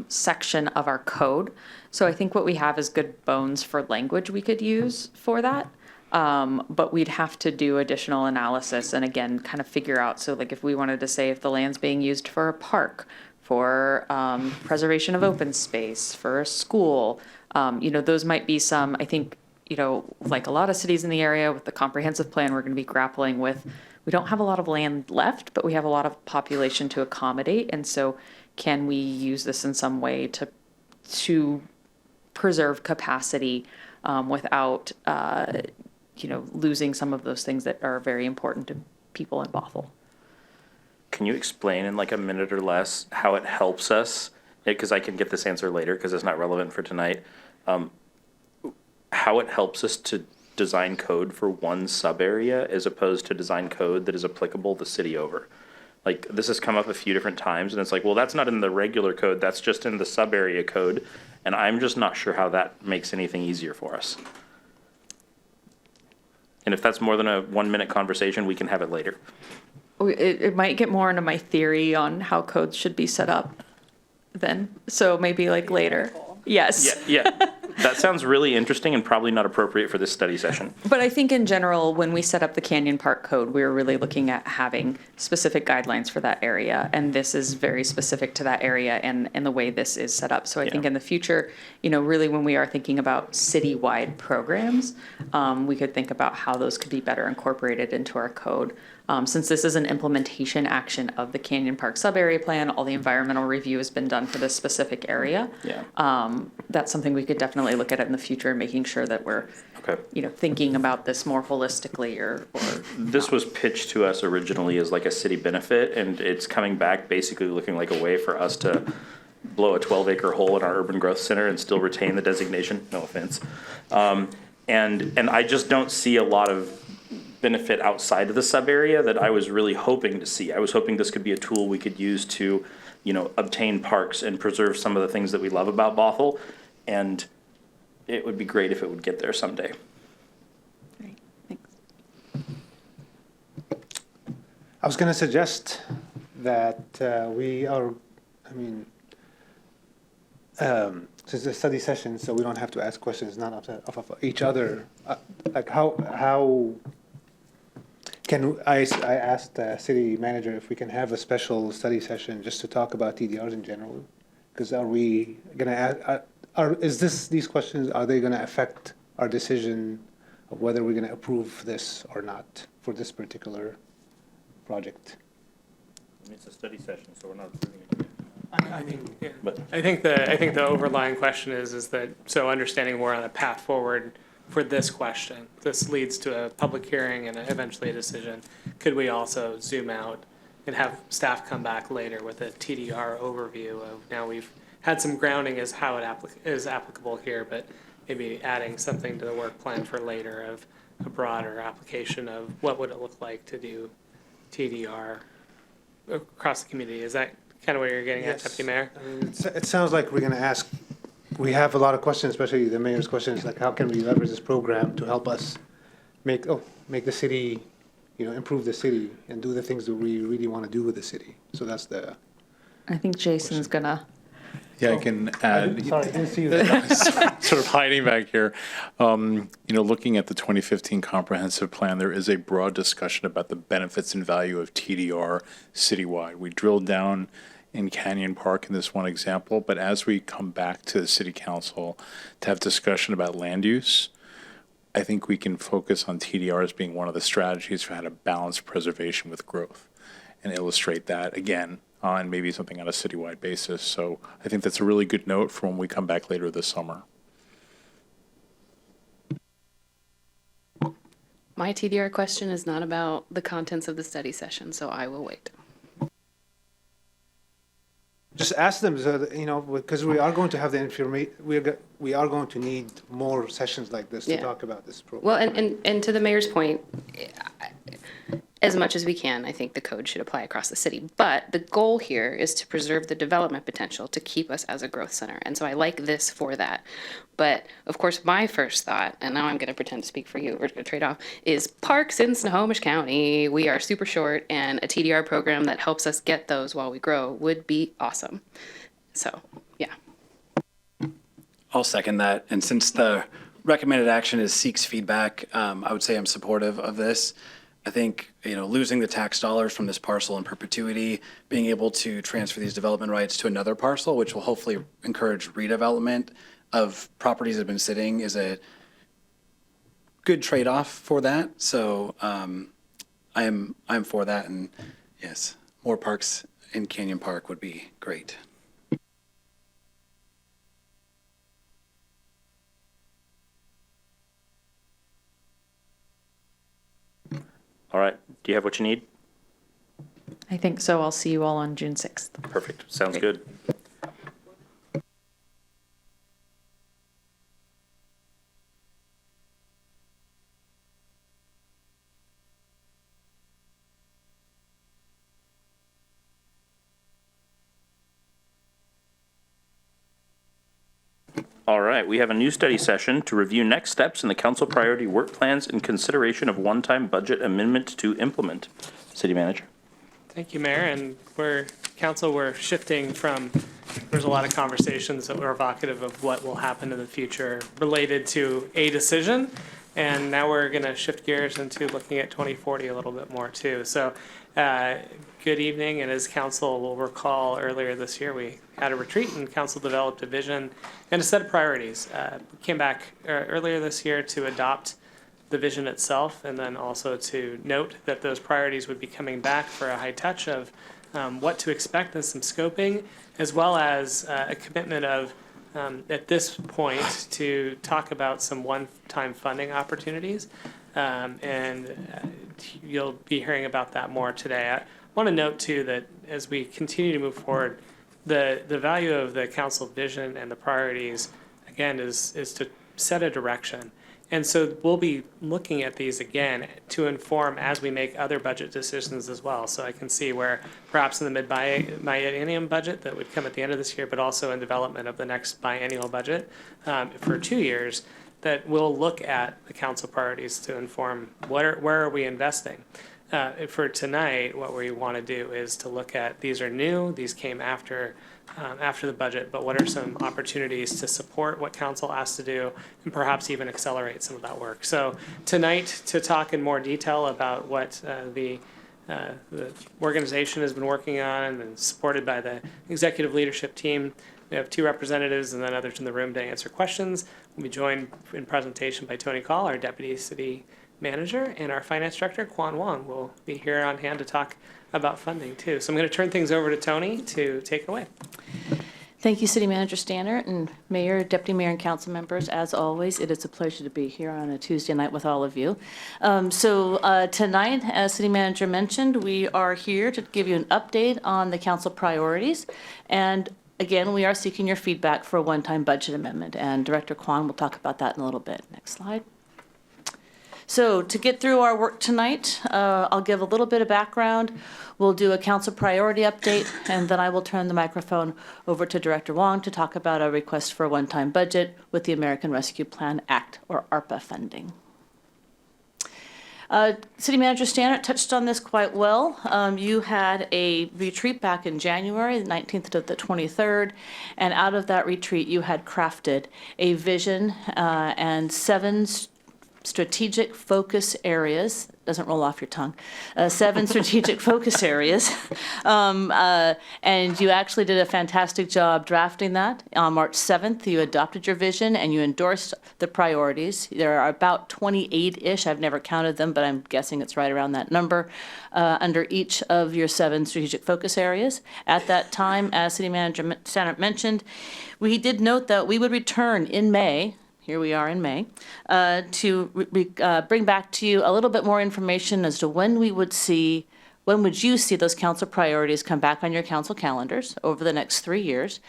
section of our code. So I think what we have is good bones for language we could use for that. But we'd have to do additional analysis and again, kind of figure out. So like if we wanted to say if the land's being used for a park, for preservation of open space, for a school, those might be some, I think, like a lot of cities in the area with the comprehensive plan, we're going to be grappling with. We don't have a lot of land left, but we have a lot of population to accommodate. And so can we use this in some way to preserve capacity without, losing some of those things that are very important to people in Bothell? Can you explain in like a minute or less how it helps us? Because I can get this answer later because it's not relevant for tonight. How it helps us to design code for one sub area as opposed to design code that is applicable the city over. Like this has come up a few different times and it's like, well, that's not in the regular code. That's just in the sub area code. And I'm just not sure how that makes anything easier for us. And if that's more than a 1 minute conversation, we can have it later. It might get more into my theory on how codes should be set up then. So maybe like later. Yes. Yeah. That sounds really interesting and probably not appropriate for this study session. But I think in general, when we set up the Canyon Park Code, we were really looking at having specific guidelines for that area. And this is very specific to that area and the way this is set up. So I think in the future, really when we are thinking about citywide programs, we could think about how those could be better incorporated into our code. Since this is an implementation action of the Canyon Park sub-area plan, all the environmental review has been done for this specific area. Yeah. That's something we could definitely look at it in the future, making sure that we're, thinking about this more holistically or This was pitched to us originally as like a city benefit, and it's coming back basically looking like a way for us to blow a 12-acre hole in our urban growth center and still retain the designation. No offense. And I just don't see a lot of benefit outside of the sub area that I was really hoping to see. I was hoping this could be a tool we could use to, obtain parks and preserve some of the things that we love about Bothell. And it would be great if it would get there someday. Great, thanks. I was going to suggest that we are, since it's a study session, so we don't have to ask questions not of each other. Like how can I asked the city manager if we can have a special study session just to talk about TDRs in general? Because are we going to these questions, are they going to affect our decision of whether we're going to approve this or not for this particular project? It's a study session, so we're not approving it. I think the overlying question is that, so understanding we're on a path forward for this question, this leads to a public hearing and eventually a decision. Could we also zoom out and have staff come back later with a TDR overview of, now we've had some grounding as how it is applicable here, but maybe adding something to the work plan for later of a broader application of what would it look like to do TDR across the community. Is that kind of what you're getting at, Deputy Mayor? It sounds like we're going to ask, we have a lot of questions, especially the mayor's questions, like how can we leverage this program to help us make the city, improve the city and do the things that we really want to do with the city. So that's the. I think Jason's gonna. Yeah, I can add. Sorry, I didn't see that. Sort of hiding back here. Looking at the 2015 comprehensive plan, there is a broad discussion about the benefits and value of TDR citywide. We drilled down in Canyon Park in this one example, but as we come back to the city council to have discussion about land use, I think we can focus on TDR as being one of the strategies for how to balance preservation with growth and illustrate that again on maybe something on a citywide basis. So I think that's a really good note for when we come back later this summer. My TDR question is not about the contents of the study session, so I will wait. Just ask them, so that, because we are going to have the information. We are going to need more sessions like this to talk about this program. Well, and to the mayor's point, as much as we can, I think the code should apply across the city. But the goal here is to preserve the development potential to keep us as a growth center. And so I like this for that. But of course, my first thought, and now I'm going to pretend to speak for you, we're going to trade off, is parks in Snohomish County. We are super short, and a TDR program that helps us get those while we grow would be awesome. So, yeah. I'll second that. And since the recommended action is seeks feedback, I would say I'm supportive of this. I think, losing the tax dollars from this parcel in perpetuity, being able to transfer these development rights to another parcel, which will hopefully encourage redevelopment of properties that have been sitting, is a good trade-off for that. So I'm for that. And yes, more parks in Canyon Park would be great. All right. Do you have what you need? I think so. I'll see you all on June 6th. Perfect. Sounds good. All right, we have a new study session to review next steps in the council priority work plans and consideration of one-time budget amendment to implement. City Manager. Thank you, Mayor. And we're shifting from, there's a lot of conversations that were evocative of what will happen in the future related to a decision. And now we're going to shift gears into looking at 2040 a little bit more too. So good evening. And as council will recall, earlier this year, we had a retreat and council developed a vision and a set of priorities. We came back earlier this year to adopt the vision itself, and then also to note that those priorities would be coming back for a high touch of what to expect and some scoping, as well as a commitment of, at this point, to talk about some one-time funding opportunities. You'll be hearing about that more today. I want to note, too, that as we continue to move forward, the value of the council vision and the priorities, again, is to set a direction. And so we'll be looking at these again to inform as we make other budget decisions as well. So I can see where perhaps in the mid-biennium budget that would come at the end of this year, but also in development of the next biennial budget for 2 years, that we'll look at the council priorities to inform where are we investing. For tonight, what we want to do is to look at, these are new, these came after the budget, but what are some opportunities to support what council asked to do and perhaps even accelerate some of that work. So tonight, to talk in more detail about what the organization has been working on and supported by the executive leadership team, we have 2 representatives and then others in the room to answer questions. We'll be joined in presentation by Tony Call, our Deputy City Manager, and our Finance Director, Quan Wong, will be here on hand to talk about funding too. So I'm going to turn things over to Tony to take it away. Thank you, City Manager Stannard and Mayor, Deputy Mayor, and council members. As always, it is a pleasure to be here on a Tuesday night with all of you. Tonight, as City Manager mentioned, we are here to give you an update on the council priorities. And again, we are seeking your feedback for a one-time budget amendment, and Director Kwan will talk about that in a little bit. Next slide. So to get through our work tonight, I'll give a little bit of background. We'll do a council priority update, and then I will turn the microphone over to Director Wong to talk about a request for a one-time budget with the American Rescue Plan Act, or ARPA funding. City Manager Stannard touched on this quite well. You had a retreat back in January, the 19th to the 23rd, and out of that retreat, you had crafted a vision and 7 strategic focus areas. Doesn't roll off your tongue. 7 strategic focus areas. And you actually did a fantastic job drafting that. On March 7th, you adopted your vision and you endorsed the priorities. There are about 28-ish. I've never counted them, but I'm guessing it's right around that number under each of your 7 strategic focus areas. At that time, as City Manager Stannard mentioned, we did note that we would return in May. Here we are in May, to bring back to you a little bit more information as to when would you see those council priorities come back on your council calendars over the next 3 years.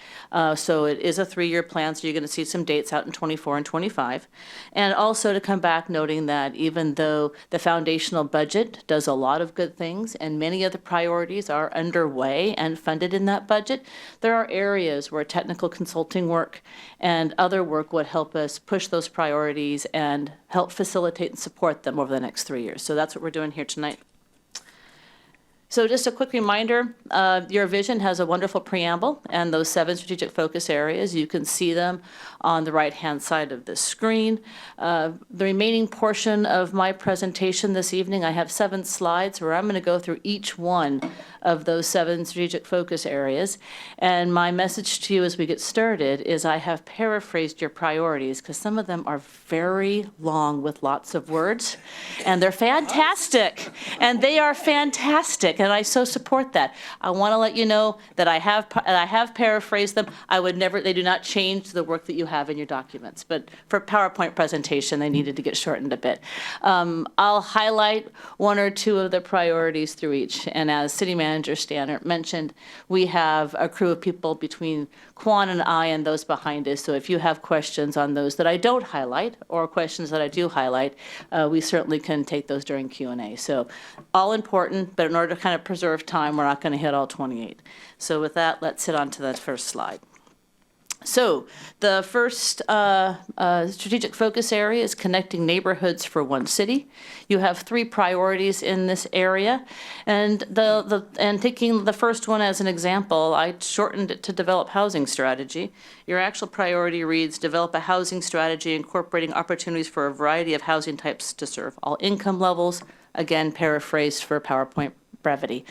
So it is a 3-year plan, so you're going to see some dates out in 24 and 25. And also to come back noting that even though the foundational budget does a lot of good things and many of the priorities are underway and funded in that budget, there are areas where technical consulting work and other work would help us push those priorities and help facilitate and support them over the next 3 years. So that's what we're doing here tonight. So just a quick reminder, your vision has a wonderful preamble and those 7 strategic focus areas. You can see them on the right-hand side of the screen. The remaining portion of my presentation this evening, I have 7 slides where I'm going to go through each one of those 7 strategic focus areas. And my message to you as we get started is I have paraphrased your priorities because some of them are very long with lots of words. And they're fantastic. And they are fantastic. And I so support that. I want to let you know that I have paraphrased them. They do not change the work that you have in your documents. But for PowerPoint presentation, they needed to get shortened a bit. I'll highlight 1 or 2 of the priorities through each. And as City Manager Stannard mentioned, we have a crew of people between Quan and I and those behind us. So if you have questions on those that I don't highlight or questions that I do highlight, we certainly can take those during Q&A. So all important, but in order to kind of preserve time, we're not going to hit all 28. So with that, let's hit on to the first slide. So the first strategic focus area is connecting neighborhoods for one city. You have 3 priorities in this area, and taking the first one as an example, I shortened it to develop housing strategy. Your actual priority reads develop a housing strategy incorporating opportunities for a variety of housing types to serve all income levels. Again, paraphrased for PowerPoint brevity.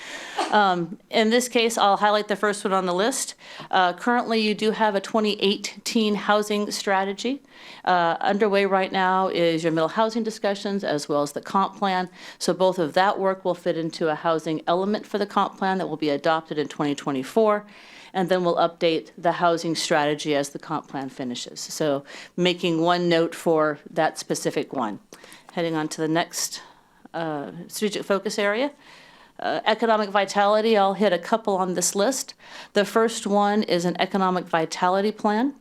In this case, I'll highlight the first one on the list. Currently, you do have a 2018 housing strategy. Underway right now is your middle housing discussions as well as the comp plan. So both of that work will fit into a housing element for the comp plan that will be adopted in 2024. And then we'll update the housing strategy as the comp plan finishes. So making one note for that specific one. Heading on to the next strategic focus area. Economic vitality, I'll hit a couple on this list. The first one is an economic vitality plan.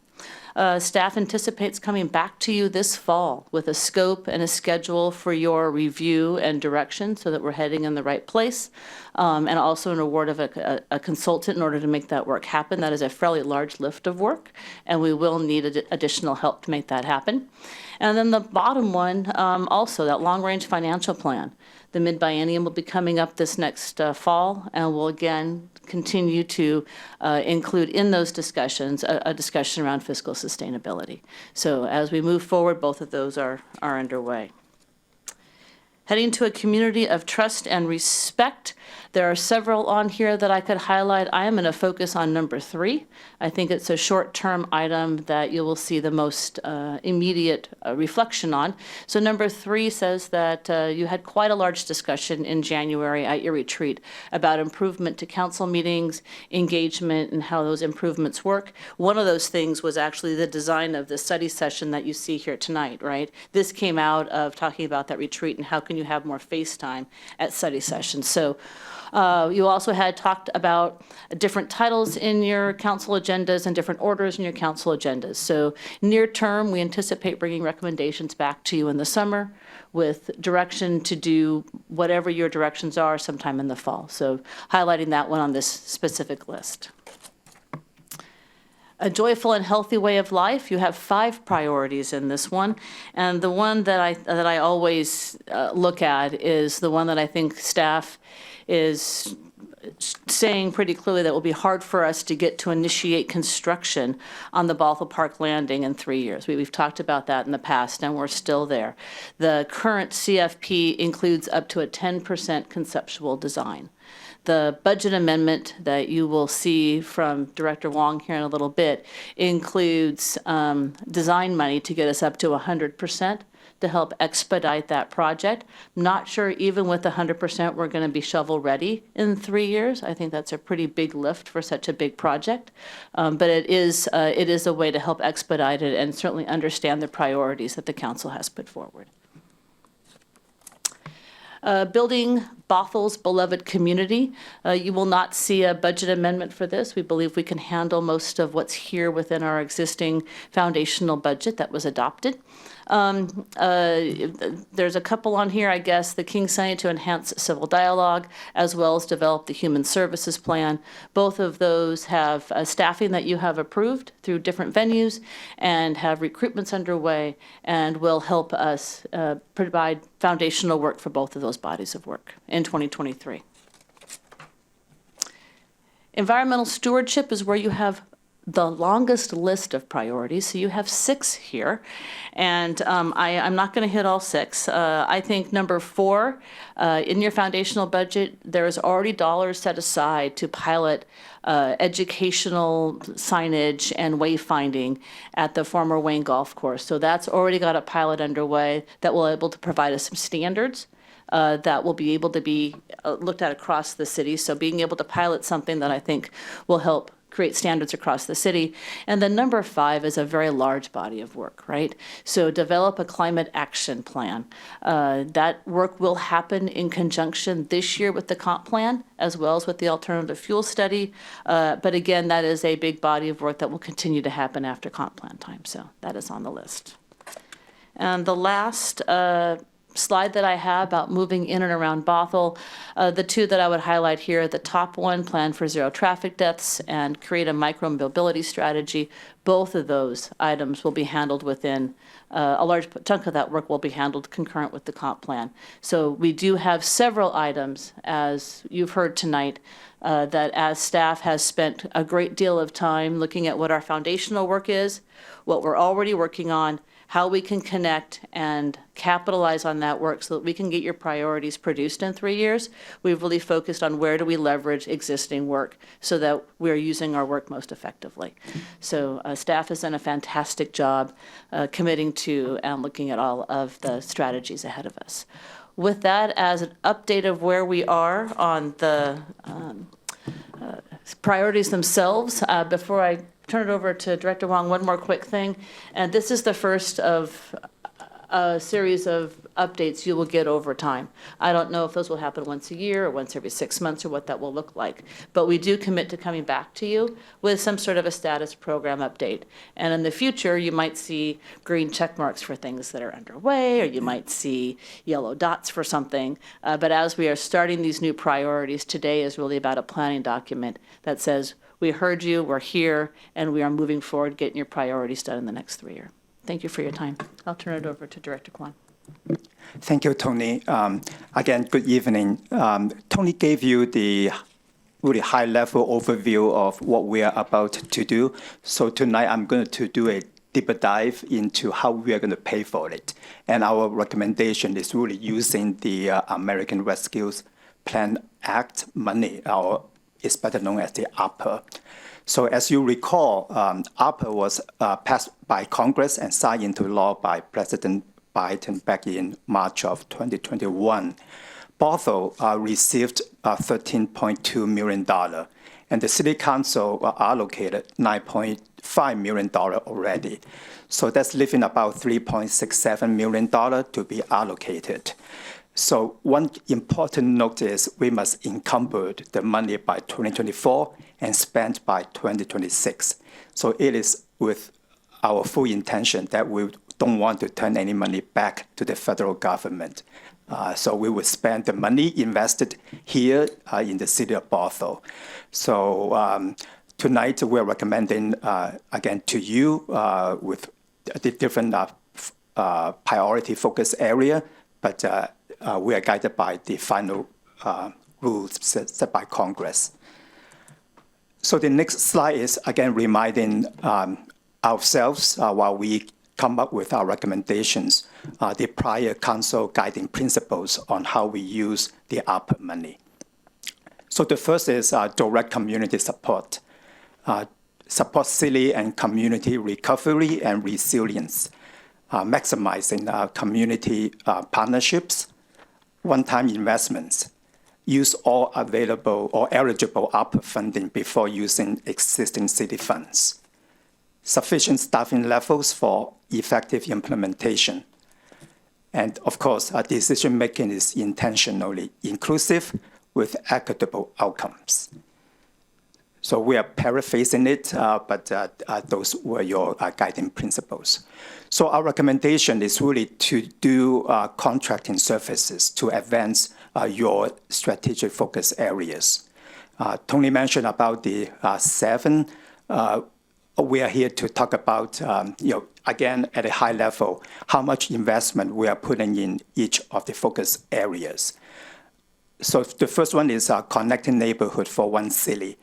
Staff anticipates coming back to you this fall with a scope and a schedule for your review and direction so that we're heading in the right place, and also an award of a consultant in order to make that work happen. That is a fairly large lift of work, and we will need additional help to make that happen. And then the bottom one, also that long-range financial plan. The mid-biennium will be coming up this next fall, and we'll again continue to include in those discussions a discussion around fiscal sustainability. So as we move forward, both of those are underway. Heading to a community of trust and respect. There are several on here that I could highlight. I am going to focus on number 3. I think it's a short-term item that you will see the most immediate reflection on. So number 3 says that you had quite a large discussion in January at your retreat about improvement to council meetings, engagement, and how those improvements work. One of those things was actually the design of the study session that you see here tonight, right? This came out of talking about that retreat and how can you have more face time at study sessions. So you also had talked about different titles in your council agendas and different orders in your council agendas. So near term, we anticipate bringing recommendations back to you in the summer with direction to do whatever your directions are sometime in the fall. So highlighting that one on this specific list. a joyful and healthy way of life, you have 5 priorities in this one. And the one that I always look at is the one that I think staff is saying pretty clearly that it will be hard for us to get to initiate construction on the Bothell Park Landing in 3 years. We've talked about that in the past, and we're still there. The current CFP includes up to a 10% conceptual design. The budget amendment that you will see from Director Wong here in a little bit includes design money to get us up to 100% to help expedite that project. I'm not sure even with 100% we're going to be shovel ready in 3 years. I think that's a pretty big lift for such a big project. But it is a way to help expedite it and certainly understand the priorities that the council has put forward. Building Bothell's beloved community. You will not see a budget amendment for this. We believe we can handle most of what's here within our existing foundational budget that was adopted. There's a couple on here, I guess, the King County to enhance civil dialogue, as well as develop the human services plan. Both of those have staffing that you have approved through different venues and have recruitments underway and will help us provide foundational work for both of those bodies of work in 2023. Environmental stewardship is where you have the longest list of priorities. So you have 6 here, and I'm not going to hit all 6. I think number 4, in your foundational budget, there is already dollars set aside to pilot educational signage and wayfinding at the former Wayne Golf Course. So that's already got a pilot underway that will be able to provide us some standards that will be able to be looked at across the city. So being able to pilot something that I think will help create standards across the city. And then number 5 is a very large body of work, right? So develop a climate action plan. That work will happen in conjunction this year with the comp plan, as well as with the alternative fuel study. But again, that is a big body of work that will continue to happen after comp plan time. So that is on the list. And the last slide that I have about moving in and around Bothell, the 2 that I would highlight here, the top one, plan for 0 traffic deaths and create a micro-mobility strategy. Both of those items will be handled within, a large chunk of that work will be handled concurrent with the comp plan. So we do have several items, as you've heard tonight, that as staff has spent a great deal of time looking at what our foundational work is, what we're already working on, how we can connect and capitalize on that work so that we can get your priorities produced in 3 years. We've really focused on where do we leverage existing work so that we're using our work most effectively. So staff has done a fantastic job committing to and looking at all of the strategies ahead of us. With that, as an update of where we are on the priorities themselves, before I turn it over to Director Wong, one more quick thing. And this is the first of a series of updates you will get over time. I don't know if those will happen once a year or once every 6 months or what that will look like. But we do commit to coming back to you with some sort of a status program update. And in the future, you might see green check marks for things that are underway, or you might see yellow dots for something. But as we are starting these new priorities, today is really about a planning document that says, we heard you, we're here, and we are moving forward, getting your priorities done in the next 3 years. Thank you for your time. I'll turn it over to Director Kwan. Thank you, Tony. Again, good evening. Tony gave you the really high-level overview of what we are about to do. So tonight, I'm going to do a deeper dive into how we are going to pay for it. And our recommendation is really using the American Rescue Plan Act money, it's better known as the ARPA. So as you recall, ARPA was passed by Congress and signed into law by President Biden back in March of 2021. Bothell received $13.2 million, and the City Council allocated $9.5 million already. So that's leaving about $3.67 million to be allocated. So one important note is we must encumber the money by 2024 and spend by 2026. So it is with our full intention that we don't want to turn any money back to the federal government. So we will spend the money invested here in the city of Bothell. So tonight we're recommending, again, to you with the different priority focus area, but we are guided by the final rules set by Congress. So the next slide is, again, reminding ourselves while we come up with our recommendations, the prior council guiding principles on how we use the ARPA money. So the first is direct community support. Support city and community recovery and resilience, maximizing community partnerships, one-time investments, use all available or eligible ARPA funding before using existing city funds, sufficient staffing levels for effective implementation, and of course, our decision-making is intentionally inclusive with equitable outcomes. So we are paraphrasing it, but those were your guiding principles. So our recommendation is really to do contracting services to advance your strategic focus areas. Tony mentioned about the 7. We are here to talk about, again, at a high level, how much investment we are putting in each of the focus areas. So the first one is connecting neighborhood for one city.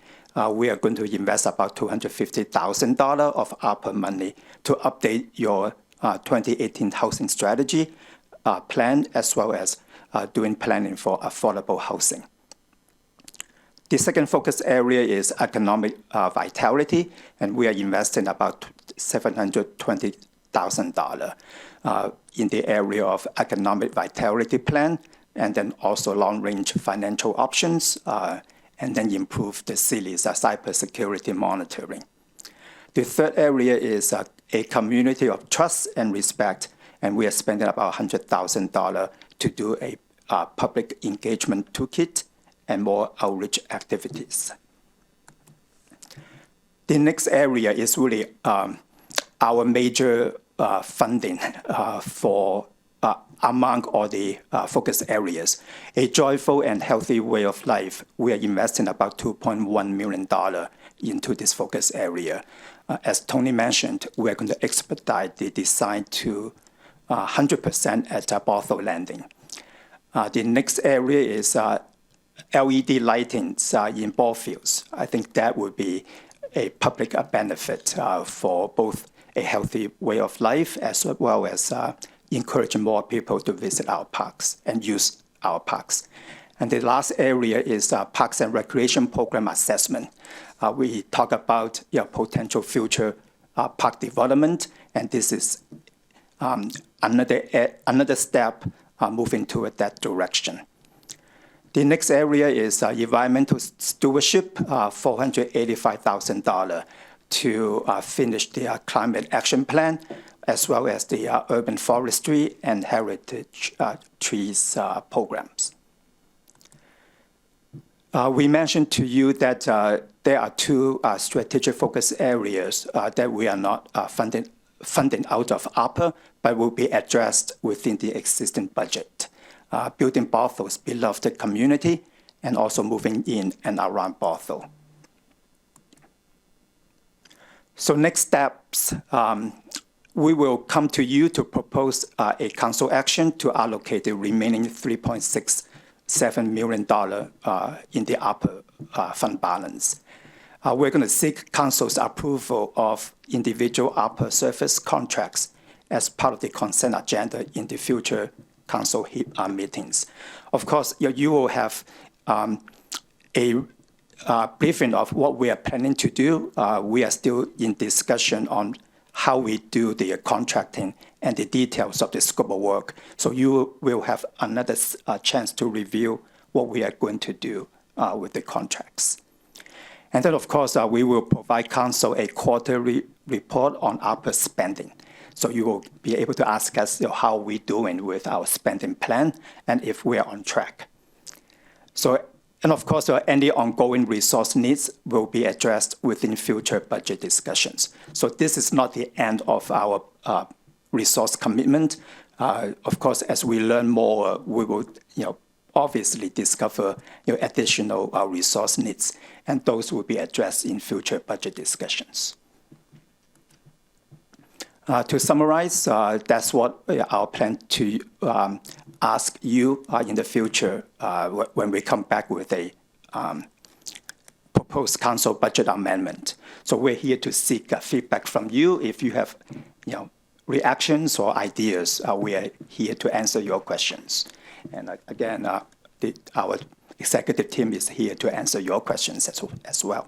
We are going to invest about $250,000 of ARPA money to update your 2018 housing strategy plan, as well as doing planning for affordable housing. The second focus area is economic vitality, and we are investing about $720,000 in the area of economic vitality plan, and then also long-range financial options, and then improve the city's cybersecurity monitoring. The third area is a community of trust and respect, and we are spending about $100,000 to do a public engagement toolkit and more outreach activities. The next area is really our major funding for among all the focus areas. A joyful and healthy way of life, we are investing about $2.1 million into this focus area. As Tony mentioned, we are going to expedite the design to 100% at Bothell Landing. The next area is LED lighting in ball fields. I think that would be a public benefit for both a healthy way of life as well as encouraging more people to visit our parks and use our parks. And the last area is Parks and Recreation Program assessment. We talk about potential future park development, and this is another step moving toward that direction. The next area is environmental stewardship, $485,000 to finish the climate action plan, as well as the urban forestry and heritage trees programs. We mentioned to you that there are two strategic focus areas that we are not funding out of ARPA, but will be addressed within the existing budget. Building Bothell's beloved community and also moving in and around Bothell. So next steps, we will come to you to propose a council action to allocate the remaining $3.67 million in the ARPA fund balance. We're going to seek council's approval of individual ARPA service contracts as part of the consent agenda in the future council meetings. Of course, you will have a briefing of what we are planning to do. We are still in discussion on how we do the contracting and the details of the scope of work. So you will have another chance to review what we are going to do with the contracts. And then, of course, we will provide council a quarterly report on ARPA spending. So you will be able to ask us how we're doing with our spending plan and if we are on track. So, and of course, any ongoing resource needs will be addressed within future budget discussions. So this is not the end of our resource commitment. Of course, as we learn more, we will obviously discover additional resource needs, and those will be addressed in future budget discussions. To summarize, that's what our plan to ask you in the future when we come back with a proposed council budget amendment. So we're here to seek feedback from you. If you have, reactions or ideas, we are here to answer your questions. And again, our executive team is here to answer your questions as well.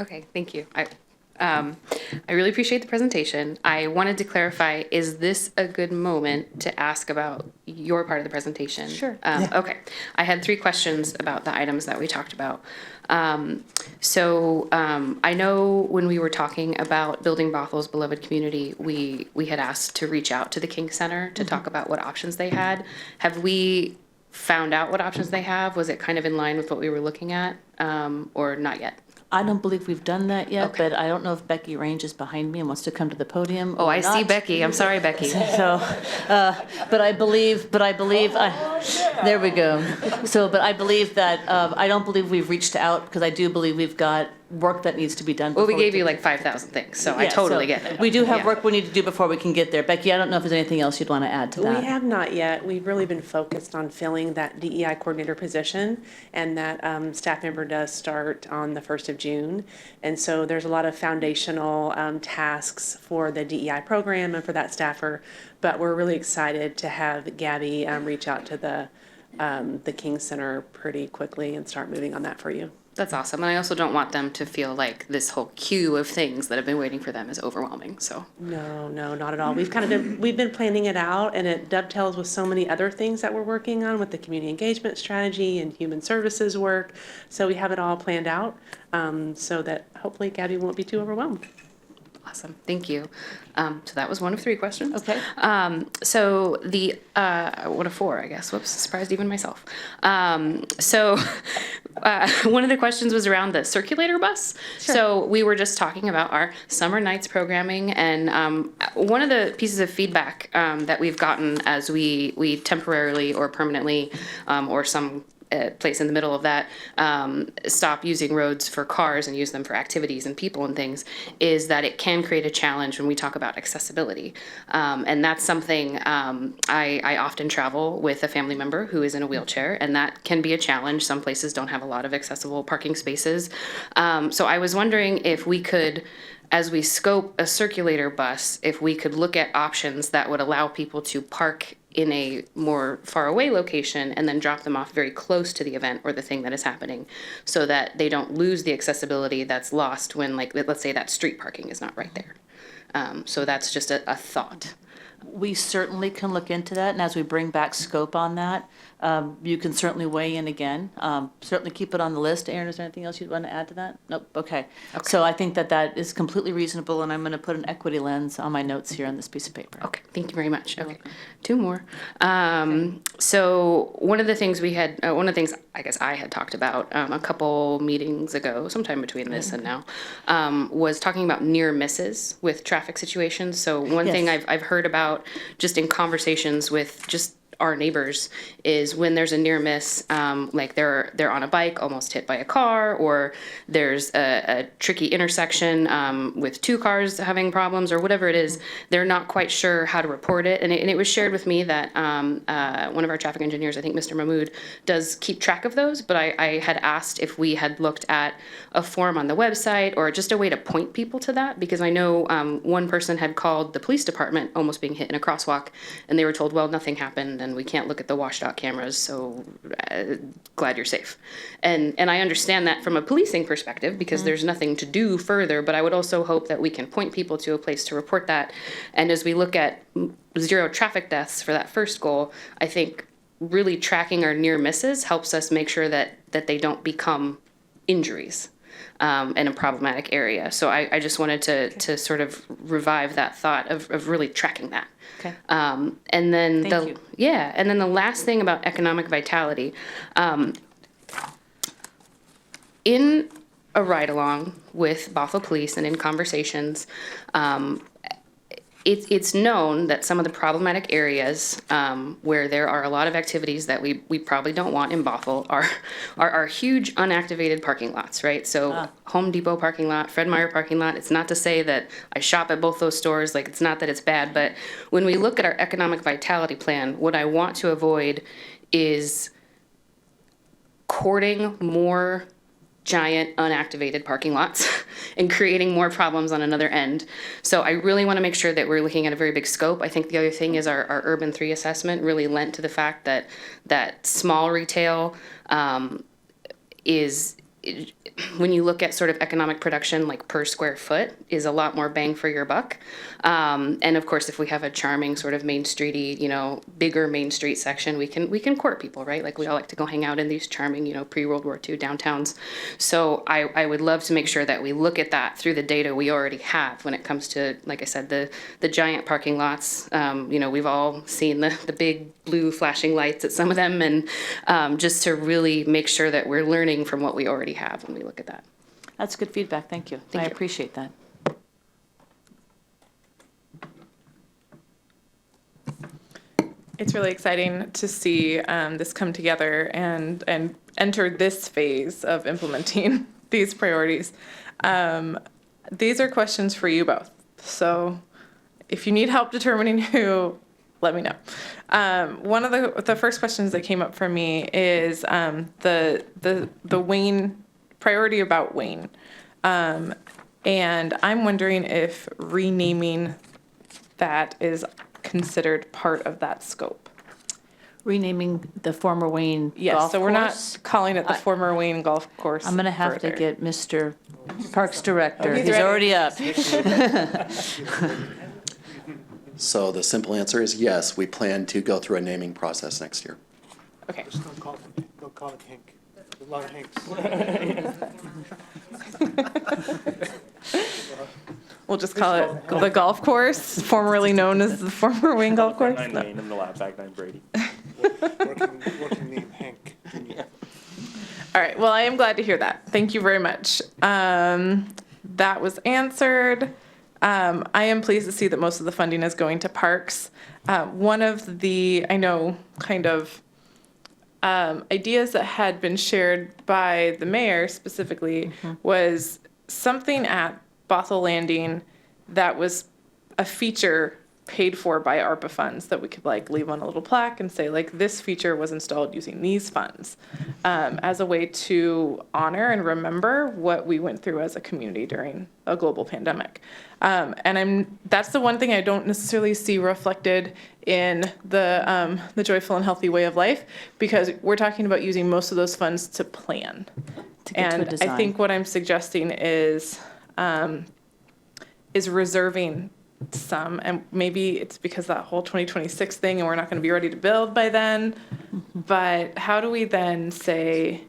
Okay, thank you. I really appreciate the presentation. I wanted to clarify, is this a good moment to ask about your part of the presentation? Sure. Okay. I had 3 questions about the items that we talked about. I know when we were talking about building Bothell's beloved community, we had asked to reach out to the King Center to talk about what options they had. Have we found out what options they have? Was it kind of in line with what we were looking at, or not yet? I don't believe we've done that yet, but I don't know if Becky Range is behind me and wants to come to the podium. Oh, or I see not. Becky. I'm sorry, Becky. So, but I believe, there we go. So, but I believe that, I don't believe we've reached out, because I do believe we've got work that needs to be done. Well, we before gave you can- like 5,000 things, so I Yeah, totally so get it. We do have Yeah. work we need to do before we can get there. Becky, I don't know if there's anything else you'd want to add to that. We have not yet. We've really been focused on filling that DEI coordinator position, and that staff member does start on the 1st of June. And so there's a lot of foundational tasks for the DEI program and for that staffer, but we're really excited to have Gabby reach out to the King Center pretty quickly and start moving on that for you. That's awesome. And I also don't want them to feel like this whole queue of things that have been waiting for them is overwhelming, so. No, not at all. We've been planning it out, and it dovetails with so many other things that we're working on with the community engagement strategy and human services work. So we have it all planned out, so that hopefully Gabby won't be too overwhelmed. Awesome, thank you. So that was one of 3 questions. Okay. So the, one of 4, I guess. Whoops, surprised even myself. One of the questions was around the circulator bus. Sure. So we were just talking about our summer nights programming, and one of the pieces of feedback that we've gotten as we temporarily or permanently, or some place in the middle of that, stop using roads for cars and use them for activities and people and things, is that it can create a challenge when we talk about accessibility. And that's something I often travel with a family member who is in a wheelchair, and that can be a challenge. Some places don't have a lot of accessible parking spaces. So I was wondering if we could, as we scope a circulator bus, if we could look at options that would allow people to park in a more far away location and then drop them off very close to the event or the thing that is happening, so that they don't lose the accessibility that's lost when, like, let's say that street parking is not right there. So that's just a thought. We certainly can look into that, and as we bring back scope on that, you can certainly weigh in again. Certainly keep it on the list. Aaron, is there anything else you'd want to add to that? Nope, okay. So I think that is completely reasonable, and I'm going to put an equity lens on my notes here on this piece of paper. Okay, thank you very much. Okay, 2 more. So one of the things I guess I had talked about a couple meetings ago, sometime between this and now, was talking about near misses with traffic situations. So one thing I've heard about just in conversations with just our neighbors is when there's a near miss, like they're on a bike almost hit by a car, or there's a tricky intersection with 2 cars having problems or whatever it is, they're not quite sure how to report it. And it was shared with me that one of our traffic engineers, I think Mr. Mahmood, does keep track of those, but I had asked if we had looked at a form on the website or just a way to point people to that, because I know one person had called the police department almost being hit in a crosswalk, and they were told, well, nothing happened, and we can't look at the washed-out cameras, so glad you're safe. And I understand that from a policing perspective, because there's nothing to do further, but I would also hope that we can point people to a place to report that. And as we look at 0 traffic deaths for that first goal, I think really tracking our near misses helps us make sure that they don't become injuries in a problematic area. So I just wanted to sort of revive that thought of really tracking that. Okay. And then and then the last thing about economic vitality, in a ride along with Bothell Police and in conversations, it's known that some of the problematic areas where there are a lot of activities that we probably don't want in Bothell are huge unactivated parking lots, right? So Home Depot parking lot, Fred Meyer parking lot. It's not to say that I shop at both those stores, like it's not that it's bad, but when we look at our economic vitality plan, what I want to avoid is courting more giant unactivated parking lots and creating more problems on another end. So I really want to make sure that we're looking at a very big scope. I think the other thing is our Urban 3 assessment really lent to the fact that small retail is, when you look at sort of economic production, like per square foot, is a lot more bang for your buck. And of course, if we have a charming sort of Main Streety, bigger Main Street section, we can court people, right? Like we all like to go hang out in these charming, pre-World War II downtowns. So I would love to make sure that we look at that through the data we already have when it comes to, like I said, the giant parking lots. We've all seen the big blue flashing lights at some of them, and just to really make sure that we're learning from what we already have when we look at that. That's good feedback. Thank you. I appreciate that. It's really exciting to see this come together and enter this phase of implementing these priorities. These are questions for you both. So if you need help determining who, let me know. One of the first questions that came up for me is the Wayne priority about Wayne. And I'm wondering if renaming that is considered part of that scope. Renaming the former Wayne Yes, golf so we're course? not calling it the former Wayne Golf Course. I'm going to have to further. get Mr. Parks Director. Oh, he's He's ready. already up. So the simple answer is yes, we plan to go through a naming process next year. Okay. Just don't call it Hank. There's a lot of Hanks. We'll just call it the golf course, formerly known as the former Wayne Golf Course. Nine No. Lane and the back nine Brady. Working name Hank. All right. Well, I am glad to hear that. Thank you very much. That was answered. I am pleased to see that most of the funding is going to parks. One of the, I know, kind of ideas that had been shared by the mayor specifically was something at Bothell Landing that was a feature paid for by ARPA funds that we could leave on a little plaque and say this feature was installed using these funds as a way to honor and remember what we went through as a community during a global pandemic. And that's the one thing I don't necessarily see reflected in the Joyful and Healthy Way of Life, because we're talking about using most of those funds to plan. To get to a And I design. think what I'm suggesting is reserving some, and maybe it's because that whole 2026 thing and we're not going to be ready to build by then, but how do we then say,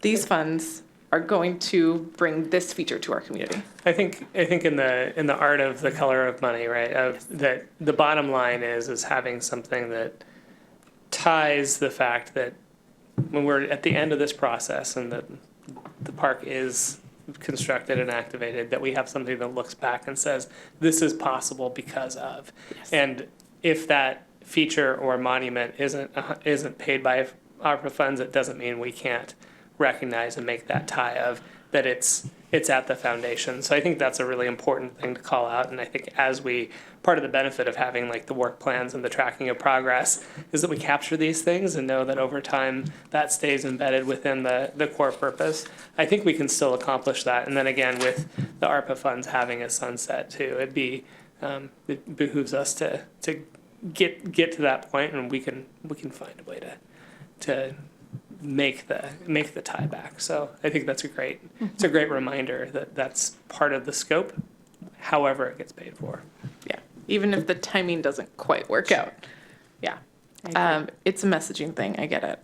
these funds are going to bring this feature to our community? I think in the art of the color of money, right? That the bottom line is having something that ties the fact that when we're at the end of this process and that the park is constructed and activated, that we have something that looks back and says, this is possible because of. Yes. And if that feature or monument isn't paid by ARPA funds, it doesn't mean we can't recognize and make that tie of that it's at the foundation. So I think that's a really important thing to call out. And I think part of the benefit of having the work plans and the tracking of progress is that we capture these things and know that over time that stays embedded within the core purpose. I think we can still accomplish that. And then again, with the ARPA funds having a sunset too, it behooves us to get to that point, and we can find a way to make the tie back. So I think that's it's a great reminder that that's part of the scope, however it gets paid for. Yeah, even if the timing doesn't quite work out. Yeah, it's a messaging thing. I get it.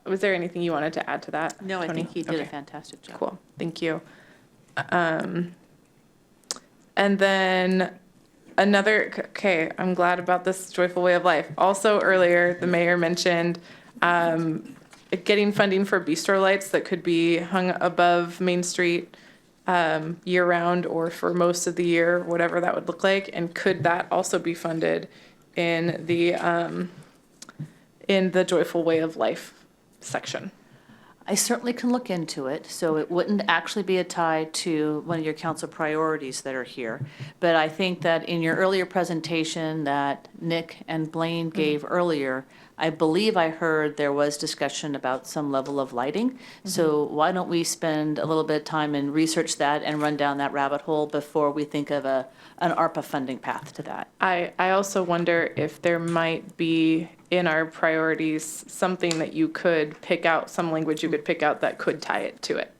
Was there anything you wanted to add to that? No, I Tony? think he did a Okay. fantastic job. Cool, thank you. And then I'm glad about this Joyful Way of Life. Also earlier, the mayor mentioned getting funding for bistro lights that could be hung above Main Street year-round or for most of the year, whatever that would look like? And could that also be funded in the Joyful Way of Life section? I certainly can look into it, so it wouldn't actually be a tie to one of your council priorities that are here. But I think that in your earlier presentation that Nick and Blaine gave earlier, I believe I heard there was discussion about some level of lighting. So why don't we spend a little bit of time and research that and run down that rabbit hole before we think of an ARPA funding path to that? I also wonder if there might be in our priorities something that you could pick out, some language you could pick out that could tie it to it.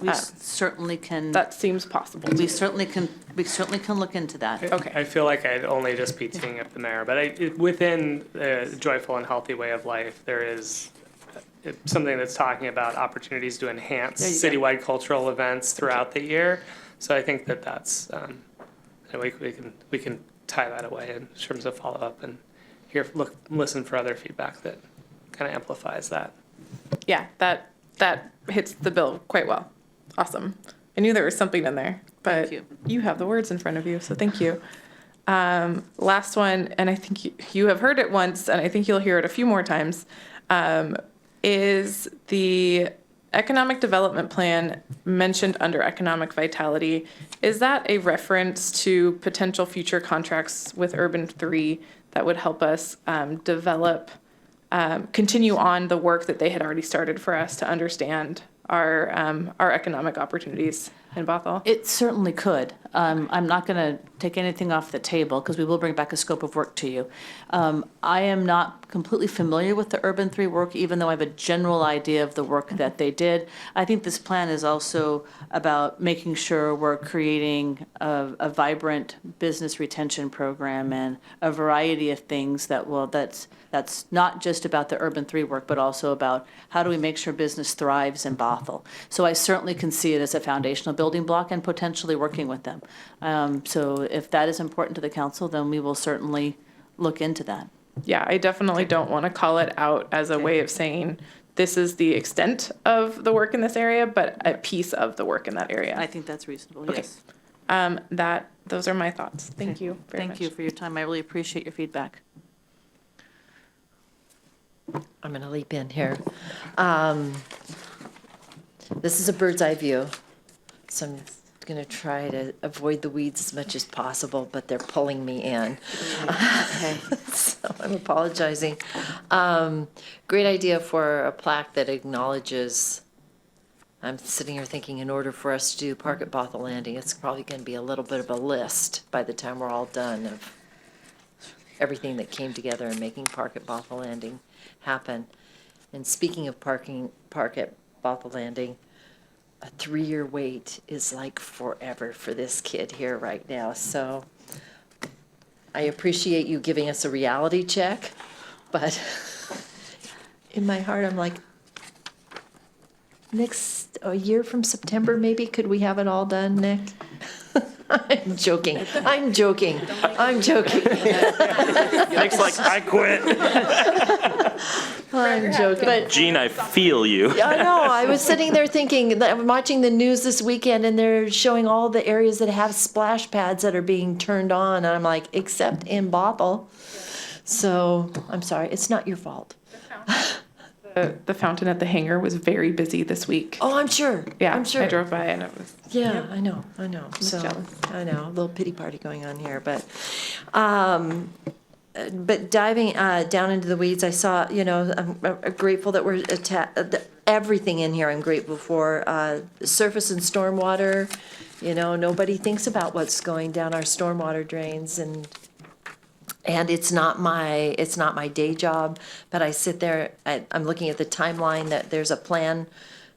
We certainly can. That seems possible. We certainly can look into that. Okay. I feel like I'd only just be teeing up the mayor, but within the joyful and healthy way of life, there is something that's talking about opportunities to enhance citywide cultural events throughout the year. So I think that that's we can tie that away in terms of follow up and listen for other feedback that kind of amplifies that. Yeah, that hits the bill quite well. Awesome. I knew there was something in there, but you have the words in front of you, so thank you. Last one, and I think you have heard it once, and I think you'll hear it a few more times, is the economic development plan mentioned under economic vitality. Is that a reference to potential future contracts with Urban 3 that would help us continue on the work that they had already started for us to understand our economic opportunities in Bothell? It certainly could. I'm not going to take anything off the table because we will bring back a scope of work to you. I am not completely familiar with the Urban 3 work, even though I have a general idea of the work that they did. I think this plan is also about making sure we're creating a vibrant business retention program and a variety of things that's not just about the Urban 3 work, but also about how do we make sure business thrives in Bothell. So I certainly can see it as a foundational building block and potentially working with them. So if that is important to the council, then we will certainly look into that. Yeah, I definitely don't want to call it out as a way of saying this is the extent of the work in this area, but a piece of the work in that area. I think that's reasonable, Okay. yes. Those are my thoughts. Thank you very much. Thank you for your time. I really appreciate your feedback. I'm going to leap in here. This is a bird's eye view, so I'm going to try to avoid the weeds as much as possible, but they're pulling me in. Okay. So I'm apologizing. Great idea for a plaque that acknowledges. I'm sitting here thinking in order for us to do Park at Bothell Landing, it's probably going to be a little bit of a list by the time we're all done of everything that came together in making Park at Bothell Landing happen. And speaking of Park at Bothell Landing, a 3-year wait is like forever for this kid here right now. So I appreciate you giving us a reality check, but in my heart, I'm like, a year from September, maybe, could we have it all done, Nick? I'm joking. Nick's like, I quit. I'm joking. But Gene, I feel you. I know. I was sitting there thinking, I'm watching the news this weekend, and they're showing all the areas that have splash pads that are being turned on, and I'm like, except in Bothell. So I'm sorry. It's not your fault. The fountain at the hangar was very busy this week. Oh, I'm sure. Yeah, I'm sure. I drove by and it was. Yeah, Yep. I know. So jealous. I know, a little pity party going on here, but diving down into the weeds, I saw, I'm grateful that we're everything in here. I'm grateful for surface and stormwater. Nobody thinks about what's going down our stormwater drains, and it's not my day job, but I sit there, I'm looking at the timeline that there's a plan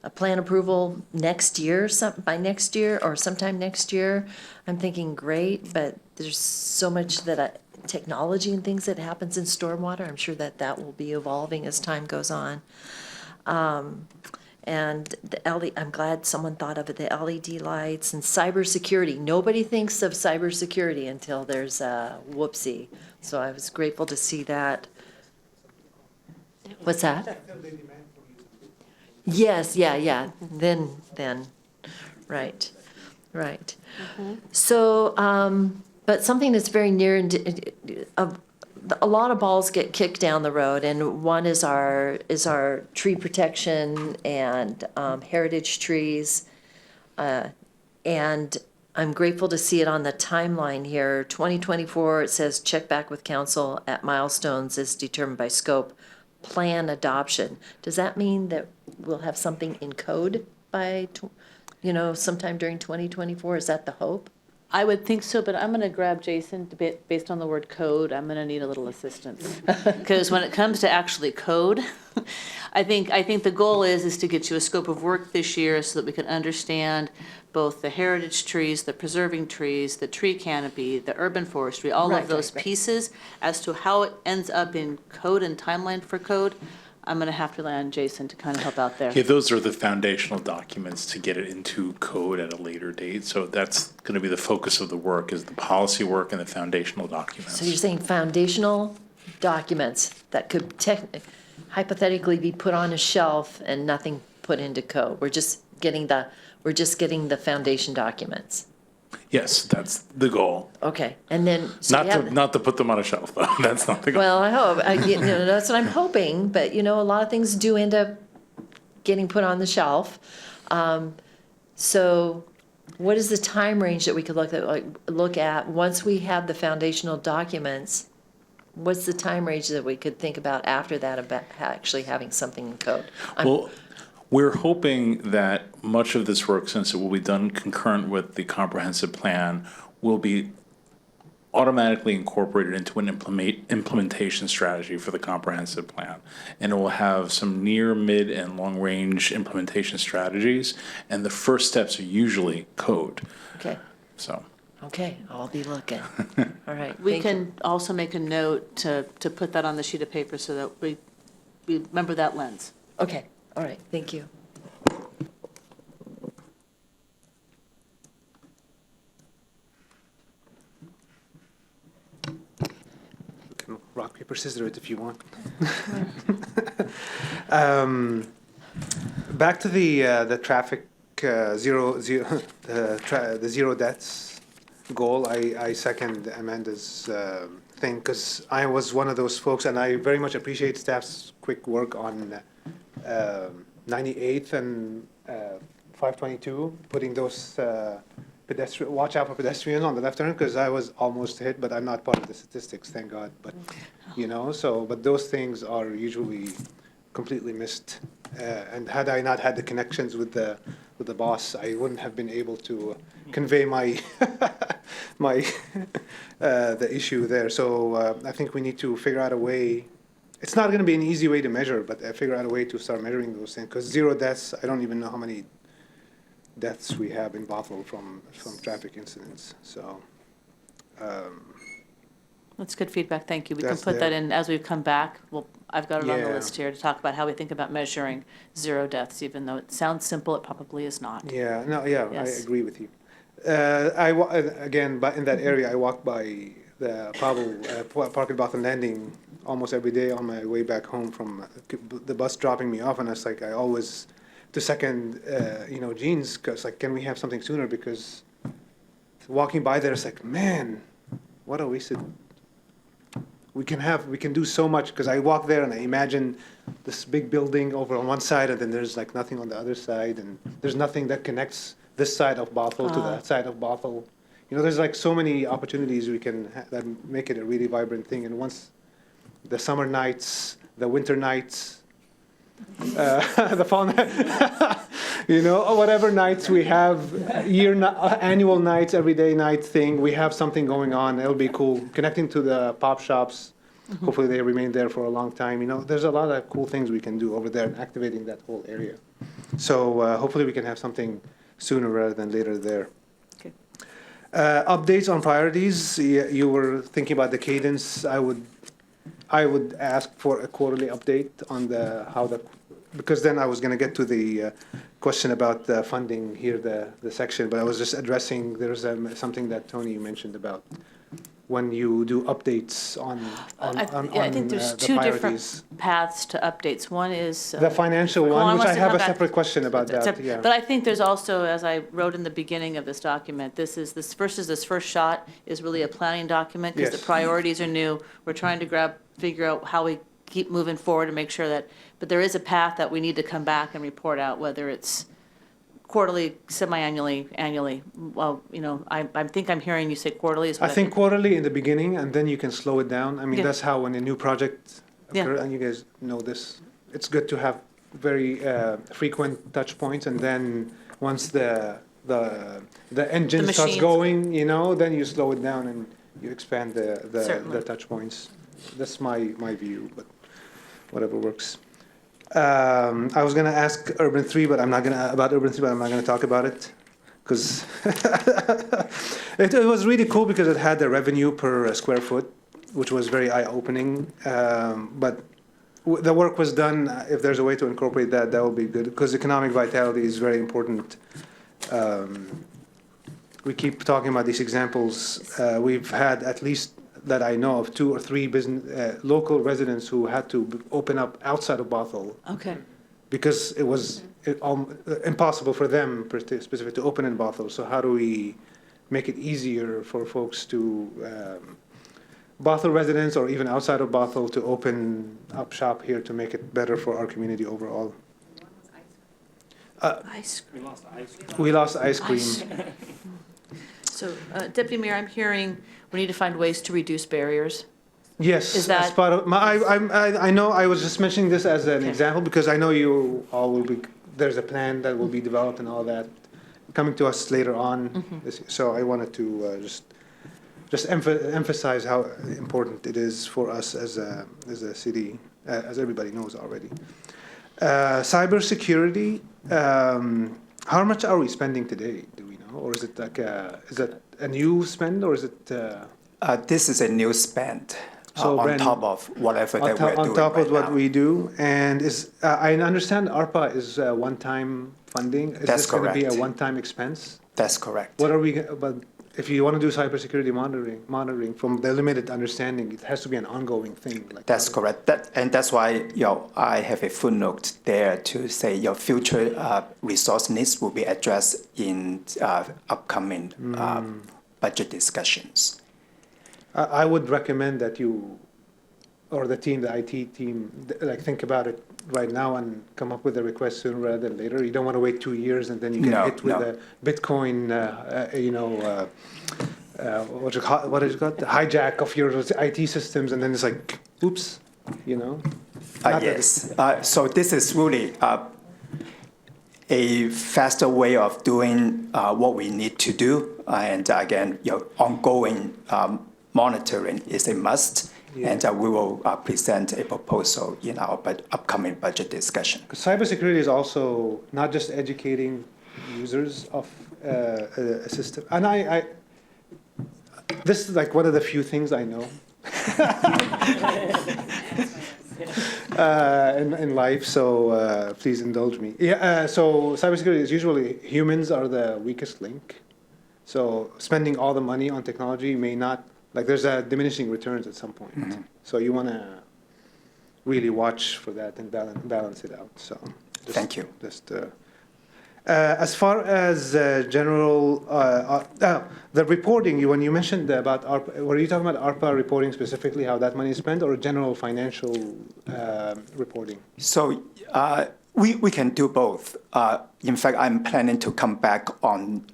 approval next year, by next year or sometime next year. I'm thinking, great, but there's so much technology and things that happens in stormwater. I'm sure that will be evolving as time goes on. And I'm glad someone thought of it, the LED lights and cybersecurity. Nobody thinks of cybersecurity until there's a whoopsie. So I was grateful to see that. What's that? Yes, yeah. Then, right. Right. So, but something that's very near and a lot of balls get kicked down the road, and one is our tree protection and heritage trees, and I'm grateful to see it on the timeline here. 2024, it says check back with council at milestones as determined by scope. Plan adoption. Does that mean that we'll have something in code by, sometime during 2024? Is that the hope? I would think so, but I'm going to grab Jason based on the word code. I'm going to need a little assistance because when it comes to actually code, I think the goal is to get you a scope of work this year so that we can understand both the heritage trees, the preserving trees, the tree canopy, the urban forestry, all of those pieces as to how it ends up in code and timeline for code. I'm going to have to rely on Jason to kind of help out there. Yeah, those are the foundational documents to get it into code at a later date. So that's going to be the focus of the work, is the policy work and the foundational documents. So you're saying foundational documents that could hypothetically be put on a shelf and nothing put into code. We're just getting the foundation documents. Yes, that's the goal. Okay, and then so Not to put them on a shelf, though. That's not the goal. Well, I hope that's what I'm hoping. But a lot of things do end up getting put on the shelf. So, what is the time range that we could look at once we have the foundational documents? What's the time range that we could think about after that about actually having something in code? We're hoping that much of this work, since it will be done concurrent with the comprehensive plan, will be automatically incorporated into an implementation strategy for the comprehensive plan. And it will have some near, mid, and long-range implementation strategies. And the first steps are usually code. Okay. So. Okay, I'll be looking. All right. We can also make a note to put that on the sheet of paper so that we remember that lens. Okay. All right, thank you. We can rock, paper, scissors it if you want. Back to the traffic zero deaths goal. I second Amanda's thing because I was one of those folks, and I very much appreciate staff's quick work on 98th and 522, putting those watch out for pedestrians on the left turn, because I was almost hit, but I'm not part of the statistics, thank God. But but those things are usually completely missed. And had I not had the connections with the boss, I wouldn't have been able to convey my the issue there. So I think we need to figure out a way. It's not going to be an easy way to measure, but figure out a way to start measuring those things. Because zero deaths, I don't even know how many deaths we have in Bothell from traffic incidents. So that's good feedback. Thank you. We can put that in as we come back. I've got it on the list here to talk about how we think about measuring zero deaths, even though it sounds simple, it probably is not. Yeah, no, Yes. I agree with you. Again, but in that area, I walk by the Park at Bothell Landing almost every day on my way back home from the bus dropping me off, and it's like I always to second Gene's, because like, can we have something sooner? Because walking by there, it's like, man, what a wasted. We can do so much, because I walk there and I imagine this big building over on one side, and then there's like nothing on the other side, and there's nothing that connects this side of Bothell to that side of Bothell. There's like so many opportunities we can that make it a really vibrant thing. And once the summer nights, the winter nights, the fall night, whatever nights we have, annual nights, everyday night thing, we have something going on. It'll be cool. Connecting to the pop shops, hopefully they remain there for a long time. There's a lot of cool things we can do over there and activating that whole area. So hopefully we can have something sooner rather than later there. Okay. Updates on priorities. You were thinking about the cadence. I would ask for a quarterly update on because then I was going to get to the question about the funding here, the section, but I was just addressing, there's something that Tony mentioned about when you do updates on I think there's the two different priorities. paths to updates. One is. The financial Juan one, which wants I to have come a back. separate question about that, yeah. But I think there's also, as I wrote in the beginning of this document, this first shot is really a planning document because Yes. the priorities are new. We're trying to figure out how we keep moving forward and make sure that, but there is a path that we need to come back and report out, whether it's quarterly, semi-annually, annually. Well, I think I'm hearing you say quarterly is I what think quarterly in the beginning, and then you can slow it down. I mean, Yeah. that's how when a new project occurs, and you guys know this, it's good to have very frequent touch points, and then once the engine starts machines. going, then you slow it down and you expand the Certainly. touch points. That's my view, but whatever works. I was gonna ask Urban 3, but I'm not gonna talk about it because it was really cool because it had the revenue per square foot, which was very eye-opening. But the work was done. If there's a way to incorporate that, that would be good because economic vitality is very important. We keep talking about these examples. We've had at least that I know of 2 or 3 local residents who had to open up outside of Bothell Okay. because it was impossible for them specifically to open in Bothell. So how do we make it easier for folks to Bothell residents or even outside of Bothell to open up shop here to make it better for our community overall? Ice cream. We lost ice cream. So, Deputy Mayor, I'm hearing we need to find ways to reduce barriers. Yes, Is that- as part of I know I was just mentioning this as an example because I know you all will be. There's a plan that will be developed and all that coming to us later on. So I wanted to just emphasize how important it is for us as a city, as everybody knows already. Cybersecurity. How much are we spending today? Do we know, or is it is that a new spend, or is it? This is a new spend So on brand- top of whatever that we're doing on top right of what now. we do, and I understand ARPA is one-time funding. Is That's this going to be a correct. one-time expense? That's correct. What are we? But if you want to do cybersecurity monitoring, from the limited understanding, it has to be an ongoing thing. That's correct. And that's why I have a footnote there to say your future resource needs will be addressed in upcoming budget discussions. I would recommend that you, or the team, the IT team, think about it right now and come up with a request sooner rather than later. You don't want to wait 2 years and then you get hit with a Bitcoin, what is it called? The hijack of your IT systems, and then it's like, oops, Yes. So this is really a faster way of doing what we need to do. And again, ongoing monitoring is a must. Yeah. And we will present a proposal in our upcoming budget discussion. Because cybersecurity is also not just educating users of a system. And this is like one of the few things I know in life, so please indulge me. Yeah. So cybersecurity is usually humans are the weakest link. So spending all the money on technology may not, there's a diminishing returns at some point. Mm-hmm. So you want to really watch for that and balance it out. So thank you. As far as general, the reporting, when you mentioned about ARPA, were you talking about ARPA reporting specifically, how that money is spent, or general financial reporting? So we can do both. In fact, I'm planning to come back on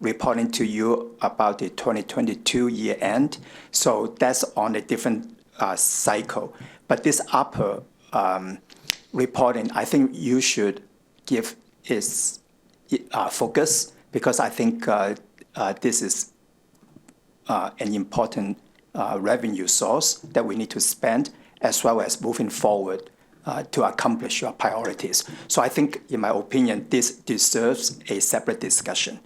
reporting to you about the 2022 year end. So that's on a different cycle. But this ARPA reporting, I think you should give its focus, because I think this is an important revenue source that we need to spend, as well as moving forward to accomplish your priorities. So I think, in my opinion, this deserves a separate discussion.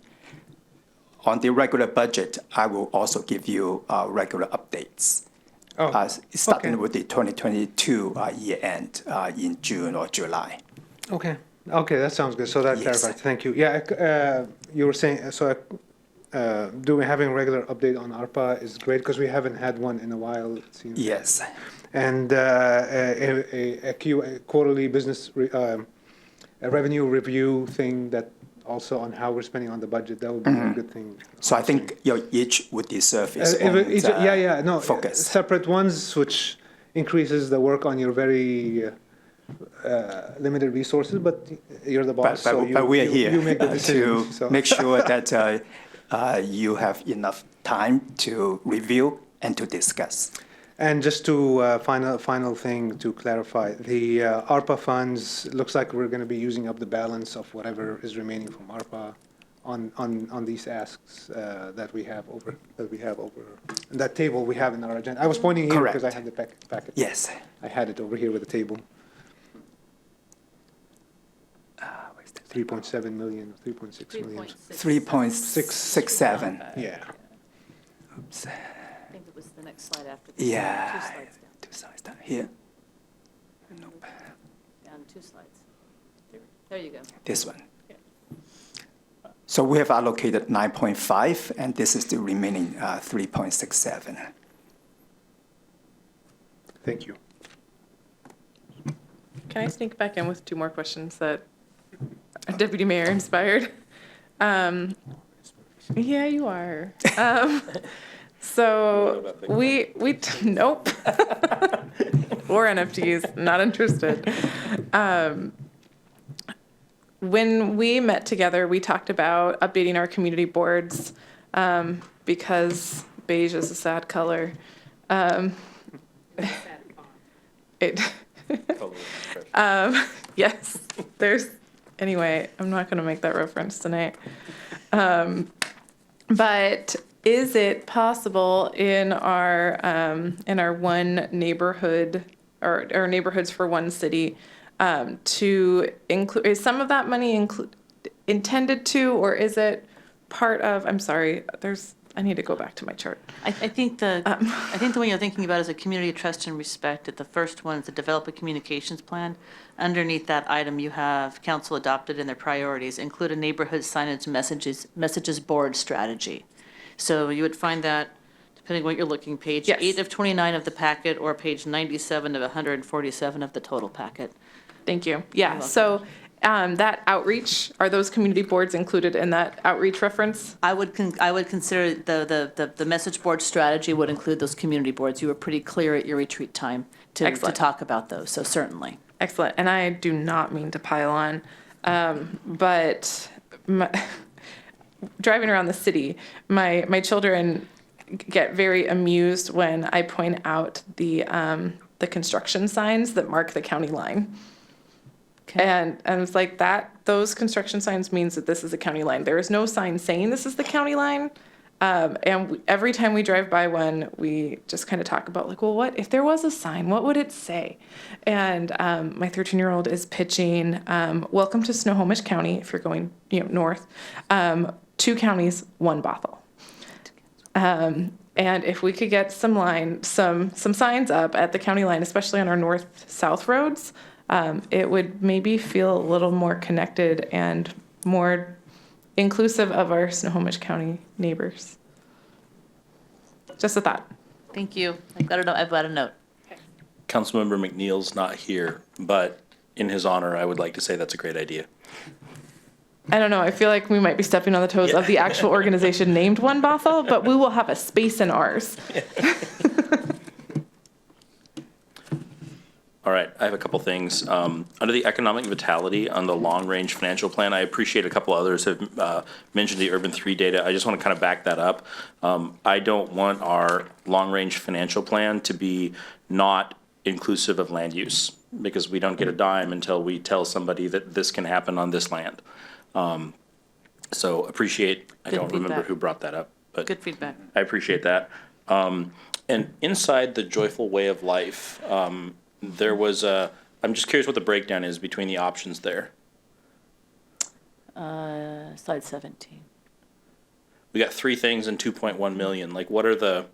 On the regular budget, I will also give you regular updates, starting with the 2022 year end in June or July. Okay, that sounds good. So that clarifies. Thank you. Yeah, you were saying, so having a regular update on ARPA is great because we haven't had one in a while, it seems. Yes. And a quarterly business a revenue review thing that also on how we're spending on the budget, that would be a good thing. So I think each would deserve its own focus. Separate ones, which increases the work on your very limited resources, but you're the boss. But we are here you make the to decisions, make sure that you have enough time to review and to discuss. And just to final thing to clarify, the ARPA funds, looks like we're going to be using up the balance of whatever is remaining from ARPA on these asks that we have over that table we have in our agenda. I was pointing here because I had the packet. Yes. I had it over here with the table. 3.7 million, 3.6 million. 3.667. Yeah. Oops. I think it was the next slide after this. Yeah. 2 slides down. 2 slides down here. Nope. Down 2 slides. There you go. This one. So we have allocated 9.5, and this is the remaining 3.67. Thank you. Can I sneak back in with 2 more questions that Deputy Mayor inspired? Yeah, you are. So we nope. Or NFTs, not interested. When we met together, we talked about updating our community boards because beige is a sad color. Yes, anyway, I'm not going to make that reference tonight. But is it possible in our one neighborhood or neighborhoods for one city to include, is some of that money intended to, or is it part of, I'm sorry, I need to go back to my chart. I think the one you're thinking about is a community of trust and respect. The first one is to develop a communications plan. Underneath that item, you have council adopted in their priorities, include a neighborhood signage messages board strategy. So you would find that, depending on what you're looking, page 8 of 29 of the packet or page 97 of 147 of the total packet. Thank you. Yeah, so that outreach, are those community boards included in that outreach reference? I would consider the message board strategy would include those community boards. You were pretty clear at your retreat time to talk about those, so certainly. Excellent, and I do not mean to pile on, but driving around the city, my children get very amused when I point out the construction signs that mark the county line. Okay. And it's like those construction signs means that this is a county line. There is no sign saying this is the county line. And every time we drive by one, we just kind of talk about like, well, what if there was a sign, what would it say? And my 13-year-old is pitching, welcome to Snohomish County, if you're going north, 2 counties, 1 Bothell. And if we could get some signs up at the county line, especially on our north-south roads, it would maybe feel a little more connected and more inclusive of our Snohomish County neighbors. Just a thought. Thank you. I've got a note. Councilmember McNeil's not here, but in his honor, I would like to say that's a great idea. I don't know. I feel like we might be stepping on the toes of the actual organization named One Bothell, but we will have a space in ours. All right, I have a couple things. Under the economic vitality on the long-range financial plan, I appreciate a couple others have mentioned the Urban 3 data. I just want to kind of back that up. I don't want our long-range financial plan to be not inclusive of land use, because we don't get a dime until we tell somebody that this can happen on this land. So appreciate, I don't remember who brought that up, but good feedback. I appreciate that. And inside the joyful way of life, there was I'm just curious what the breakdown is between the options there. Slide 17. We got 3 things and 2.1 million. Like, what are the?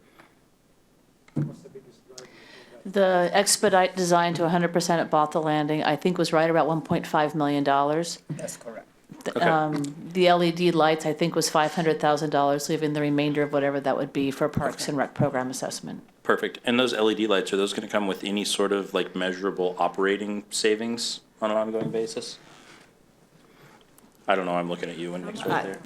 The expedite design to 100% at Bothell Landing, I think was right about $1.5 million. That's correct. Okay. The LED lights, I think, was $500,000, leaving the remainder of whatever that would be for Parks and Rec program assessment. Perfect. And those LED lights, are those going to come with any sort of like measurable operating savings on an ongoing basis? I don't know. I'm looking at you and Nick's right there.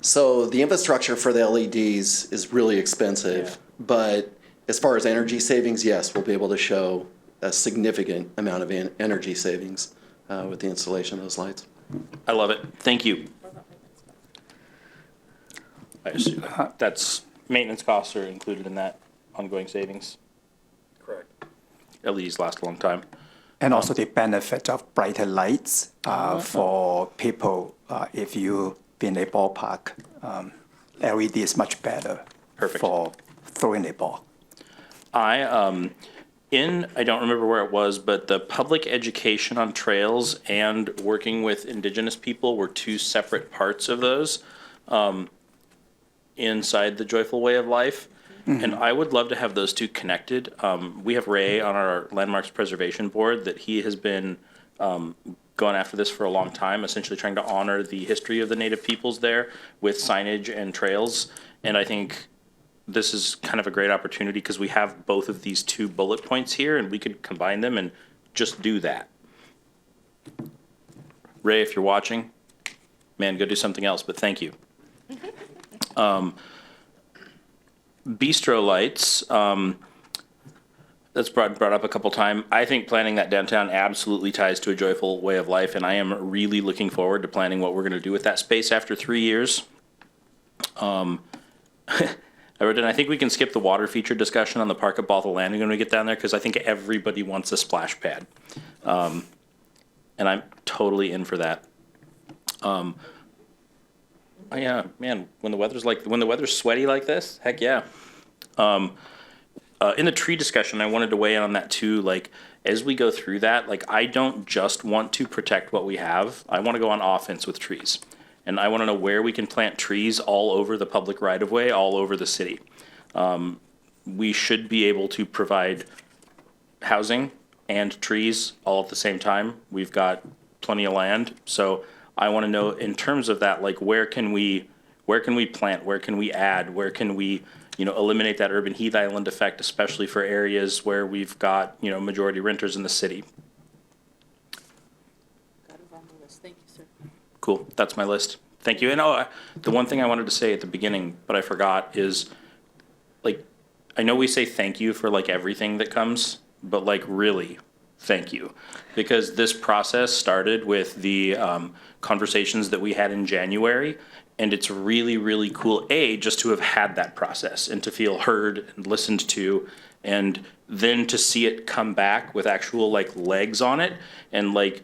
So the infrastructure for the LEDs is really expensive, but as far as energy savings, yes, we'll be able to show a significant amount of energy savings with the installation of those lights. I love it. Thank you. I assume that's maintenance costs are included in that ongoing savings. Correct. LEDs last a long time. And also the benefit of brighter lights for people if you be in a ballpark. LED is much better for throwing a ball. I don't remember where it was, but the public education on trails and working with Indigenous people were two separate parts of those inside the Joyful Way of Life. Mm-hmm. And I would love to have those two connected. We have Ray on our Landmarks Preservation Board that he has been going after this for a long time, essentially trying to honor the history of the Native peoples there with signage and trails. And I think this is kind of a great opportunity because we have both of these two bullet points here and we could combine them and just do that. Ray, if you're watching, man, go do something else, but thank you. Bistro lights, that's brought up a couple times. I think planning that downtown absolutely ties to a Joyful Way of Life, and I am really looking forward to planning what we're going to do with that space after 3 years. I think we can skip the water feature discussion on the park at Bothell Landing when we get down there, because I think everybody wants a splash pad. And I'm totally in for that. Oh yeah, man, when the weather's sweaty like this, heck yeah. In the tree discussion, I wanted to weigh in on that too. Like, as we go through that, like, I don't just want to protect what we have. I want to go on offense with trees. And I want to know where we can plant trees all over the public right-of-way, all over the city. We should be able to provide housing and trees all at the same time. We've got plenty of land. So I want to know in terms of that, like, where can we plant, where can we add, where can we, eliminate that urban heat island effect, especially for areas where we've got, majority renters in the city. Got it on the list. Thank you, sir. Cool. That's my list. Thank you. And the one thing I wanted to say at the beginning, but I forgot, is, like, I know we say thank you for, like, everything that comes, but, like, really, thank you. Because this process started with the conversations that we had in January, and it's really, really cool, just to have had that process and to feel heard and listened to, and then to see it come back with actual, like, legs on it, and, like,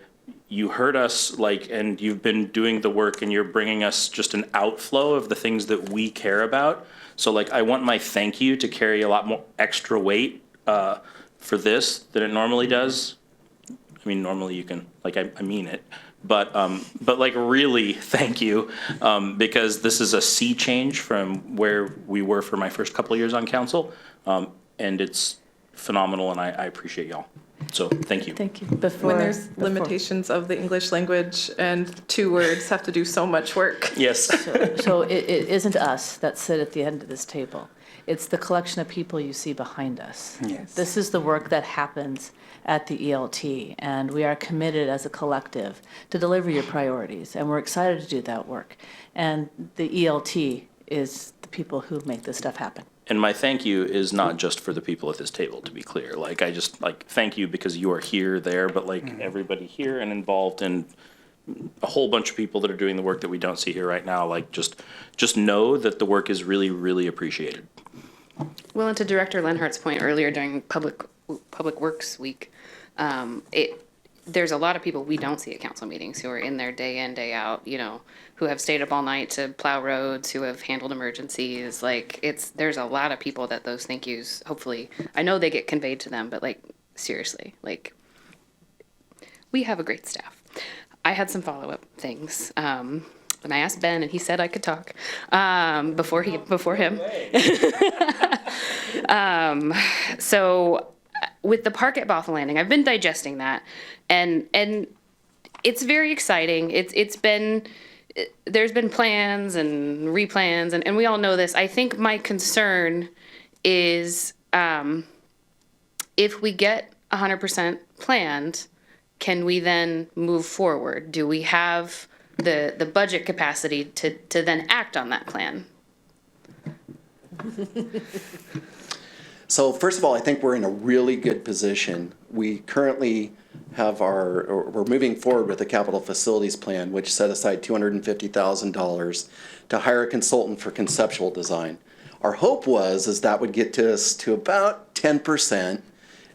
you heard us, like, and you've been doing the work and you're bringing us just an outflow of the things that we care about. So, like, I want my thank you to carry a lot more extra weight for this than it normally does. I mean, normally you can, like, I mean it, but like, really thank you, because this is a sea change from where we were for my first couple of years on council, and it's phenomenal, and I appreciate y'all. So thank you. Thank you. When there's limitations of the English language and 2 words have to do so much work. Yes. So it isn't us that sit at the end of this table. It's the collection of people you see behind us. Yes. This is the work that happens at the ELT, and we are committed as a collective to deliver your priorities, and we're excited to do that work. And the ELT is the people who make this stuff happen. And my thank you is not just for the people at this table, to be clear. Like, I just, like, thank you because you are here, there, but, like, everybody here and involved, and a whole bunch of people that are doing the work that we don't see here right now. Like, just know that the work is really, really appreciated. Well, and to Director Lenhart's point earlier during Public Works Week, there's a lot of people we don't see at council meetings who are in there day in, day out, who have stayed up all night to plow roads, who have handled emergencies. Like, there's a lot of people that those thank yous, hopefully, I know they get conveyed to them, but, like, seriously, like, we have a great staff. I had some follow-up things. And I asked Ben, and he said I could talk before him. So with the park at Bothell Landing, I've been digesting that, and it's very exciting. There's been plans and replans, and we all know this. I think my concern is if we get 100% planned, can we then move forward? Do we have the budget capacity to then act on that plan? So first of all, I think we're in a really good position. We currently have we're moving forward with the capital facilities plan, which set aside $250,000 to hire a consultant for conceptual design. Our hope is that would get us to about 10%,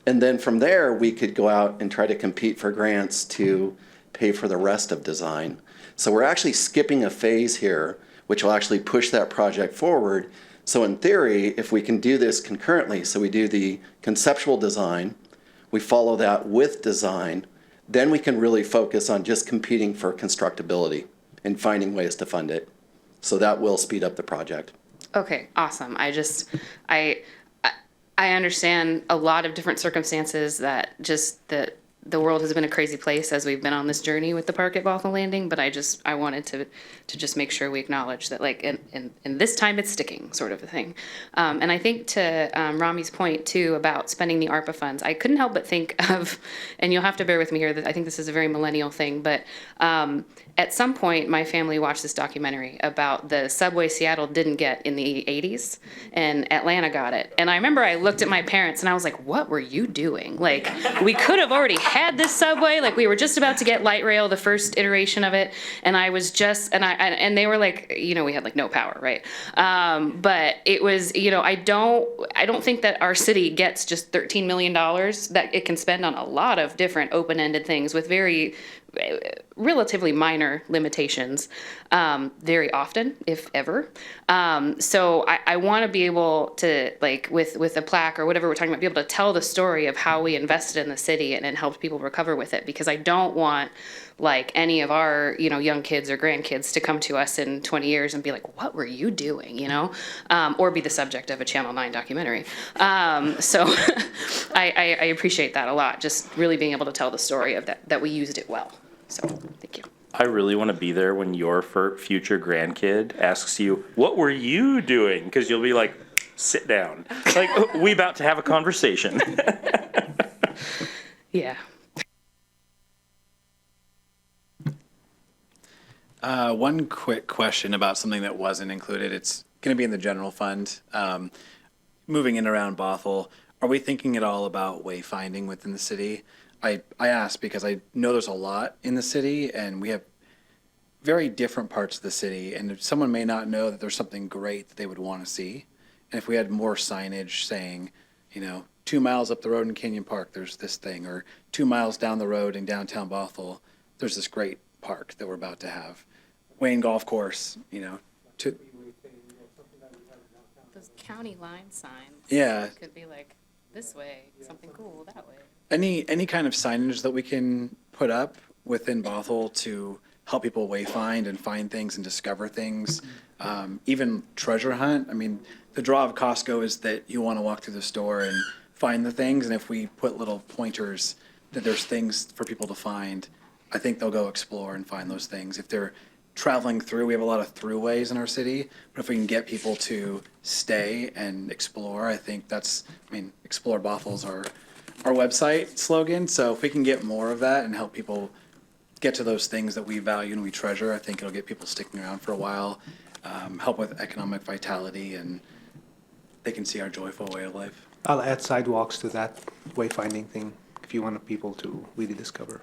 and then from there we could go out and try to compete for grants to pay for the rest of design. So we're actually skipping a phase here, which will actually push that project forward. So in theory, if we can do this concurrently, so we do the conceptual design, we follow that with design, then we can really focus on just competing for constructability and finding ways to fund it. So that will speed up the project. Okay, awesome. I understand a lot of different circumstances that just the world has been a crazy place as we've been on this journey with the park at Bothell Landing, but I wanted to just make sure we acknowledge that, like, in this time it's sticking, sort of a thing. And I think to Rami's point too about spending the ARPA funds, I couldn't help but think of, and you'll have to bear with me here, that I think this is a very millennial thing, but at some point my family watched this documentary about the subway Seattle didn't get in the 80s and Atlanta got it. And I remember I looked at my parents and I was like, what were you doing? Like, we could have already had this subway. Like, we were just about to get light rail, the first iteration of it. And I was just, and they were like, you know, we had like no power, right? But it was, you know, I don't think that our city gets just $13 million that it can spend on a lot of different open-ended things with very relatively minor limitations very often, if ever. So I want to be able to, like, with a plaque or whatever we're talking about, be able to tell the story of how we invested in the city and helped people recover with it, because I don't want, like, any of our, you know, young kids or grandkids to come to us in 20 years and be like, what were you doing, you know? Or be the subject of a Channel 9 documentary. So I appreciate that a lot, just really being able to tell the story of that we used it well. So thank you. I really want to be there when your future grandkid asks you, what were you doing? Because you'll be like, sit down. Like, we about to have a conversation. Yeah. One quick question about something that wasn't included. It's going to be in the general fund. Moving in around Bothell, are we thinking at all about wayfinding within the city? I ask because I know there's a lot in the city, and we have very different parts of the city, and someone may not know that there's something great that they would want to see. And if we had more signage saying, you know, 2 miles up the road in Canyon Park, there's this thing, or 2 miles down the road in downtown Bothell, there's this great park that we're about to have. Wayne Golf Course, you know, Those county line signs. Yeah. Could be like this way, something cool that way. Any kind of signage that we can put up within Bothell to help people wayfind and find things and discover things, even treasure hunt. I mean, the draw of Costco is that you want to walk through the store and find the things, and if we put little pointers that there's things for people to find, I think they'll go explore and find those things. If they're traveling through, we have a lot of throughways in our city, but if we can get people to stay and explore, I think Explore Bothell's our website slogan. So if we can get more of that and help people get to those things that we value and we treasure, I think it'll get people sticking around for a while, help with economic vitality, and they can see our joyful way of life. I'll add sidewalks to that wayfinding thing if you want people to really discover.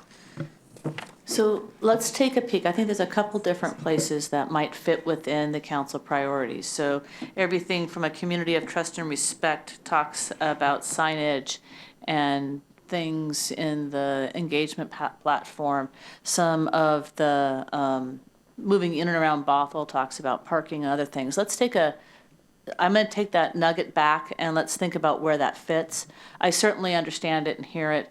So let's take a peek. I think there's a couple different places that might fit within the council priorities. So everything from a community of trust and respect talks about signage and things in the engagement platform. Some of the moving in and around Bothell talks about parking and other things. I'm going to take that nugget back and let's think about where that fits. I certainly understand it and hear it.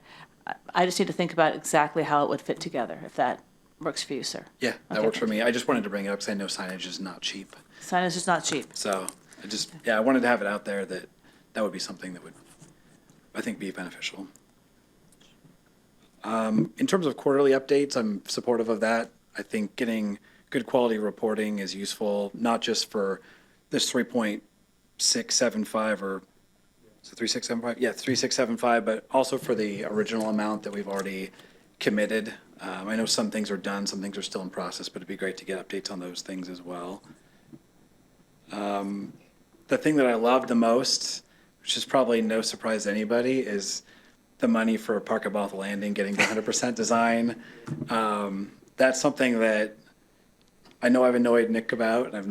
I just need to think about exactly how it would fit together, if that works for you, sir. Yeah, that works for me. I just wanted to bring it up because I know signage is not cheap. Signage is not cheap. So I wanted to have it out there that would be something that would, I think, be beneficial. In terms of quarterly updates, I'm supportive of that. I think getting good quality reporting is useful, not just for this 3.675 or is it 3675? Yeah, 3675, but also for the original amount that we've already committed. I know some things are done, some things are still in process, but it'd be great to get updates on those things as well. The thing that I love the most, which is probably no surprise to anybody, is the money for Park at Bothell Landing, getting the 100% design. That's something that I know I've annoyed Nick about, and I've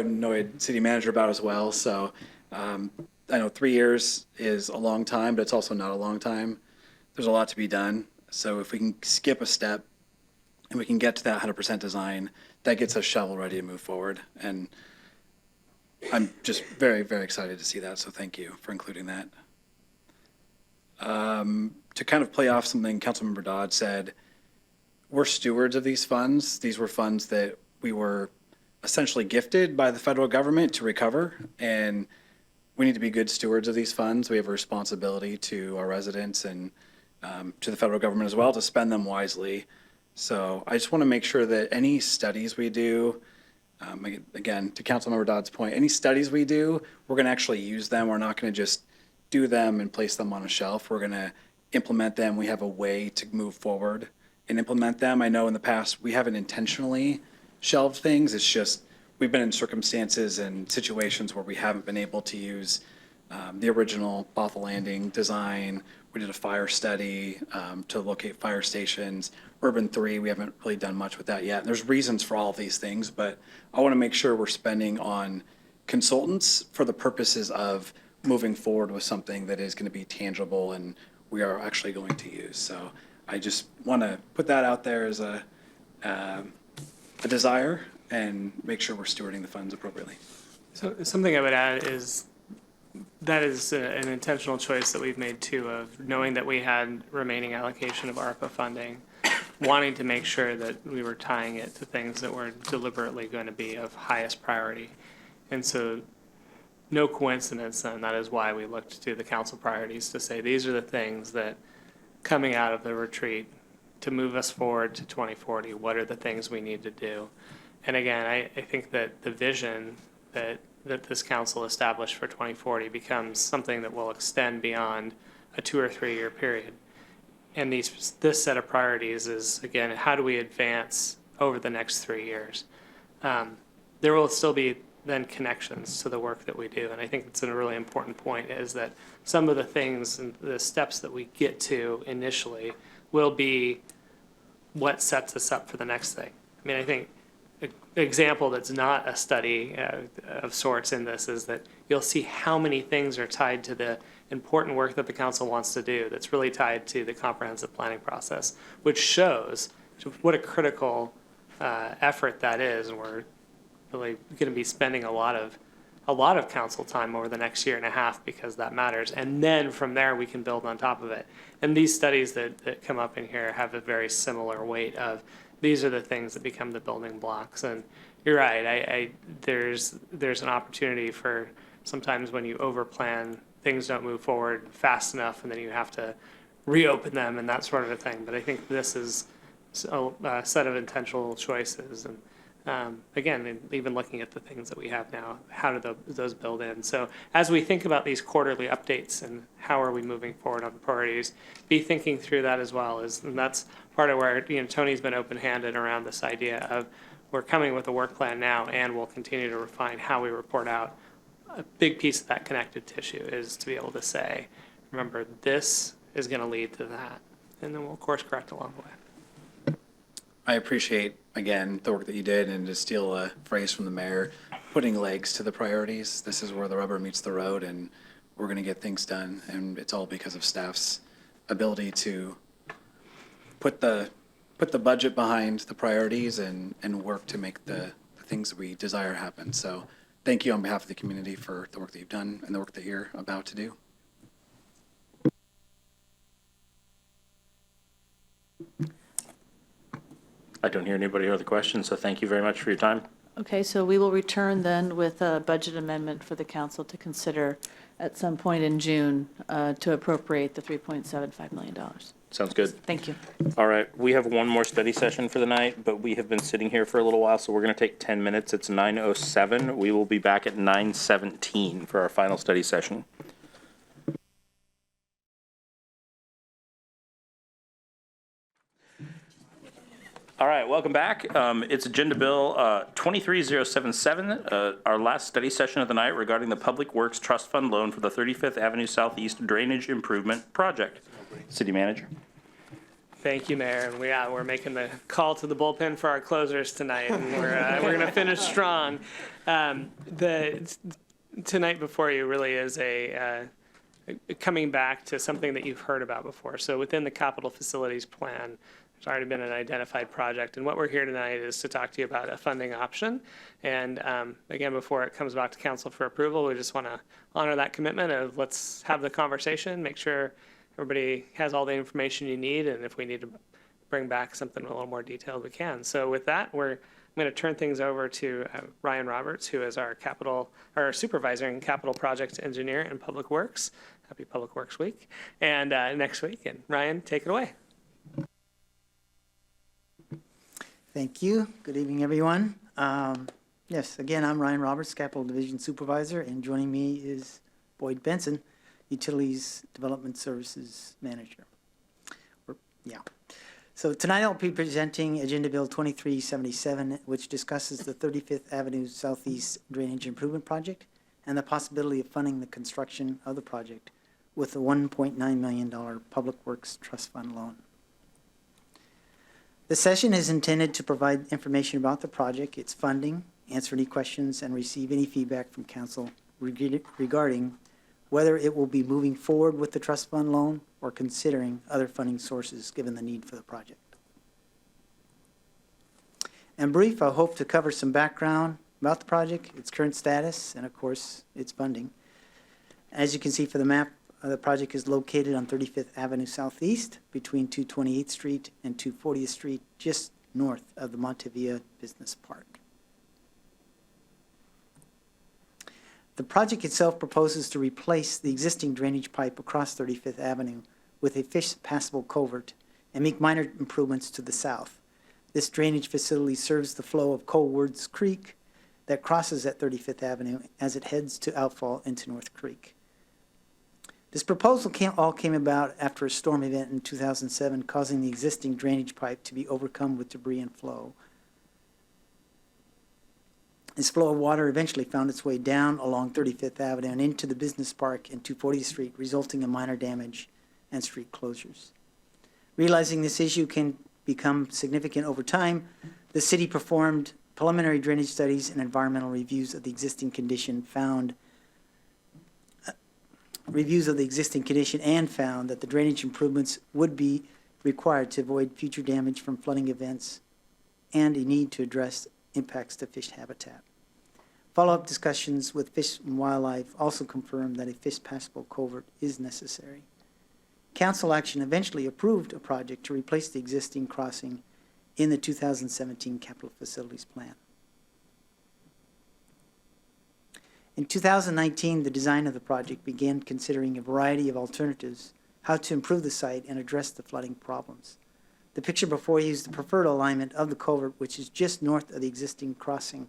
annoyed city manager about as well. So I know 3 years is a long time, but it's also not a long time. There's a lot to be done. So if we can skip a step and we can get to that 100% design, that gets us shovel ready to move forward. And I'm just very, very excited to see that. So thank you for including that. To kind of play off something Councilmember Dodd said, we're stewards of these funds. These were funds that we were essentially gifted by the federal government to recover, and we need to be good stewards of these funds. We have a responsibility to our residents and to the federal government as well to spend them wisely. So I just want to make sure that any studies we do, again, to Councilmember Dodd's point, any studies we do, we're going to actually use them. We're not going to just do them and place them on a shelf. We're going to implement them. We have a way to move forward and implement them. I know in the past we haven't intentionally shelved things. It's just we've been in circumstances and situations where we haven't been able to use the original Bothell Landing design. We did a fire study to locate fire stations. Urban 3, we haven't really done much with that yet. And there's reasons for all of these things, but I want to make sure we're spending on consultants for the purposes of moving forward with something that is going to be tangible and we are actually going to use. So I just want to put that out there as a desire and make sure we're stewarding the funds appropriately. So something I would add is that is an intentional choice that we've made too, of knowing that we had remaining allocation of ARPA funding, wanting to make sure that we were tying it to things that were deliberately going to be of highest priority. And so no coincidence then, that is why we looked to the council priorities to say these are the things that coming out of the retreat to move us forward to 2040, what are the things we need to do? And again, I think that the vision that this council established for 2040 becomes something that will extend beyond a 2 or 3 year period. And this set of priorities is, again, how do we advance over the next 3 years? There will still be then connections to the work that we do. And I think it's a really important point, is that some of the things and the steps that we get to initially will be what sets us up for the next thing. I mean, I think an example that's not a study of sorts in this is that you'll see how many things are tied to the important work that the council wants to do that's really tied to the comprehensive planning process, which shows what a critical effort that is. And we're really going to be spending a lot of council time over the next 1.5 years because that matters. And then from there, we can build on top of it. And these studies that come up in here have a very similar weight of these are the things that become the building blocks. And you're right, there's an opportunity for sometimes when you overplan, things don't move forward fast enough and then you have to reopen them and that sort of a thing. But I think this is a set of intentional choices. And again, even looking at the things that we have now, how do those build in? So as we think about these quarterly updates and how are we moving forward on the priorities, be thinking through that as well. And that's part of where Tony's been open-handed around this idea of we're coming with a work plan now and we'll continue to refine how we report out. A big piece of that connective tissue is to be able to say, remember, this is going to lead to that. And then we'll course correct along the way. I appreciate, again, the work that you did, and to steal a phrase from the mayor, putting legs to the priorities. This is where the rubber meets the road, and we're going to get things done. And it's all because of staff's ability to put the budget behind the priorities and work to make the things that we desire happen. So thank you on behalf of the community for the work that you've done and the work that you're about to do. I don't hear anybody other questions, so thank you very much for your time. Okay, so we will return then with a budget amendment for the council to consider at some point in June to appropriate the $3.75 million. Sounds good. Thank you. All right, we have one more study session for the night, but we have been sitting here for a little while, so we're going to take 10 minutes. It's 9:07. We will be back at 9:17 for our final study session. All right, welcome back. It's Agenda Bill 23077, our last study session of the night regarding the Public Works Trust Fund loan for the 35th Avenue Southeast Drainage Improvement Project. City Manager. Thank you, Mayor. And we're making the call to the bullpen for our closers tonight, and we're going to finish strong. Tonight before you really is coming back to something that you've heard about before. So within the capital facilities plan, there's already been an identified project, and what we're here tonight is to talk to you about a funding option. And again, before it comes back to council for approval, we just want to honor that commitment of let's have the conversation, make sure everybody has all the information you need, and if we need to bring back something a little more detailed, we can. So with that, I'm going to turn things over to Ryan Roberts, who is our supervisor and capital project engineer in Public Works. Happy Public Works Week, and next week. And Ryan, take it away. Thank you. Good evening, everyone. Yes, again, I'm Ryan Roberts, Capital Division Supervisor, and joining me is Boyd Benson, Utilities Development Services Manager. So tonight I'll be presenting Agenda Bill 2377, which discusses the 35th Avenue Southeast Drainage Improvement Project and the possibility of funding the construction of the project with a $1.9 million Public Works Trust Fund loan. The session is intended to provide information about the project, its funding, answer any questions, and receive any feedback from council regarding whether it will be moving forward with the trust fund loan or considering other funding sources given the need for the project. In brief, I hope to cover some background about the project, its current status, and of course, its funding. As you can see for the map, the project is located on 35th Avenue Southeast between 228th Street and 240th Street, just north of the Montevilla Business Park. The project itself proposes to replace the existing drainage pipe across 35th Avenue with a fish-passable culvert and make minor improvements to the south. This drainage facility serves the flow of Coalwoods Creek that crosses at 35th Avenue as it heads to outfall into North Creek. This proposal all came about after a storm event in 2007, causing the existing drainage pipe to be overcome with debris and flow. This flow of water eventually found its way down along 35th Avenue and into the business park and 240th Street, resulting in minor damage and street closures. Realizing this issue can become significant over time, the city performed preliminary drainage studies and environmental reviews of the existing condition and found that the drainage improvements would be required to avoid future damage from flooding events and a need to address impacts to fish habitat. Follow-up discussions with Fish and Wildlife also confirmed that a fish-passable culvert is necessary. Council action eventually approved a project to replace the existing crossing in the 2017 Capital Facilities Plan. In 2019, the design of the project began considering a variety of alternatives, how to improve the site and address the flooding problems. The picture before you is the preferred alignment of the culvert, which is just north of the existing crossing.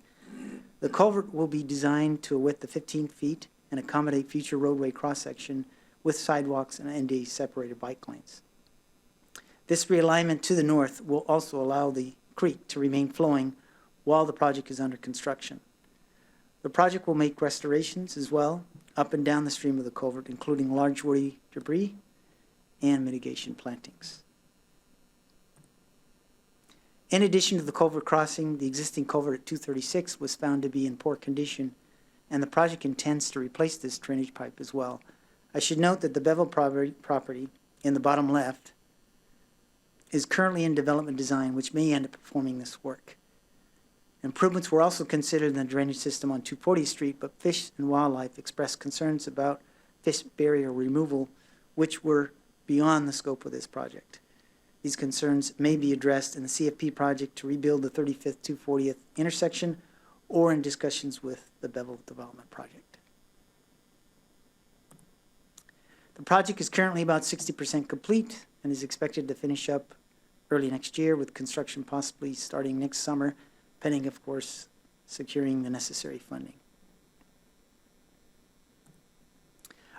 The culvert will be designed to a width of 15 feet and accommodate future roadway cross-section with sidewalks and a separated bike lanes. This realignment to the north will also allow the creek to remain flowing while the project is under construction. The project will make restorations as well up and down the stream of the culvert, including large woody debris and mitigation plantings. In addition to the culvert crossing, the existing culvert at 236 was found to be in poor condition, and the project intends to replace this drainage pipe as well. I should note that the Bothell property in the bottom left is currently in development design, which may end up performing this work. Improvements were also considered in the drainage system on 240th Street, but Fish and Wildlife expressed concerns about fish barrier removal, which were beyond the scope of this project. These concerns may be addressed in the CFP project to rebuild the 35th 240th intersection or in discussions with the Bothell Development Project. The project is currently about 60% complete and is expected to finish up early next year, with construction possibly starting next summer, pending, of course, securing the necessary funding.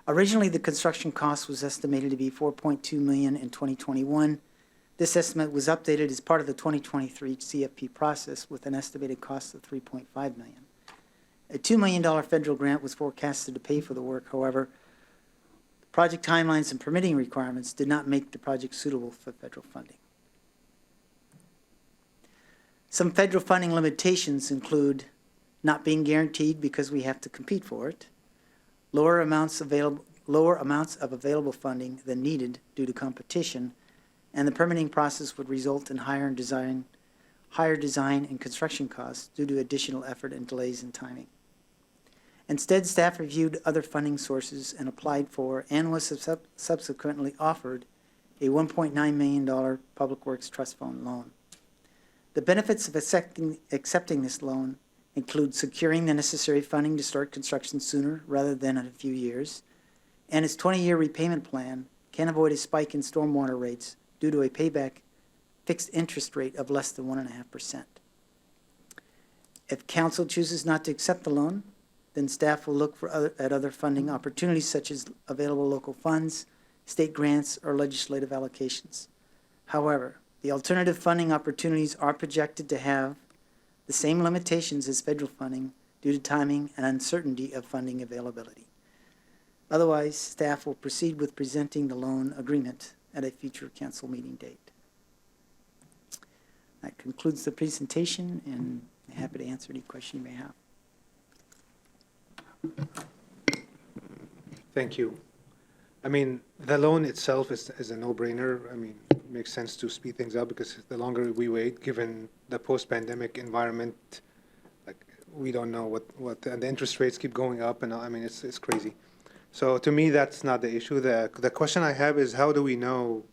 Originally, the construction cost was estimated to be $4.2 million in 2021. This estimate was updated as part of the 2023 CFP process with an estimated cost of $3.5 million. A $2 million federal grant was forecasted to pay for the work. However, the project timelines and permitting requirements did not make the project suitable for federal funding. Some federal funding limitations include not being guaranteed because we have to compete for it, lower amounts of available funding than needed due to competition, and the permitting process would result in higher design and construction costs due to additional effort and delays in timing. Instead, staff reviewed other funding sources and applied for and was subsequently offered a $1.9 million Public Works Trust Fund loan. The benefits of accepting this loan include securing the necessary funding to start construction sooner rather than in a few years, and its 20-year repayment plan can avoid a spike in stormwater rates due to a payback fixed interest rate of less than 1.5%. If council chooses not to accept the loan, then staff will look at other funding opportunities such as available local funds, state grants, or legislative allocations. However, the alternative funding opportunities are projected to have the same limitations as federal funding due to timing and uncertainty of funding availability. Otherwise, staff will proceed with presenting the loan agreement at a future council meeting date. That concludes the presentation, and I'm happy to answer any question you may have. Thank you. I mean, the loan itself is a no-brainer. I mean, it makes sense to speed things up because the longer we wait, given the post-pandemic environment, like we don't know what and the interest rates keep going up, and I mean, it's crazy. So to me, that's not the issue. The question I have is, how do we know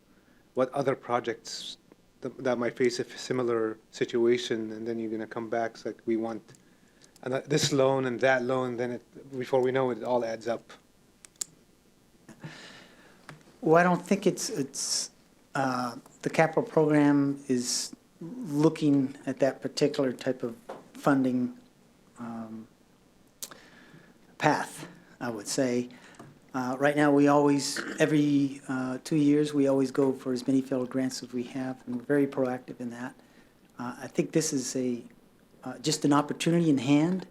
what other projects that might face a similar situation, and then you're going to come back, it's like we want this loan and that loan, then before we know it, it all adds up. Well, I don't think it's the capital program is looking at that particular type of funding path, I would say. Right now, we always, every 2 years, we always go for as many federal grants as we have, and we're very proactive in that. I think this is just an opportunity in hand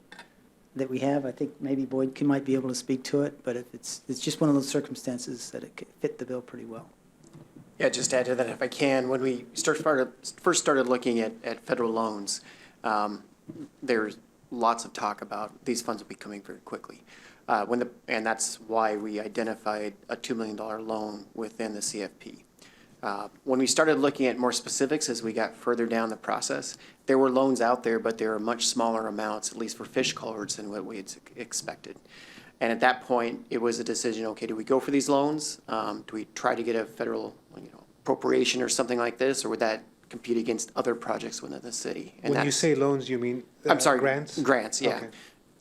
that we have. I think maybe Boyd might be able to speak to it, but if it's just one of those circumstances that it could fit the bill pretty well. Yeah, just to add to that, if I can, when we first started looking at federal loans, there's lots of talk about these funds will be coming very quickly. And that's why we identified a $2 million loan within the CFP. When we started looking at more specifics as we got further down the process, there were loans out there, but there were much smaller amounts, at least for fish culverts, than what we had expected. And at that point, it was a decision, okay, do we go for these loans? Do we try to get a federal appropriation or something like this, or would that compete against other projects within the city? And when you say loans, you mean I'm sorry, grants? Grants, yeah. Okay.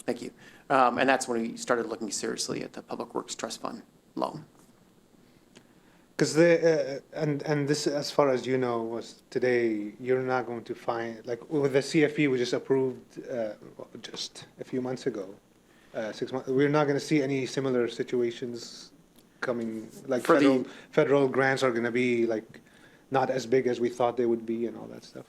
Thank you. And that's when we started looking seriously at the Public Works Trust Fund loan. Because and this, as far as you know, was today, you're not going to find, like with the CFP, we just approved just a few months ago, 6 months, we're not going to see any similar situations coming, like federal grants are going to be like not as big as we thought they would be and all that stuff.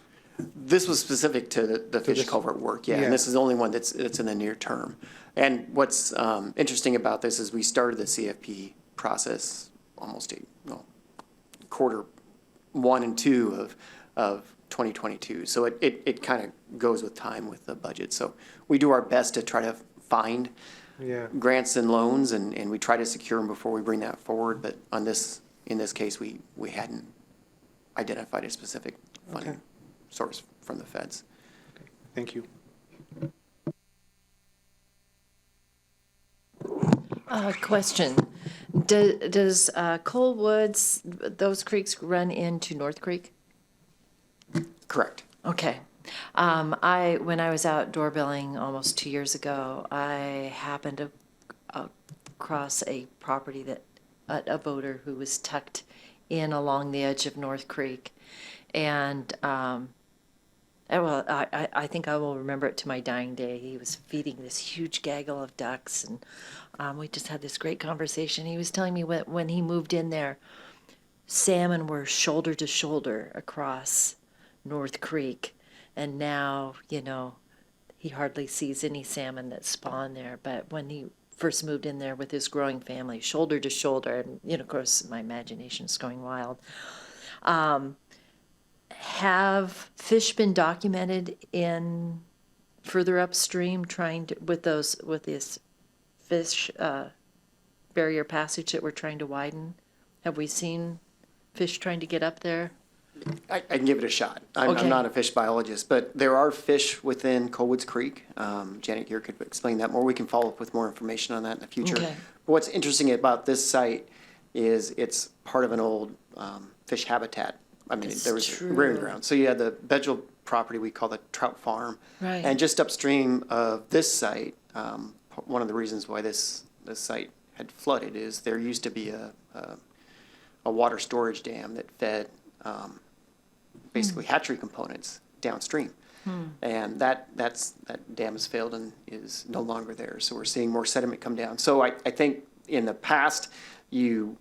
This was specific to the fish culvert work, yeah, and this is the only one that's in the near term. And what's interesting about this is we started the CFP process almost quarter 1 and 2 of 2022. So it kind of goes with time with the budget. So we do our best to try to find grants and loans, and we try to secure them before we bring that forward. But in this case, we hadn't identified a specific funding source from the feds. Okay. Thank you. Question. Does Coal Woods, those creeks run into North Creek? Correct. Okay. When I was out doorbilling almost 2 years ago, I happened to cross a property that a boater who was tucked in along the edge of North Creek, and I think I will remember it to my dying day. He was feeding this huge gaggle of ducks, and we just had this great conversation. He was telling me when he moved in there, salmon were shoulder to shoulder across North Creek. And now, he hardly sees any salmon that spawn there. But when he first moved in there with his growing family, shoulder to shoulder, and, of course, my imagination is going wild. Have fish been documented in further upstream with this fish barrier passage that we're trying to widen? Have we seen fish trying to get up there? I can give it a shot. I'm Okay. not a fish biologist, but there are fish within Colwoods Creek. Janet here could explain that more. We can follow up with more information on that in the future. Okay. But what's interesting about this site is it's part of an old fish habitat. I mean, That's there was true. rearing ground. So you had the Bedgell property we call the trout farm. Right. And just upstream of this site, one of the reasons why this site had flooded is there used to be a water storage dam that fed basically hatchery components downstream. And that dam has failed and is no longer there. So we're seeing more sediment come down. So I think in the past, you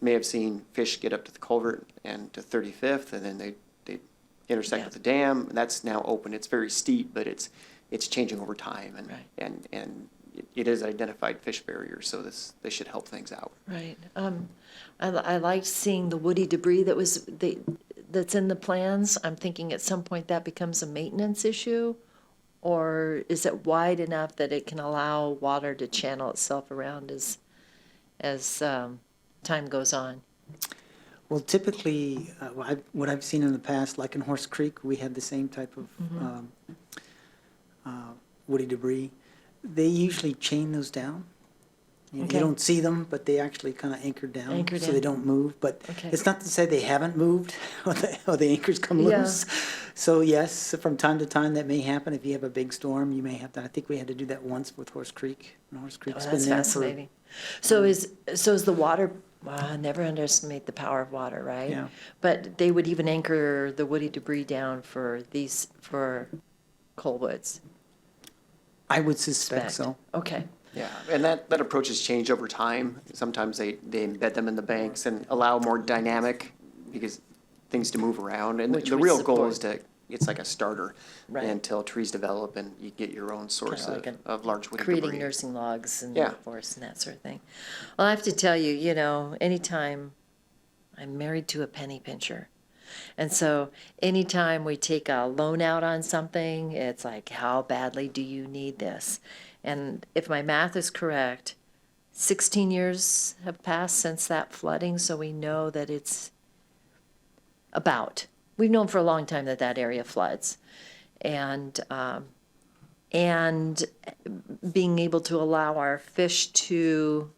may have seen fish get up to the culvert and to 35th, and then they intersect with the dam. And that's now open. It's very steep, but it's changing over time. And and it is an identified fish barrier, so this should help things out. Right. I liked seeing the woody debris that's in the plans. I'm thinking at some point that becomes a maintenance issue, or is it wide enough that it can allow water to channel itself around as time goes on? Well, typically, what I've seen in the past, like in Horse Creek, we had the same type of woody debris. They usually chain those down. You Okay. don't see them, but they actually kind of anchor down, Anchor so down. they don't move. But Okay. it's not to say they haven't moved or the anchors come Yeah. loose. So yes, from time to time that may happen. If you have a big storm, you may have to. I think we had to do that once with Horse Creek. And Horse Creek's Oh, been that's there fascinating. So is the water? Never underestimate the power of water, right? Yeah. But they would even anchor the woody debris down for Colwoods. I would suspect so. Okay. Yeah, and that approach has changed over time. Sometimes they embed them in the banks and allow more dynamic because things to move around. And Which the would real goal support- is it's like a starter Right. until trees develop and you get your own source Kinda like of large woody creating debris. nursing logs and Yeah. forests and that sort of thing. Well, I have to tell you, anytime I'm married to a penny pincher. And so anytime we take a loan out on something, it's like, how badly do you need this? And if my math is correct, 16 years have passed since that flooding, so we know that it's we've known for a long time that area floods. And being able to allow our fish to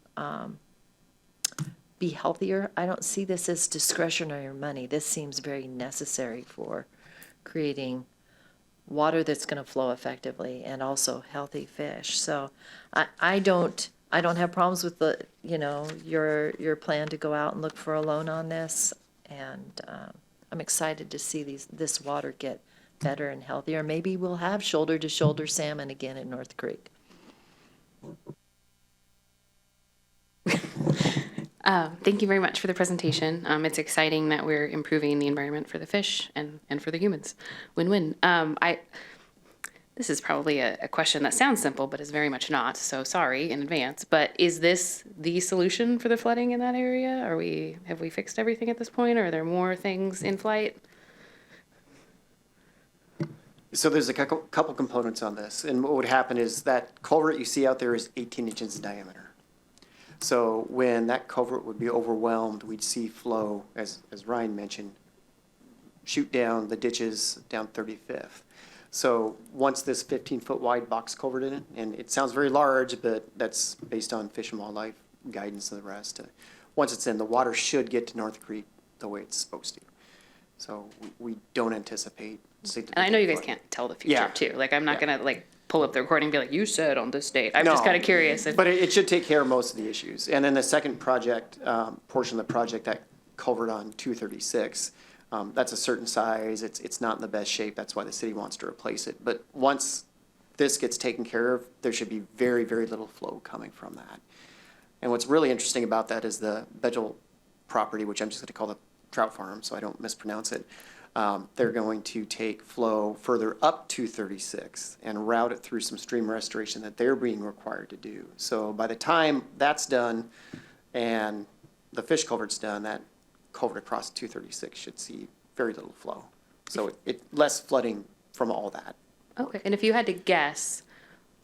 be healthier, I don't see this as discretionary money. This seems very necessary for creating water that's going to flow effectively and also healthy fish. So I don't have problems with your plan to go out and look for a loan on this, and I'm excited to see this water get better and healthier. Maybe we'll have shoulder to shoulder salmon again at North Creek. Thank you very much for the presentation. It's exciting that we're improving the environment for the fish and for the humans. Win-win. This is probably a question that sounds simple, but is very much not, so sorry in advance. But is this the solution for the flooding in that area? Have we fixed everything at this point, or are there more things in flight? So there's a couple components on this. And what would happen is that culvert you see out there is 18 inches in diameter. So when that culvert would be overwhelmed, we'd see flow, as Ryan mentioned, shoot down the ditches down 35th. So once this 15-foot wide box culvert in it, and it sounds very large, but that's based on Fish and Wildlife guidance and the rest. Once it's in, the water should get to North Creek the way it's supposed to. So we don't anticipate And I know you guys significant can't tell the future Yeah. too. Like, I'm not Yeah. gonna like pull up the recording and be like, you said on this date. I'm No, just kind of curious if. But it should take care of most of the issues. And then the second project, portion of the project, that culvert on 236, that's a certain size. It's not in the best shape. That's why the city wants to replace it. But once this gets taken care of, there should be very, very little flow coming from that. And what's really interesting about that is the Bothell property, which I'm just going to call the trout farm, so I don't mispronounce it. They're going to take flow further up 236 and route it through some stream restoration that they're being required to do. So by the time that's done and the fish culvert's done, that culvert across 236 should see very little flow. So it less flooding from all that. Okay, and if you had to guess,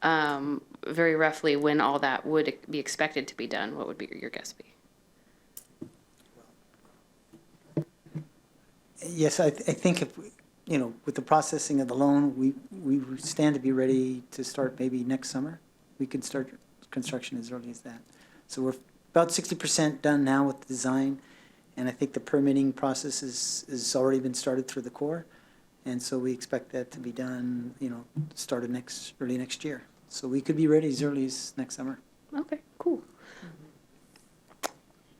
very roughly when all that would be expected to be done, what would be your guess be? Yes, I think if, with the processing of the loan, we stand to be ready to start maybe next summer. We could start construction as early as that. So we're about 60% done now with the design, and I think the permitting process is already been started through the Corps. And so we expect that to be done, started early next year. So we could be ready as early as next summer. Okay, cool.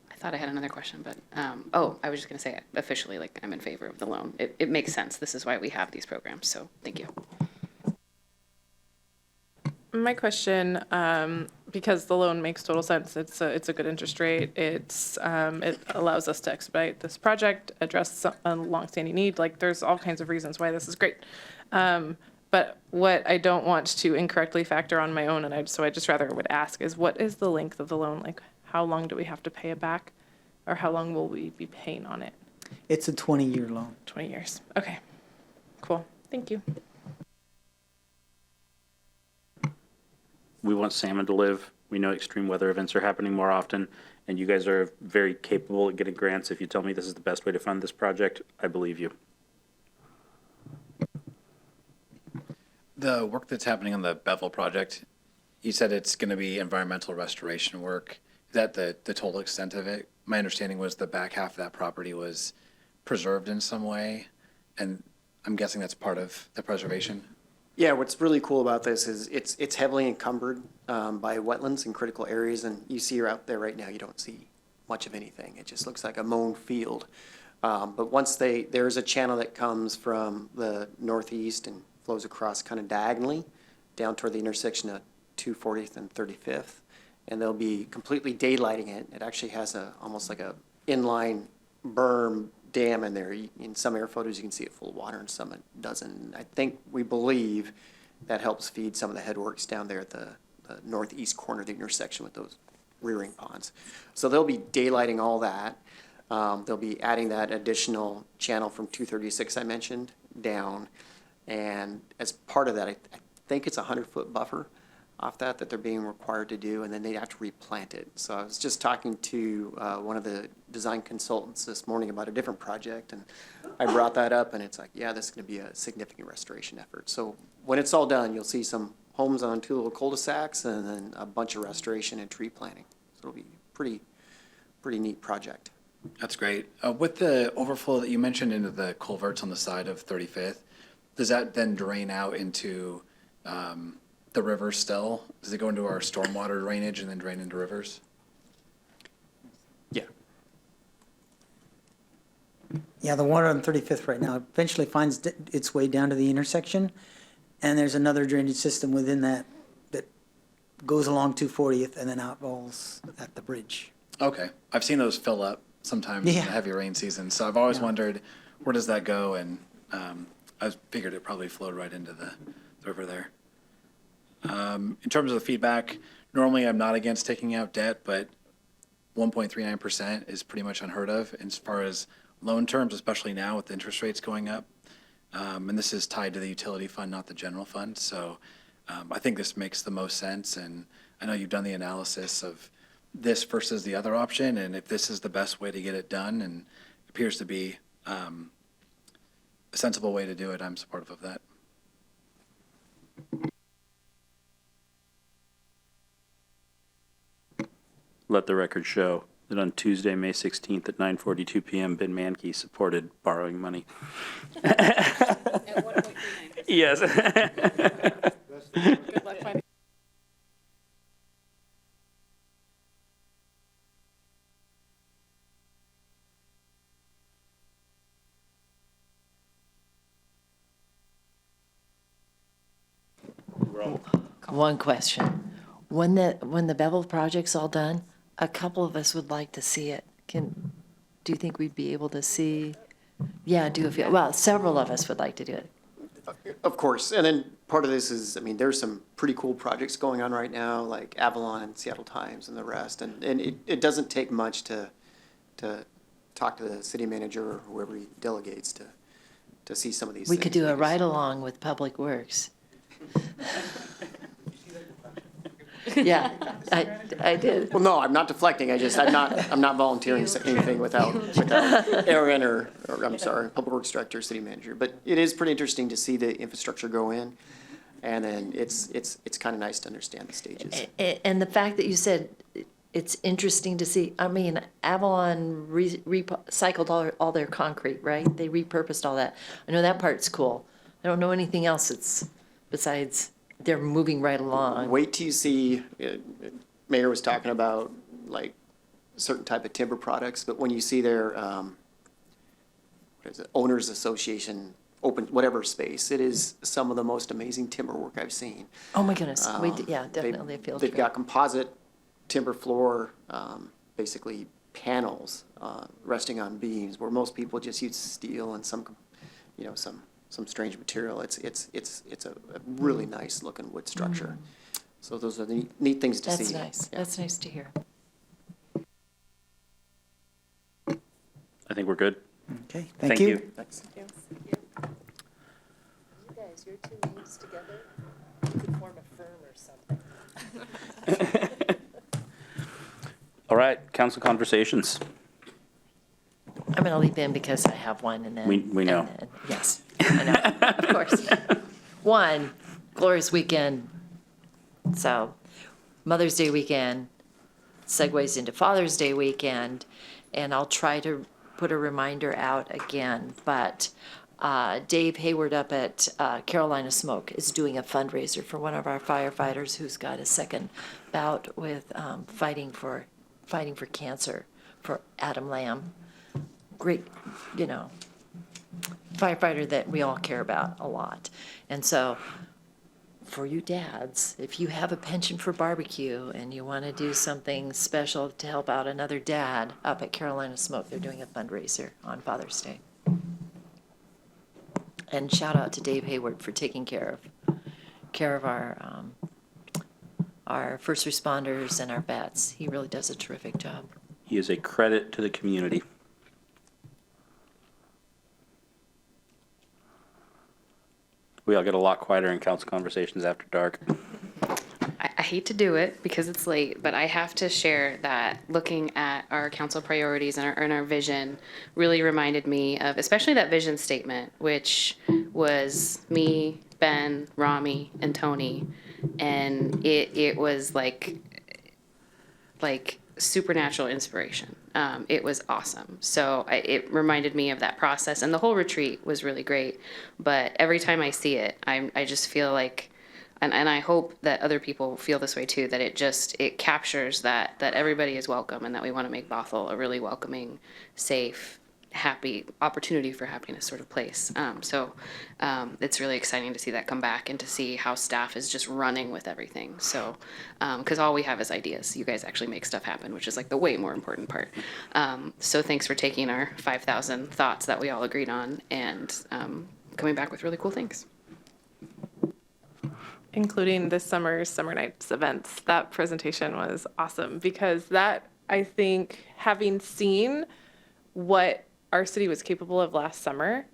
I thought I had another question, but, I was just gonna say officially, like, I'm in favor of the loan. It makes sense. This is why we have these programs, so thank you. My question, because the loan makes total sense, it's a good interest rate. It allows us to expedite this project, address a longstanding need. Like, there's all kinds of reasons why this is great. But what I don't want to incorrectly factor on my own, so I just rather would ask, is what is the length of the loan? Like, how long do we have to pay it back? Or how long will we be paying on it? It's a 20-year loan. 20 years. Okay, cool. Thank you. We want salmon to live. We know extreme weather events are happening more often, and you guys are very capable at getting grants. If you tell me this is the best way to fund this project, I believe you. The work that's happening on the Bothell project, you said it's going to be environmental restoration work. Is that the total extent of it? My understanding was the back half of that property was preserved in some way, and I'm guessing that's part of the preservation. Yeah, what's really cool about this is it's heavily encumbered by wetlands in critical areas, and you see out there right now, you don't see much of anything. It just looks like a mown field. But once there's a channel that comes from the northeast and flows across kind of diagonally down toward the intersection of 240th and 35th, and they'll be completely daylighting it. It actually has almost like a inline berm dam in there. In some air photos, you can see it full of water, and some it doesn't. We believe that helps feed some of the headworks down there at the northeast corner of the intersection with those rearing ponds. So they'll be daylighting all that. They'll be adding that additional channel from 236 I mentioned down. And as part of that, I think it's a 100-foot buffer off that they're being required to do, and then they have to replant it. So I was just talking to one of the design consultants this morning about a different project, and I brought that up, and it's like, yeah, this is going to be a significant restoration effort. So when it's all done, you'll see some homes on 2 little cul-de-sacs, and then a bunch of restoration and tree planting. So it'll be pretty neat project. That's great. With the overflow that you mentioned into the culverts on the side of 35th, does that then drain out into the river still? Does it go into our stormwater drainage and then drain into rivers? Yeah. Yeah, the water on 35th right now eventually finds its way down to the intersection, and there's another drainage system within that goes along 240th and then outfalls at the bridge. Okay. I've seen those fill up sometimes in the heavy rain season, so I've always wondered, where does that go? And I figured it probably flowed right into the river there. In terms of the feedback, normally I'm not against taking out debt, but 1.39% is pretty much unheard of as far as loan terms, especially now with the interest rates going up. And this is tied to the utility fund, not the general fund. So I think this makes the most sense. And I know you've done the analysis of this versus the other option. And if this is the best way to get it done and appears to be a sensible way to do it, I'm supportive of that. Let the record show that on Tuesday, May 16th at 9:42 p.m., Ben Mankey supported borrowing money. Yes. Good luck finding. One question. When the Bevel project's all done, a couple of us would like to see it. Do you think we'd be able to see? Yeah, well, several of us would like to do it. Of course, and then part of this is, I mean, there's some pretty cool projects going on right now, like Avalon and Seattle Times and the rest, and it doesn't take much to talk to the city manager or whoever he delegates to see some of these We things. could do a ride-along with Public Works. Yeah, I did. Well, no, I'm not deflecting. I'm not volunteering anything without Aaron or I'm sorry, Public Works Director, City Manager. But it is pretty interesting to see the infrastructure go in, and then it's kind of nice to understand the stages. And the fact that you said it's interesting to see, I mean, Avalon recycled all their concrete, right? They repurposed all that. I know that part's cool. I don't know anything else that's besides they're moving right along. Wait till you see, Mayor was talking about like certain type of timber products, but when you see their, what is it, Owners Association open, whatever space, it is some of the most amazing timber work I've seen. Oh my goodness, yeah, definitely a field trip. They've got composite timber floor, basically panels resting on beams, where most people just use steel and some strange material. It's a really nice looking wood structure. So those are the neat things to see. That's nice. Yeah. That's nice to hear. I think we're good. Okay, thank you. Thanks. You guys, your two names together, you could form a firm or something. All right, council conversations. I'm going to leap in because I have one, and then We know. Yes, I know, of course. One, glorious weekend. So, Mother's Day weekend segues into Father's Day weekend, and I'll try to put a reminder out again. But Dave Hayward up at Carolina Smoke is doing a fundraiser for one of our firefighters who's got a second bout with fighting for cancer, for Adam Lamb. Great, firefighter that we all care about a lot. And so for you dads, if you have a penchant for barbecue and you want to do something special to help out another dad up at Carolina Smoke, they're doing a fundraiser on Father's Day. And shout out to Dave Hayward for taking care of our first responders and our vets. He really does a terrific job. He is a credit to the community. We all get a lot quieter in council conversations after dark. I hate to do it because it's late, but I have to share that looking at our council priorities and our vision really reminded me of, especially that vision statement, which was me, Ben, Rami, and Tony. And it was like supernatural inspiration. It was awesome. So it reminded me of that process, and the whole retreat was really great. But every time I see it, I just feel like, and I hope that other people feel this way too, that it captures that everybody is welcome, and that we want to make Bothell a really welcoming, safe, happy opportunity for happiness sort of place. So it's really exciting to see that come back and to see how staff is just running with everything. So, because all we have is ideas. You guys actually make stuff happen, which is like the way more important part. So thanks for taking our 5,000 thoughts that we all agreed on and coming back with really cool things. Including this summer's Summer Nights events. That presentation was awesome because that, I think, having seen what our city was capable of last summer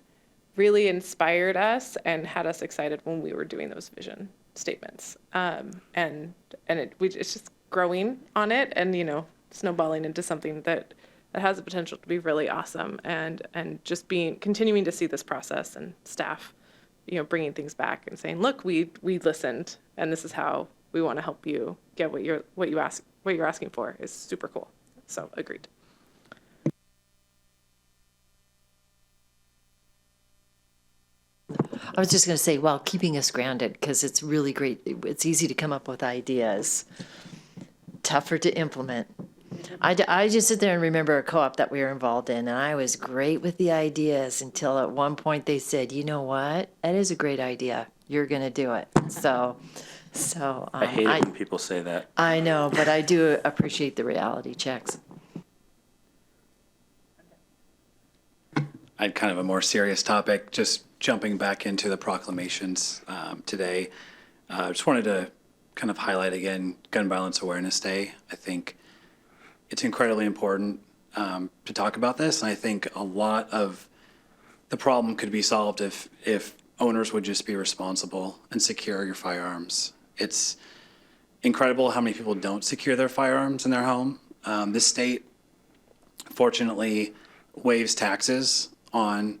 really inspired us and had us excited when we were doing those vision statements. It's just growing on it and, snowballing into something that has the potential to be really awesome and just continuing to see this process and staff, bringing things back and saying, look, we listened and this is how we want to help you get what you're asking for is super cool. So agreed. I was just going to say, well, keeping us grounded, because it's really great. It's easy to come up with ideas, tougher to implement. I just sit there and remember a co-op that we were involved in, and I was great with the ideas until at one point they said, you know what? That is a great idea. You're going to do it. So I hate it when people say that. I know, but I do appreciate the reality checks. I had kind of a more serious topic, just jumping back into the proclamations today. I just wanted to kind of highlight again Gun Violence Awareness Day. I think it's incredibly important to talk about this, and I think a lot of the problem could be solved if owners would just be responsible and secure your firearms. It's incredible how many people don't secure their firearms in their home. This state, fortunately, waives taxes on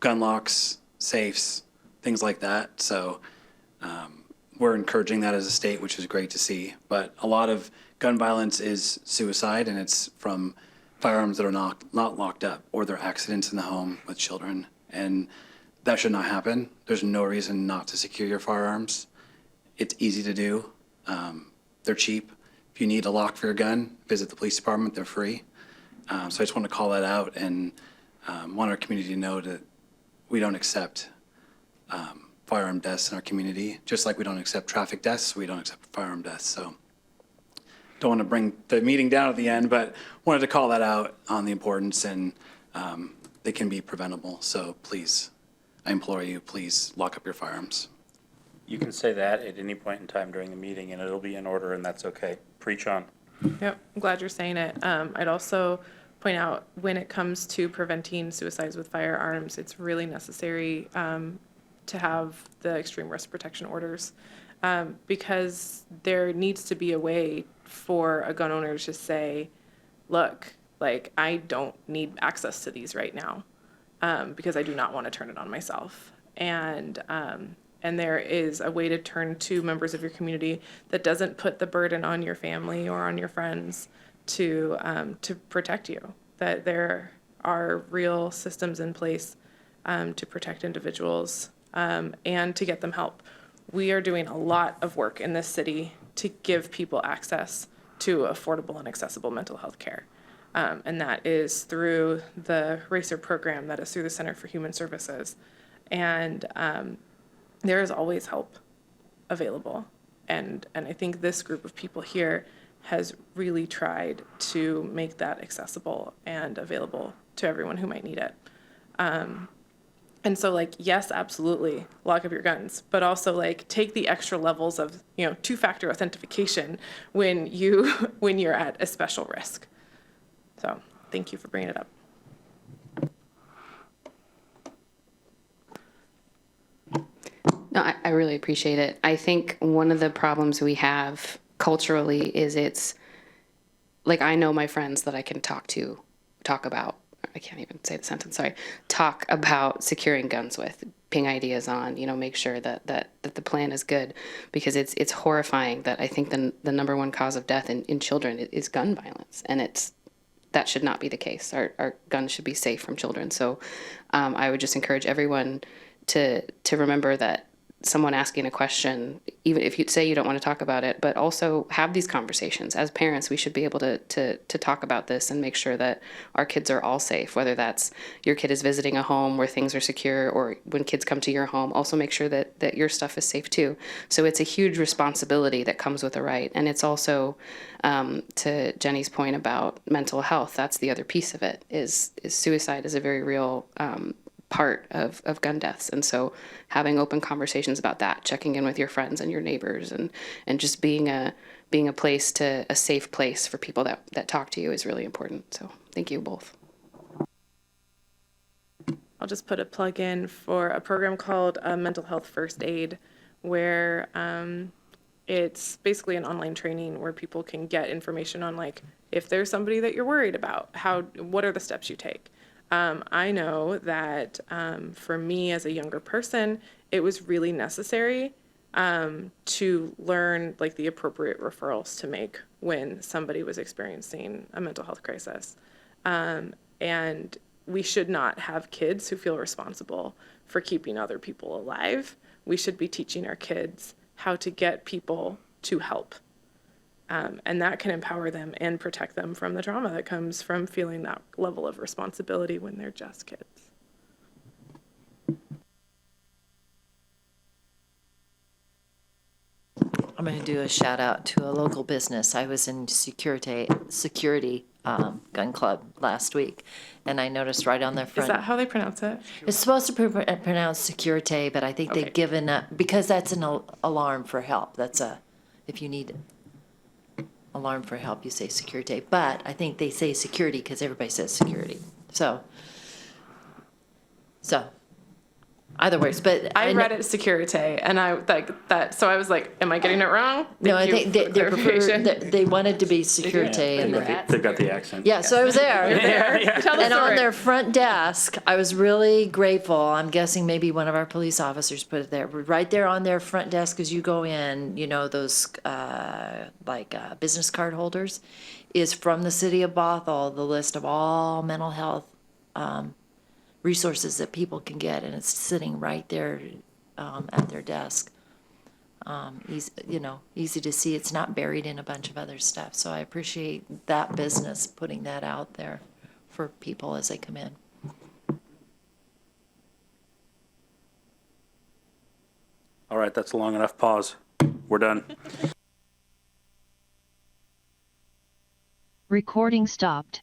gun locks, safes, things like that. So we're encouraging that as a state, which is great to see. But a lot of gun violence is suicide, and it's from firearms that are not locked up, or they're accidents in the home with children. And that should not happen. There's no reason not to secure your firearms. It's easy to do. They're cheap. If you need a lock for your gun, visit the police department. They're free. So I just want to call that out and want our community to know that we don't accept firearm deaths in our community, just like we don't accept traffic deaths, we don't accept firearm deaths. So don't want to bring the meeting down at the end, but wanted to call that out on the importance, and they can be preventable. So please, I implore you, please lock up your firearms. You can say that at any point in time during the meeting, and it'll be in order, and that's okay. Preach on. Yep, I'm glad you're saying it. I'd also point out, when it comes to preventing suicides with firearms, it's really necessary to have the extreme risk protection orders, because there needs to be a way for a gun owner to just say, look, like, I don't need access to these right now because I do not want to turn it on myself. And there is a way to turn to members of your community that doesn't put the burden on your family or on your friends to protect you. That there are real systems in place to protect individuals and to get them help. We are doing a lot of work in this city to give people access to affordable and accessible mental health care. And that is through the RACER program, that is through the Center for Human Services. And there is always help available. And I think this group of people here has really tried to make that accessible and available to everyone who might need it. And so, like, yes, absolutely, lock up your guns, but also, like, take the extra levels of, two-factor authentication when you're at a special risk. So thank you for bringing it up. No, I really appreciate it. I think one of the problems we have culturally is it's like, I know my friends that I can talk about, I can't even say the sentence, sorry, talk about securing guns with, ping ideas on, make sure that the plan is good, because it's horrifying that I think the number one cause of death in children is gun violence, and that should not be the case. Our guns should be safe from children. So I would just encourage everyone to remember that someone asking a question, even if you say you don't want to talk about it, but also have these conversations. As parents, we should be able to talk about this and make sure that our kids are all safe, whether that's your kid is visiting a home where things are secure, or when kids come to your home, also make sure that your stuff is safe too. So it's a huge responsibility that comes with a right. And it's also, to Jenny's point about mental health, that's the other piece of it, is suicide is a very real part of gun deaths. And so having open conversations about that, checking in with your friends and your neighbors, and just being a place a safe place for people that talk to you is really important. So thank you both. I'll just put a plug in for a program called Mental Health First Aid, where it's basically an online training where people can get information on, like, if there's somebody that you're worried about, what are the steps you take? I know that for me as a younger person, it was really necessary to learn like the appropriate referrals to make when somebody was experiencing a mental health crisis. And we should not have kids who feel responsible for keeping other people alive. We should be teaching our kids how to get people to help. And that can empower them and protect them from the trauma that comes from feeling that level of responsibility when they're just kids. I'm going to do a shout out to a local business. I was in security gun club last week, and I noticed right on their front. Is that how they pronounce it? It's supposed to be pronounced securite, but I think they've given up because that's an alarm for help. That's if you need alarm for help, you say securite. But I think they say security because everybody says security. So either works, but I read it securite, and I like that. So I was like, "Am I getting it wrong?" I think they prefer. They wanted to be securite, and They've got the accent. yeah. So I was there, Tell the and on story. their front desk, I was really grateful. I'm guessing maybe one of our police officers put it there, right there on their front desk as you go in. You know those business card holders, is from the city of Bothell the list of all mental health resources that people can get, and it's sitting right there at their desk. Easy to see. It's not buried in a bunch of other stuff. So I appreciate that business putting that out there for people as they come in. All right, that's a long enough pause. We're done. Recording stopped.